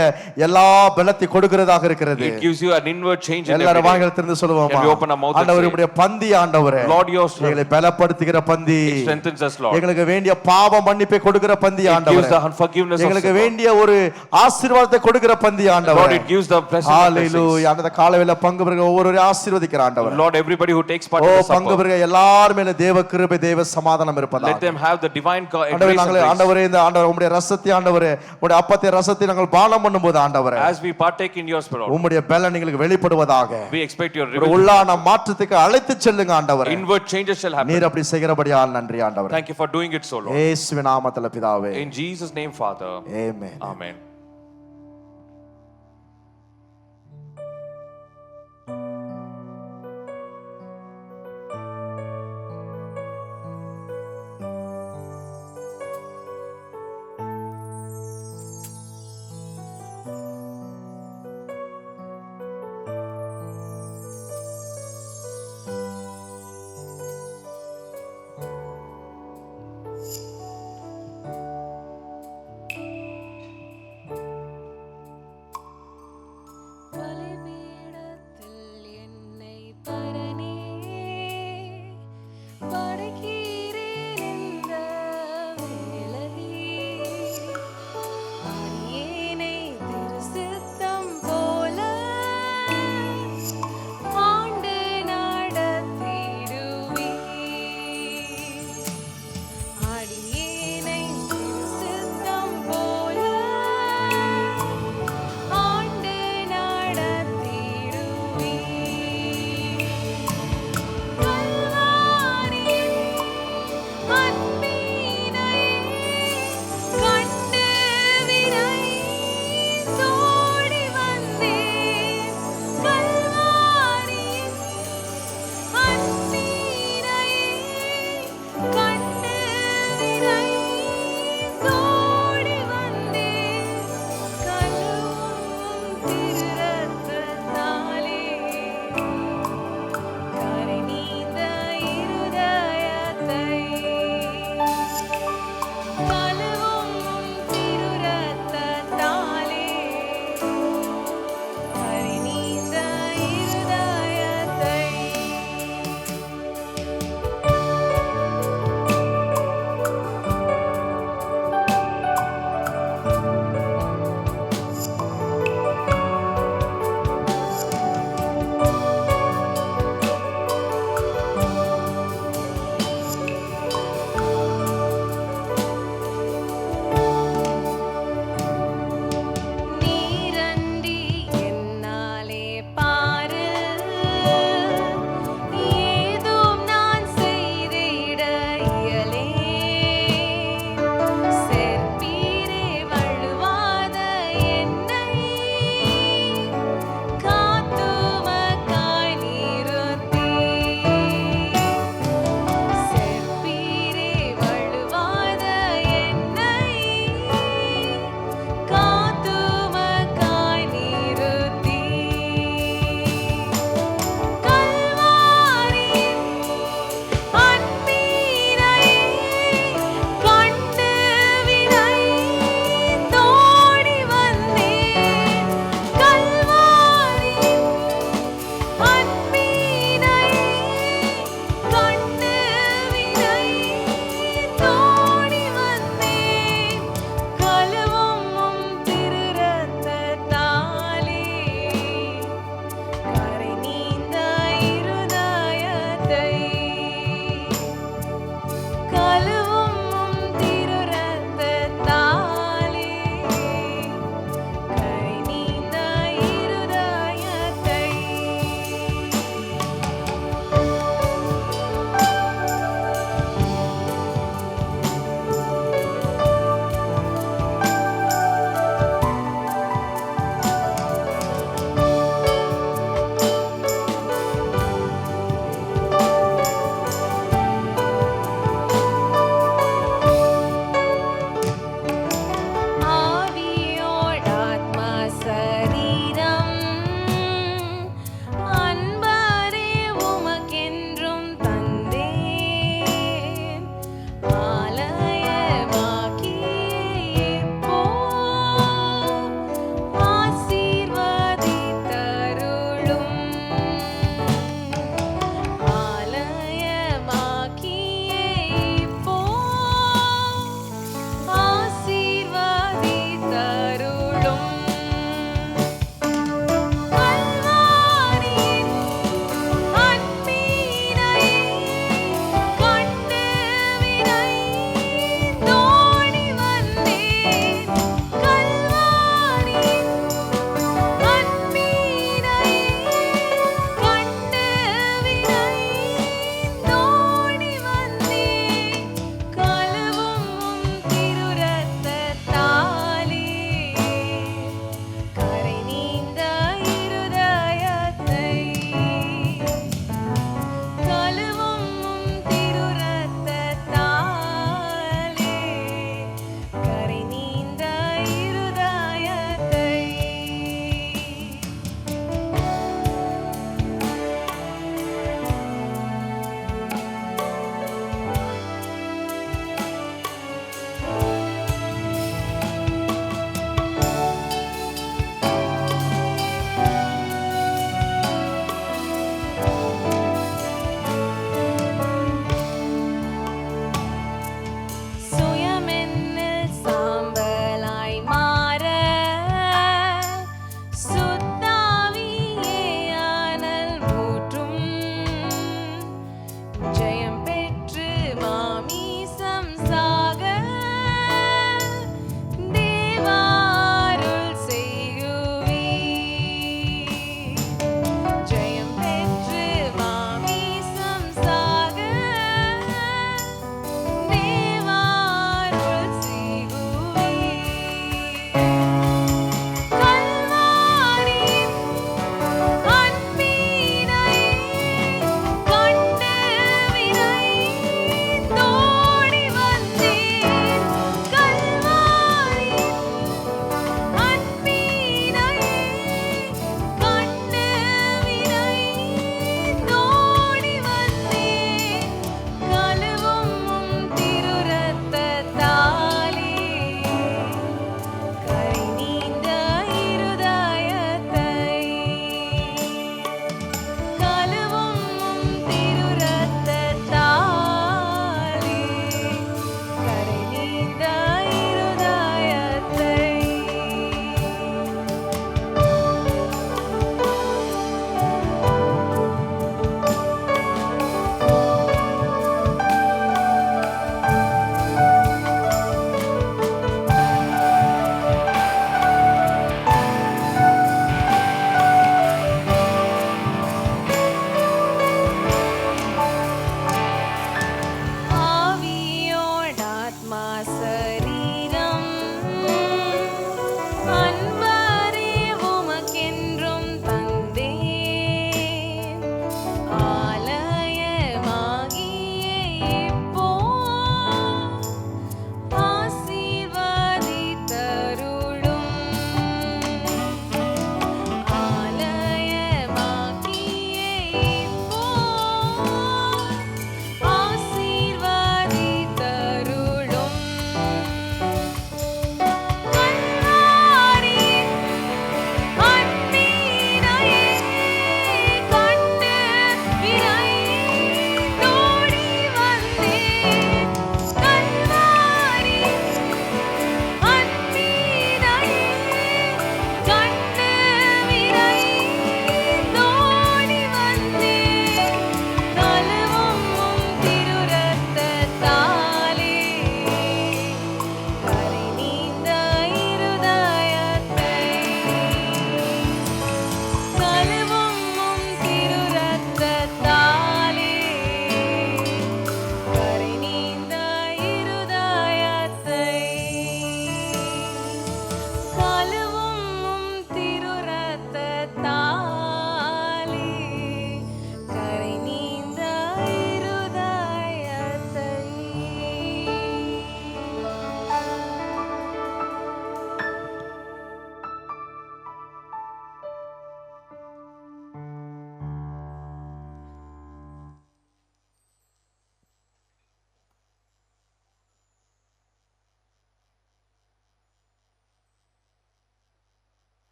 எல்லா பலத்தை கொடுக்கிறதாக இருக்கிறது. It gives you an inward change in every எல்லாரும் day. வாய்களை திறந்து சொல்லுவோமா? Can we open our mouth and ஆண்டவரே, say, உம்முடைய பந்தி ஆண்டவரே, Lord, your strength. எங்களை பலப்படுத்துகிற பந்தி, It strengthens us, Lord. எங்களுக்கு வேண்டிய பாவ மன்னிப்பை கொடுக்கிற பந்தி It gives ஆண்டவரே, the forgiveness of எங்களுக்கு sin. வேண்டிய ஒரு ஆசீர்வாதத்தை கொடுக்கிற பந்தி Lord, ஆண்டவரே. it gives the blessing of blessings. ஹalleluya. அந்த காலையில பங்கு பெறுகிற ஒவ்வொருவரையும் ஆசீர்வதிக்கிற ஆண்டவரே. Lord, everybody who takes part O in the பங்கு supper, பெறுகிற எல்லார் மேல தேவ கிருபை தேவ சமாதானம் let இருப்பதாக. them have the divine grace ஆண்டவரே, and நாங்கள் grace. ஆண்டவரே இந்த ஆண்டவரே உம்முடைய ரசத்தை ஆண்டவரே உம்முடைய அப்பத்தை ரசத்தை நாங்கள் பானம் பண்ணும்போது ஆண்டவரே, As we partake in your spirit, உம்முடைய பலன் எங்களுக்கு வெளிப்படுவதாக. we expect your ஒரு revelation. உள்ளான மாற்றத்துக்கு அழைத்து செல்லுங்க ஆண்டவரே. Inward changes shall happen. நீர் அப்படி செய்கிறபடியால் நன்றி ஆண்டவரே. Thank you for doing it so, Lord. இயேசுவின் நாமத்திலே பிதாவே. In Jesus' name, Father. Amen. Amen.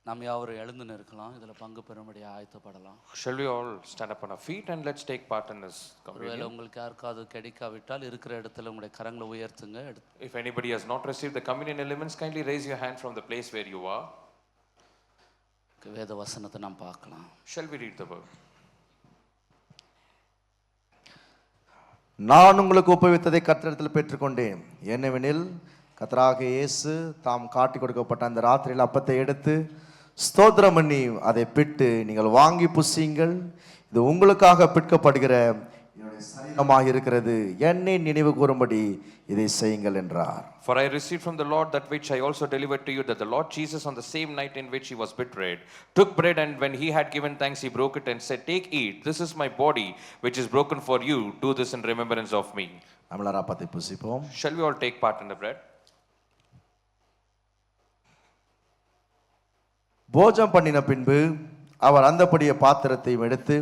நாம் யாவரும் எழுந்து நிற்கலாம், இதில் பங்கு பெறும்படி ஆயத்தப்படலாம். Shall we all stand up on our feet and let's take part in this ஒருவேளை communion? உங்களுக்கு யாருக்காவது கிடைக்காவிட்டால் இருக்கிற இடத்துல உங்களுடைய கரங்களை உயர்த்துங்க. If anybody has not received the communion elements, kindly raise your hand from the place where you are. வேத வசனத்தை நாம் பார்க்கலாம். Shall we read the word? நான் உங்களுக்கு ஒப்புவித்ததை கர்த்தரிடத்தில் பெற்றுக்கொண்டேன். என்னவெனில் கர்த்தராகிய இயேசு தாம் காட்டி கொடுக்கப்பட்ட அந்த ராத்திரியில் அப்பத்தை எடுத்து ஸ்தோத்திரம் பண்ணி அதை பிட்டு, நீங்கள் வாங்கி புசியுங்கள், இது உங்களுக்காக பிற்கப்படுகிற என்னுடைய சரீரமாக இருக்கிறது, என்னை நினைவு கூறும்படி இதை செய்யுங்கள் என்றார். For I received from the Lord that which I also delivered to you, that the Lord Jesus on the same night in which he was betrayed took bread, and when he had given thanks he broke it and said, take, eat, this is my body which is broken for you, do this in remembrance of me. நம்மளாம் அப்பத்தை புசிப்போம். Shall we all take part in the bread? போஜனம் பண்ணின பின்பு அவர் அந்தப்படிய பாத்திரத்தை எடுத்து,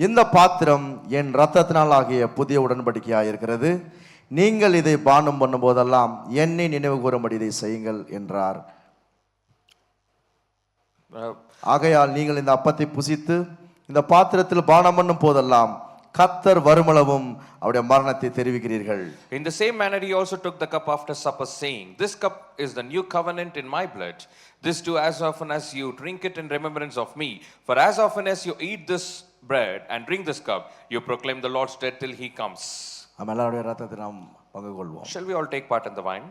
இந்த பாத்திரம் என் இரத்தத்தினால் ஆகிய புதிய உடன்படிக்கையாக இருக்கிறது, நீங்கள் இதை பானம் பண்ணும் போதெல்லாம் என்னை நினைவு கூறும்படி இதை செய்யுங்கள் என்றார். ஆகையால் நீங்கள் இந்த அப்பத்தை புசித்து இந்த பாத்திரத்தில் பானம் பண்ணும் போதெல்லாம் கர்த்தர் வருமளவும் அவருடைய மரணத்தை தெரிவிக்கிறீர்கள். In the same manner he also took the cup after supper, saying, this cup is the new covenant in my blood. This do as often as you drink it in remembrance of me. For as often as you eat this bread and drink this cup, you proclaim the Lord's death till he comes. நம்ம எல்லாருடைய ரத்தத்தை நாம் பங்கு கொள்வோம். Shall we all take part in the wine?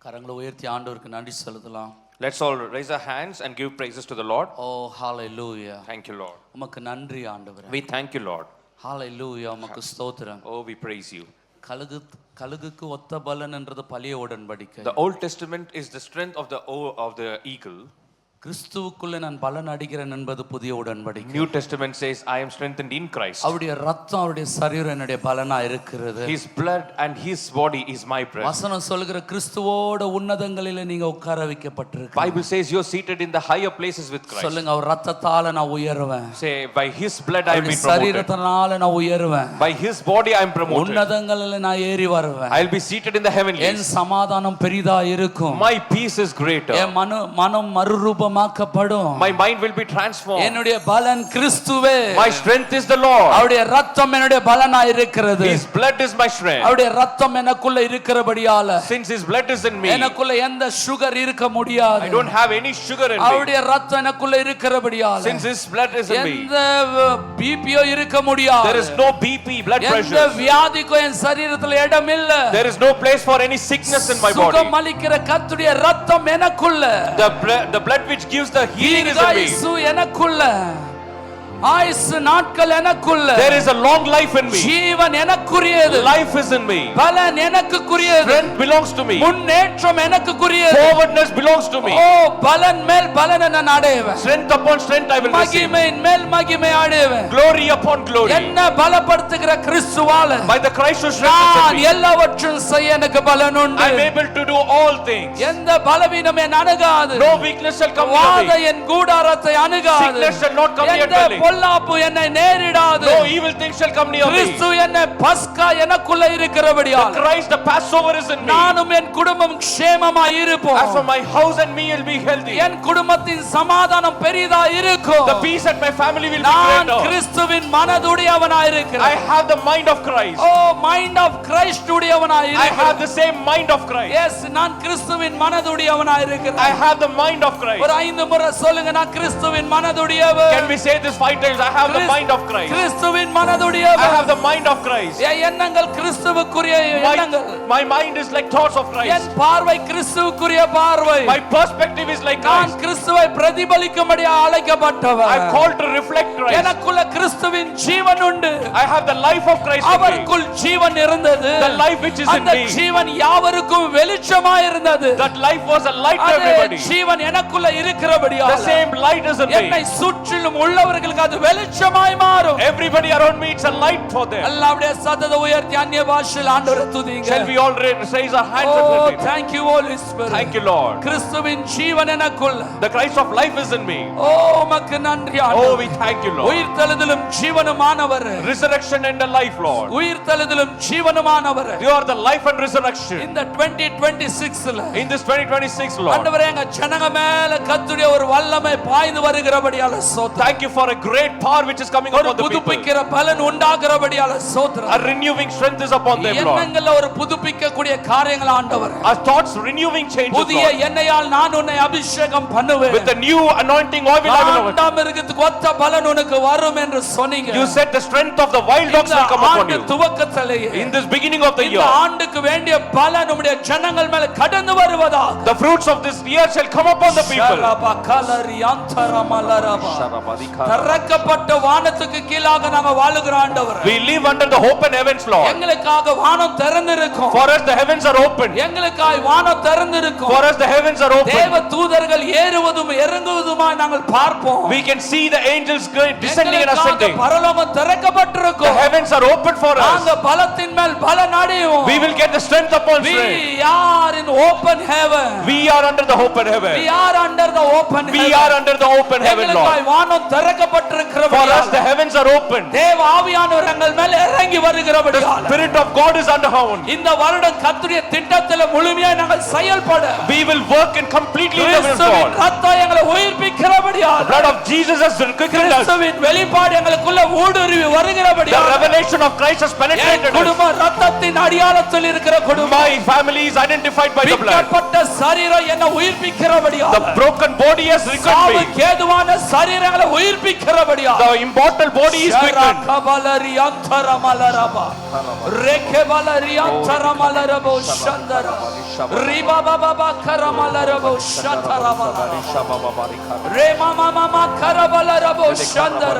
கரங்களை உயர்த்தி ஆண்டவருக்கு நன்றி செலுத்தலாம். Let's all raise our hands and give praises to the Lord. Oh hallelujah. Thank you, Lord. உமக்கு நன்றி ஆண்டவரே. We thank you, Lord. hallelujah. உமக்கு ஸ்தோத்திரம். Oh, we praise you. கழுகுக்கு ஒத்த பலன் என்றது பழைய உடன்படிக்கை. The Old Testament is the strength of the eagle. கிறிஸ்துவுக்குள்ளே நான் பலன் அடைகிறேன் என்பது புதிய உடன்படிக்கை. New Testament says I am strengthened in Christ. அவருடைய ரத்தம் அவருடைய சரீரம் என்னுடைய பலனா இருக்கிறது. His blood and his body is my bread. வசனம் சொல்லுகிற கிறிஸ்துவோட உன்னதங்களிலே நீங்க உட்கார வைக்கப்பட்டிருக்கீங்க. Bible says you are seated in the higher places with Christ. சொல்லுங்க, அவர் ரத்தத்தால நான் உயர்வேன். Say by his blood I will be promoted. சரீரத்தினால நான் உயர்வேன். By his body I am promoted. உன்னதங்களிலே நான் ஏறி வருவேன். I will be seated in the heavenlies. என் சமாதானம் பெரிதா இருக்கும். My peace is greater. என் மனம் மறுரூபமாக்கப்படும். My mind will be transformed. என்னுடைய பலன் கிறிஸ்துவே. My strength is the Lord. அவருடைய ரத்தம் என்னுடைய பலனா இருக்கிறது. His blood is my strength. அவருடைய ரத்தம் எனக்குள்ள இருக்கிறபடியால, since his blood is in me, எனக்குள்ள எந்த சுகர் இருக்க முடியாது. I don't have any sugar in me. அவருடைய ரத்தம் எனக்குள்ள இருக்கிறபடியால, since his blood is in me, எந்த பிபியோ இருக்க முடியாது. there is no BP, blood pressure. எந்த வியாதிக்கோ என் சரீரத்தில் இடம் இல்ல. There is no place for any sickness in my body. சுகம் அளிக்கிற கர்த்தருடைய ரத்தம் எனக்குள்ள, the blood which gives the healing is in me. இயேசு எனக்குள்ள, ஆயுசு நாட்கள் எனக்குள்ள, there is a long life in me. Jeevan எனக்குரியது. Life is in me. பலன் எனக்குரியது. Strength belongs to me. முன்னேற்றம் எனக்குரியது. Forwardness belongs to me. ஓ பலன் மேல் பலனை நான் அடைவேன். Strength upon strength I will receive. மகிமையின் மேல் மகிமை அடைவேன். Glory upon glory. என்ன பலப்படுத்துகிற கிறிஸ்துவால, by the Christ who strengthens நான் me, எல்லாவற்றையும் செய்ய எனக்கு பலன் உண்டு. I am able to do all things. எந்த பலவீனம் என்னை அணுகாது. No weakness shall come near வாதை me. என் கூடாரத்தை அணுகாது. Sickness shall not come near me. பொல்லாப்பு என்னை நேரிடாது. No evil thing shall come near me. கிறிஸ்து என்னை பஸ்கா எனக்குள்ள இருக்கிறபடியால், Christ the Passover is in me. நானும் என் குடும்பம் க்ஷேமமாய் இருப்போம். as for my house and me will be healthy. என் குடும்பத்தின் சமாதானம் பெரிதா இருக்கும். the peace at my family will be நான் greater. கிறிஸ்துவின் மனதுடையவனாய் இருக்கிறேன். I have the mind of Christ. Oh mind of Christ உடையவனாய் I இருக்கிறேன். have the same mind of Christ. Yes, நான் கிறிஸ்துவின் மனதுடையவனாய் இருக்கிறேன். I have the mind of Christ. ஒரு 5 முறை சொல்லுங்க, நான் கிறிஸ்துவின் மனதுடையவன். Can we say this 5 times? I have the mind of Christ. கிறிஸ்துவின் மனதுடையவன். I have the mind of Christ. என் எண்ணங்கள் கிறிஸ்துவுக்குரிய எண்ணங்கள். My mind is like thoughts of Christ. என் பார்வை கிறிஸ்துவுக்குரிய பார்வை. My perspective is like நான் Christ. கிறிஸ்துவை பிரதிபலிக்கும்படி அழைக்கப்பட்டவன். I am called to reflect Christ. எனக்குள்ள கிறிஸ்துவின் ஜீவன் உண்டு. I have the life of Christ in me. அவருக்குள் ஜீவன் இருந்தது. The life which is in அந்த me. ஜீவன் யாவருக்கும் வெளிச்சமாய் இருந்தது. That life was a light to அதே everybody. ஜீவன் எனக்குள்ள இருக்கிறபடியால் The same light is in me. என்னை சுற்றிலும் உள்ளவர்களுக்கு அது வெளிச்சமாய் மாறும். Everybody around me, it's a light for them. எல்லாருடைய சத்தத்தை உயர்த்தி அந்நிய பாஷையில் ஆண்டவரை துதிங்க. Shall we all raise our hands and Oh, praise Him? thank you Holy Spirit. Thank you, Lord. கிறிஸ்துவின் ஜீவன் எனக்குள்ள. The Christ of life is in me. ஓ உமக்கு நன்றி Oh, ஆண்டவரே. we thank you, Lord. உயிர்த்தெழுதலும் ஜீவனுமானவர். Resurrection and the life, Lord. உயிர்த்தெழுதலும் ஜீவனுமானவர். You are the life and resurrection. இந்த 2026ல In this 2026, Lord. ஆண்டவரே எங்க ஜனங்க மேல கர்த்தருடைய ஒரு வல்லமை பாய்ந்து வருகிறபடியால ஸ்தோத்திரம். Thank you for a great power which is coming ஒரு upon the people. புதுப்பிக்கிற பலன் உண்டாகிறபடியால ஸ்தோத்திரம். A renewing strength is upon them, Lord. எண்ணங்கள்ல ஒரு புதுப்பிக்க கூடிய காரியங்கள் ஆண்டவரே. Our thoughts renewing changes, புதிய Lord. எண்ணெயால் நான் உன்னை அபிஷேகம் பண்ணுவேன். With the new anointing oil will I will overcome. ஆண்டாம் இருக்கிறதுக்கு ஒத்த பலன் உனக்கு வரும் என்று சொன்னீங்க. You said the strength of the wild dogs will come upon ஆண்டு you. துவக்கத்திலேயே In this beginning of the இந்த year, ஆண்டுக்கு வேண்டிய பலன் நம்முடைய ஜனங்கள் மேல கடந்து வருவதா. the fruits of this year shall come upon the people. ஷரபா கலரி அந்தரமலரபா. திறக்கப்பட்ட வானத்துக்கு கீழாக நாங்க வாழுகிற ஆண்டவரே. We live under the open heavens, Lord. எங்களுக்காக வானம் திறந்திருக்கும். For us the heavens are open. எங்களுக்காக வானம் திறந்திருக்கும். For us the heavens are open. தேவ தூதர்கள் ஏறுவதும் இறங்குவதுமாய் நாங்கள் பார்ப்போம். We can see the angels descending and ascending. பரலோகம் The திறக்கப்பட்டிருக்கும். heavens are open for us. நாங்க பலத்தின் மேல் பலன் அடைவோம். We will get the strength upon strength. We are in open heaven. We are under the open heaven. We are under the open heaven. We are under the open heaven, எங்களுக்காய் Lord. வானம் For us திறக்கப்பட்டிருக்கிறபடியால் the heavens are open. தேவ ஆவியானவர் எங்கள் மேல் இறங்கி வருகிறபடியால் Spirit of God is under our own. இந்த வருடம் கர்த்தருடைய திட்டத்தில் முழுமையாக நாங்கள் செயல்பட We will work in completely in the will of கிறிஸ்துவின் God. ரத்தம் எங்களை உயிர்ப்பிக்கிறபடியால் The blood of Jesus has quickened us. கிறிஸ்துவின் வெளிப்பாடு எங்களுக்குள்ள ஊடுருவி The வருகிறபடியால் revelation of Christ has N penetrated us. குடும்பம் ரத்தத்தின் அடியாளத்தில் இருக்கிற குடும்பம் My family is identified by the blood. பிக்கப்பட்ட சரீரம் என்ன உயிர்ப்பிக்கிறபடியால் The broken body has quickened சாவு me. கேதுவான சரீரங்களை உயிர்ப்பிக்கிறபடியால் The immortal body is quickened. கபலரி அந்தரமலரபா ரெக்கபலரி அந்தரமலரபோ Chandra ரிபாபாபா கரமலரபோ சந்தரமலர ரேமாமாமா கரபலரபோ Chandra.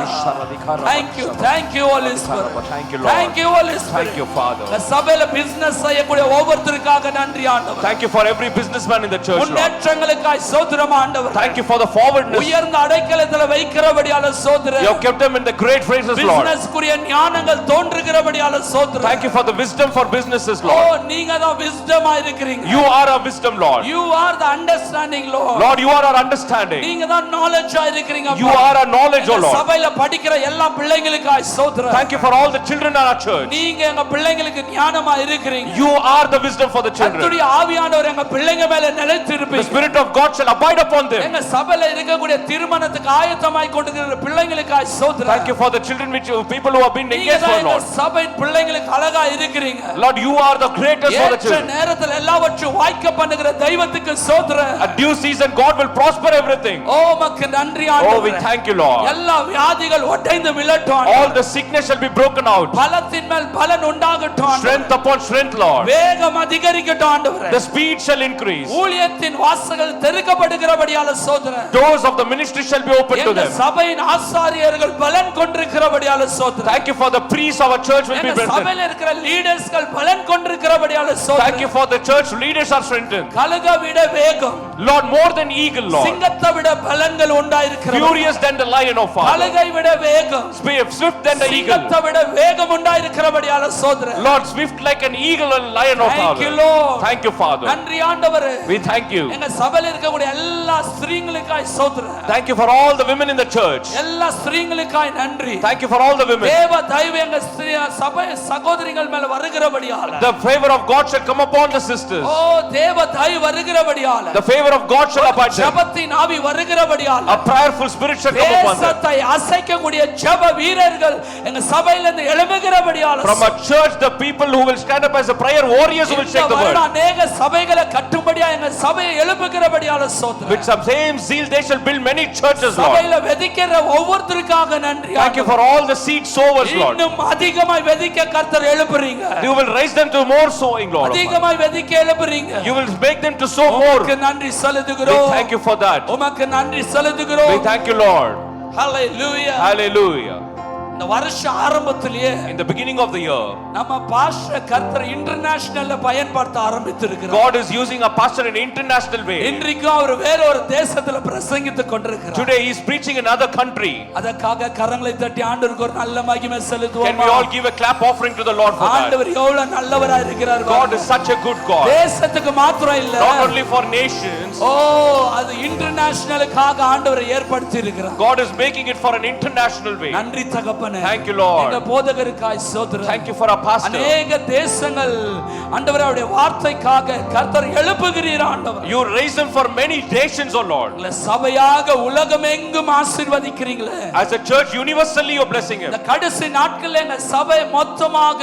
Thank you Holy Spirit. Thank you, Lord. Thank you Holy Spirit. Thank you, Father. இந்த சபையில business செய்யக்கூடிய ஒவ்வொருத்தருக்காக நன்றி ஆண்டவர். Thank you for every businessman in the church, Lord. முன்னேற்றங்களுக்காய் ஸ்தோத்திரம் ஆண்டவர். Thank you for the forwardness. உயர்ந்த அடைக்கலத்துல வைக்கிறபடியால ஸ்தோத்திரம். You have kept them in the great phrases, Lord. Business குரிய ஞானங்கள் தோன்றுகிறபடியால ஸ்தோத்திரம். Thank you for the wisdom for businesses, O Lord. நீங்க தான் விஸ்டமா இருக்கிறீங்க. You are our wisdom, Lord. You are the understanding Lord. Lord, you are our understanding. நீங்க தான் knowledge-ஆ இருக்கிறீங்க. You are our knowledge, O Lord. சபையில படிக்கிற எல்லா பிள்ளைகளுக்காய் ஸ்தோத்திரம். Thank you for all the children in our church. நீங்க எங்க பிள்ளைகளுக்கு ஞானமா இருக்கிறீங்க. You are the wisdom for the children. கர்த்தருடைய ஆவியானவர் எங்க பிள்ளைங்க மேல The நிலைத்திருப்பீங்க. Spirit of God shall abide upon them. எங்க சபையில இருக்கக்கூடிய திருமணத்துக்கு ஆயத்தமாய் கொண்டிருக்கிற பிள்ளைகளுக்காய் ஸ்தோத்திரம். Thank you for the children which people who have been நீங்க engaged தான் for, எங்க Lord. சபையின் பிள்ளைகளுக்கு அழகா இருக்கிறீங்க. Lord, you are the greatest for the ஏற்ற children. நேரத்தில் எல்லாவற்றையும் வாய்க்க பண்ணுகிற தெய்வத்துக்கு ஸ்தோத்திரம். At due season, God will prosper everything. ஓ உமக்கு நன்றி Oh, we ஆண்டவரே. thank you, Lord. எல்லா வியாதிகள் உடைந்து விழட்டும் All ஆண்டவரே. the sickness shall be broken out. பலத்தின் மேல் பலன் உண்டாகட்டும் ஆண்டவரே. Strength upon strength, Lord. வேகம் அதிகரிக்கட்டும் ஆண்டவரே. The speed shall increase. ஊழியத்தின் வாசல்கள் திறக்கப்படுகிறபடியால ஸ்தோத்திரம். Doors of the ministry shall be open to எங்க them. சபையின் ஆசாரியர்கள் பலன் கொண்டிருக்கிறபடியால ஸ்தோத்திரம். Thank you for the priests of our church will be எங்க strengthened. சபையில இருக்கிற லீடர்ஸ்கள் பலன் கொண்டிருக்கிறபடியால ஸ்தோத்திரம். Thank you for the church leaders are strengthened. கழுக விட வேகம், Lord, more than eagle, Lord. சிங்கத்தை விட பலன்கள் உண்டாயிருக்கிறது. Furious than the lion, oh Father. கழுகை விட வேகம், Swift than the eagle. சிங்கத்தை விட வேகம் உண்டாயிருக்கிறபடியால ஸ்தோத்திரம். Lord, swift like an eagle and lion, oh Thank Father. you Lord. Thank you, Father. நன்றி ஆண்டவரே. We thank you. எங்க சபையில இருக்கக்கூடிய எல்லா ஸ்திரீகளுக்காய் ஸ்தோத்திரம். Thank you for all the women in the church. எல்லா ஸ்திரீகளுக்காய் நன்றி. Thank you for all the women. தேவ தயவு எங்க சபை சகோதரிகள் மேல வருகிறபடியால The favor of God shall come upon the sisters. ஓ தேவ தயவு வருகிறபடியால The favor of God shall abide them. ஜெபத்தின் ஆவி வருகிறபடியால A prayerful spirit shall come upon them. தேசத்தை அசைக்கக்கூடிய ஜெப வீரர்கள் எங்க சபையில இருந்து எழும்புகிறபடியால From a church, the people who will stand up as a prayer warriors who will shake the world. அநேக சபைகளை கட்டும்படியா எங்க சபையை எழுப்புகிறபடியால ஸ்தோத்திரம். With some same zeal, they shall build many churches, Lord. சபையில விதைக்கிற ஒவ்வொருத்தருக்காக நன்றி. Thank you for all the seed sowers, Lord. இன்னும் அதிகமாய் விதைக்க கர்த்தர் எழுப்புறீங்க. You will raise them to more sowing, Lord. அதிகமாய் விதைக்க எழுப்புறீங்க. You will make them to sow more. உமக்கு நன்றி We செலுத்துகிறோம். thank you for that. உமக்கு நன்றி செலுத்துகிறோம். We thank you, Lord. Hallelujah. Hallelujah. இந்த வருஷ ஆரம்பத்திலேயே In the beginning of the year, நம்ம பாஸ்டர் கர்த்தர் இன்டர்நேஷனல்ல பயன்படுத்த ஆரம்பித்திருக்கிறார். God is using a pastor in an international way. இன்றைக்கும் அவர் வேற ஒரு தேசத்துல பிரசங்கித்துக் கொண்டிருக்கிறார். Today he is preaching in another country. அதற்காக கரங்களை தட்டி ஆண்டவருக்கு ஒரு நல்ல மகிமை Can செலுத்துவோமா? we all give a clap offering to the Lord for that? ஆண்டவர் எவ்வளவு நல்லவரா இருக்கிறார். God is such a good God. தேசத்துக்கு மாத்திரம் இல்ல, Not only for nations. ஓ அது இன்டர்நேஷனலுக்காக ஆண்டவர் ஏற்படுத்தி இருக்கிறார். God is making it for an international way. நன்றி தகப்பனே. Thank you, Lord. எங்க போதகருக்காய் ஸ்தோத்திரம். Thank you for our pastor. அநேக தேசங்கள் ஆண்டவரே அவருடைய வார்த்தைக்காக கர்த்தர் எழுப்புகிறீர் ஆண்டவர். You raise them for many nations, oh Lord. சபையாக உலகமெங்கும் ஆசீர்வதிக்கிறீங்களே. As a church, universally you're blessing him. இந்த கடைசி நாட்களில் எங்க சபை மொத்தமாக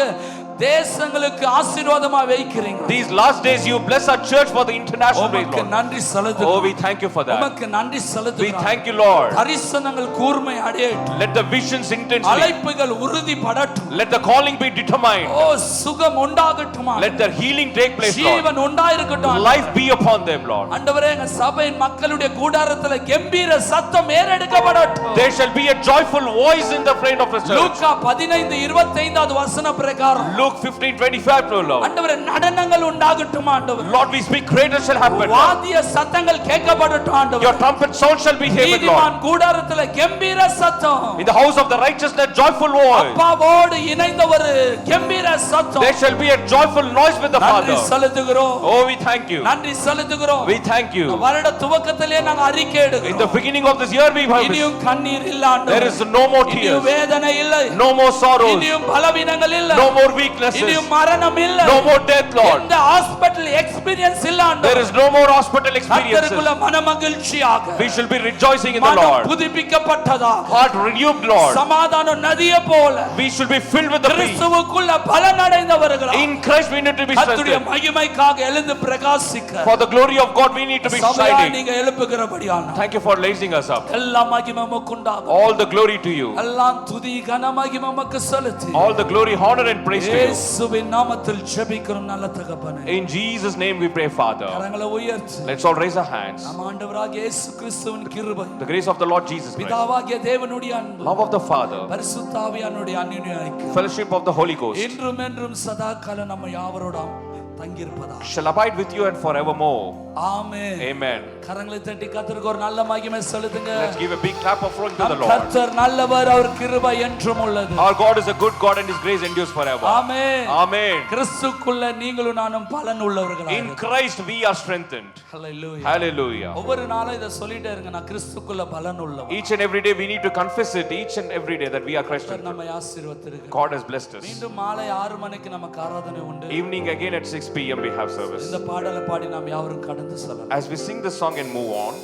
தேசங்களுக்கு ஆசீர்வாதமா வைக்கிறீங்க. These last days you bless our church for the international way, உமக்கு Lord. நன்றி செலுத்துகிறோம். Oh, we thank you for that. உமக்கு நன்றி We செலுத்துகிறோம். thank you, Lord. தரிசனங்கள் கூர்மை அடையட்டும். Let the visions intensely. அழைப்புகள் உறுதிப்படட்டும். Let the calling be determined. ஓ சுகம் உண்டாகட்டும். Let their healing take place, Lord. Jeevan உண்டாயிருக்கட்டும். Life be upon them, Lord. ஆண்டவரே எங்க சபையின் மக்களுடைய கூடாரத்துல கம்பீர சத்தம் ஏறெடுக்கப்படட்டும். There shall be a joyful voice in the front of the church. லூக்கா 15:25 வசன பிரகாரம் Luke 15:25, Lord. ஆண்டவரே நடனங்கள் உண்டாகட்டும் ஆண்டவரே. Lord, we speak greater shall happen. வாத்திய சத்தங்கள் கேட்கப்படட்டும் ஆண்டவரே. Your trumpet sound shall be heard, Lord. நீதிமான் கூடாரத்துல கம்பீர சத்தம். In the house of the righteous, that joyful voice. அப்பாவோடு இணைந்த ஒரு கம்பீர சத்தம். There shall be a joyful noise with the நன்றி Father. செலுத்துகிறோம். Oh, we thank you. நன்றி செலுத்துகிறோம். We thank you. வருட துவக்கத்திலே நாங்க அறிக்கை In the எடுக்கிறோம். beginning of this year, we have இனியும் கண்ணீர் இல்ல ஆண்டவரே. there is no more இனியும் tears, வேதனை இல்லை. no more sorrows, இனியும் பலவீனங்கள் இல்ல. no more weaknesses, இனியும் மரணம் இல்ல. no more death, Lord. இந்த ஹாஸ்பிடல் எக்ஸ்பீரியன்ஸ் இல்ல ஆண்டவரே. There is no more hospital experiences. கர்த்தருக்குள்ள மனமகிழ்ச்சியாக We shall be rejoicing in the மனம் Lord. புதுப்பிக்கப்பட்டதா. Heart renewed, Lord. சமாதான நதியை போல We should be filled with the peace. கிறிஸ்துவுக்குள்ள பலனடைந்தவர்களா. In Christ we need to be கர்த்தருடைய strengthened. மகிமைக்காக எழுந்து பிரகாசிக்க. For the glory of God we need to be சபையா shining. நீங்க எழுப்புகிறபடியான Thank you for raising us up. எல்லா மகிமை உமக்கு உண்டாகும். All the glory to you. எல்லாம் துதி கன மகிமை உமக்கு செலுத்தி. All the glory, honor and praise to you. இயேசுவின் நாமத்தில் ஜெபிக்கிறோம் நல்ல தகப்பனே. In Jesus' name we pray, Father. கரங்களை உயர்த்தி Let's all raise our hands. நம் ஆண்டவராகிய இயேசு கிறிஸ்துவின் கிருபை, The grace of the Lord Jesus Christ, பிதாவாகிய தேவனுடைய அன்பு, love of the Father, பரிசுத்த ஆவியானுடைய அந்யோன்ய ஐக்கியம் fellowship of the Holy Ghost என்றும் என்றும் சதா காலம் நம்ம யாவரோடும் தங்கியிருப்பதா. shall abide with you and forevermore. Amen. Amen. கரங்களை தட்டி கர்த்தருக்கு ஒரு நல்ல மகிமை செலுத்துங்க. Let's give a big clap offering to the நம் Lord. கர்த்தர் நல்லவர், அவர் கிருபை என்றும் உள்ளது. Our God is a good God and His grace endures forever. Amen. Amen. கிறிஸ்துக்குள்ள நீங்களும் நானும் பலன் உள்ளவர்களாக In இருக்கிறோம். Christ we are strengthened. Hallelujah. Hallelujah. ஒவ்வொரு நாளும் இத சொல்லிட்டே இருங்க, நான் கிறிஸ்துக்குள்ள பலன் உள்ளவன். Each and every day we need to confess it, each and every day that we are Christ கர்த்தர் strengthened. நம்மை ஆசீர்வதித்திருக்கிறார். God has blessed us. மீண்டும் மாலை 6 மணிக்கு நமக்கு ஆராதனை உண்டு. Evening again at 6 p.m. we have service. இந்த பாடலை பாடி நாம் யாவரும் கடந்து செல்லலாம். As we sing this song and move on,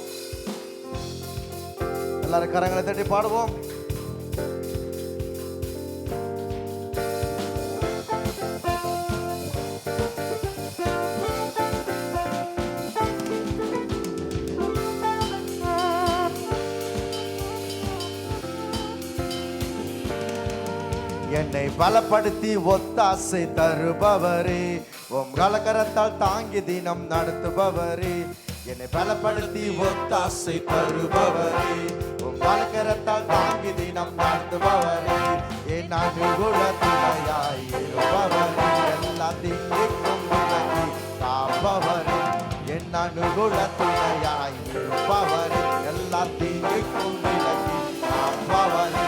எல்லாரும் கரங்களை தட்டி பாடுவோம். என்னை பலப்படுத்தி ஒத்தாசை தருபவரே, உம் கலக்கரத்தால் தாங்கி தினம் நடத்துபவரே. என்னை பலப்படுத்தி ஒத்தாசை தருபவரே, உம் கலக்கரத்தால் தாங்கி தினம் நடத்துபவரே. என் அனுகூல துணையாய் இருப்பவரே, எல்லா தீங்கும் விலக்கி காப்பவரே. என் அனுகூல துணையாய் இருப்பவரே, எல்லா தீங்கும் விலக்கி காப்பவரே.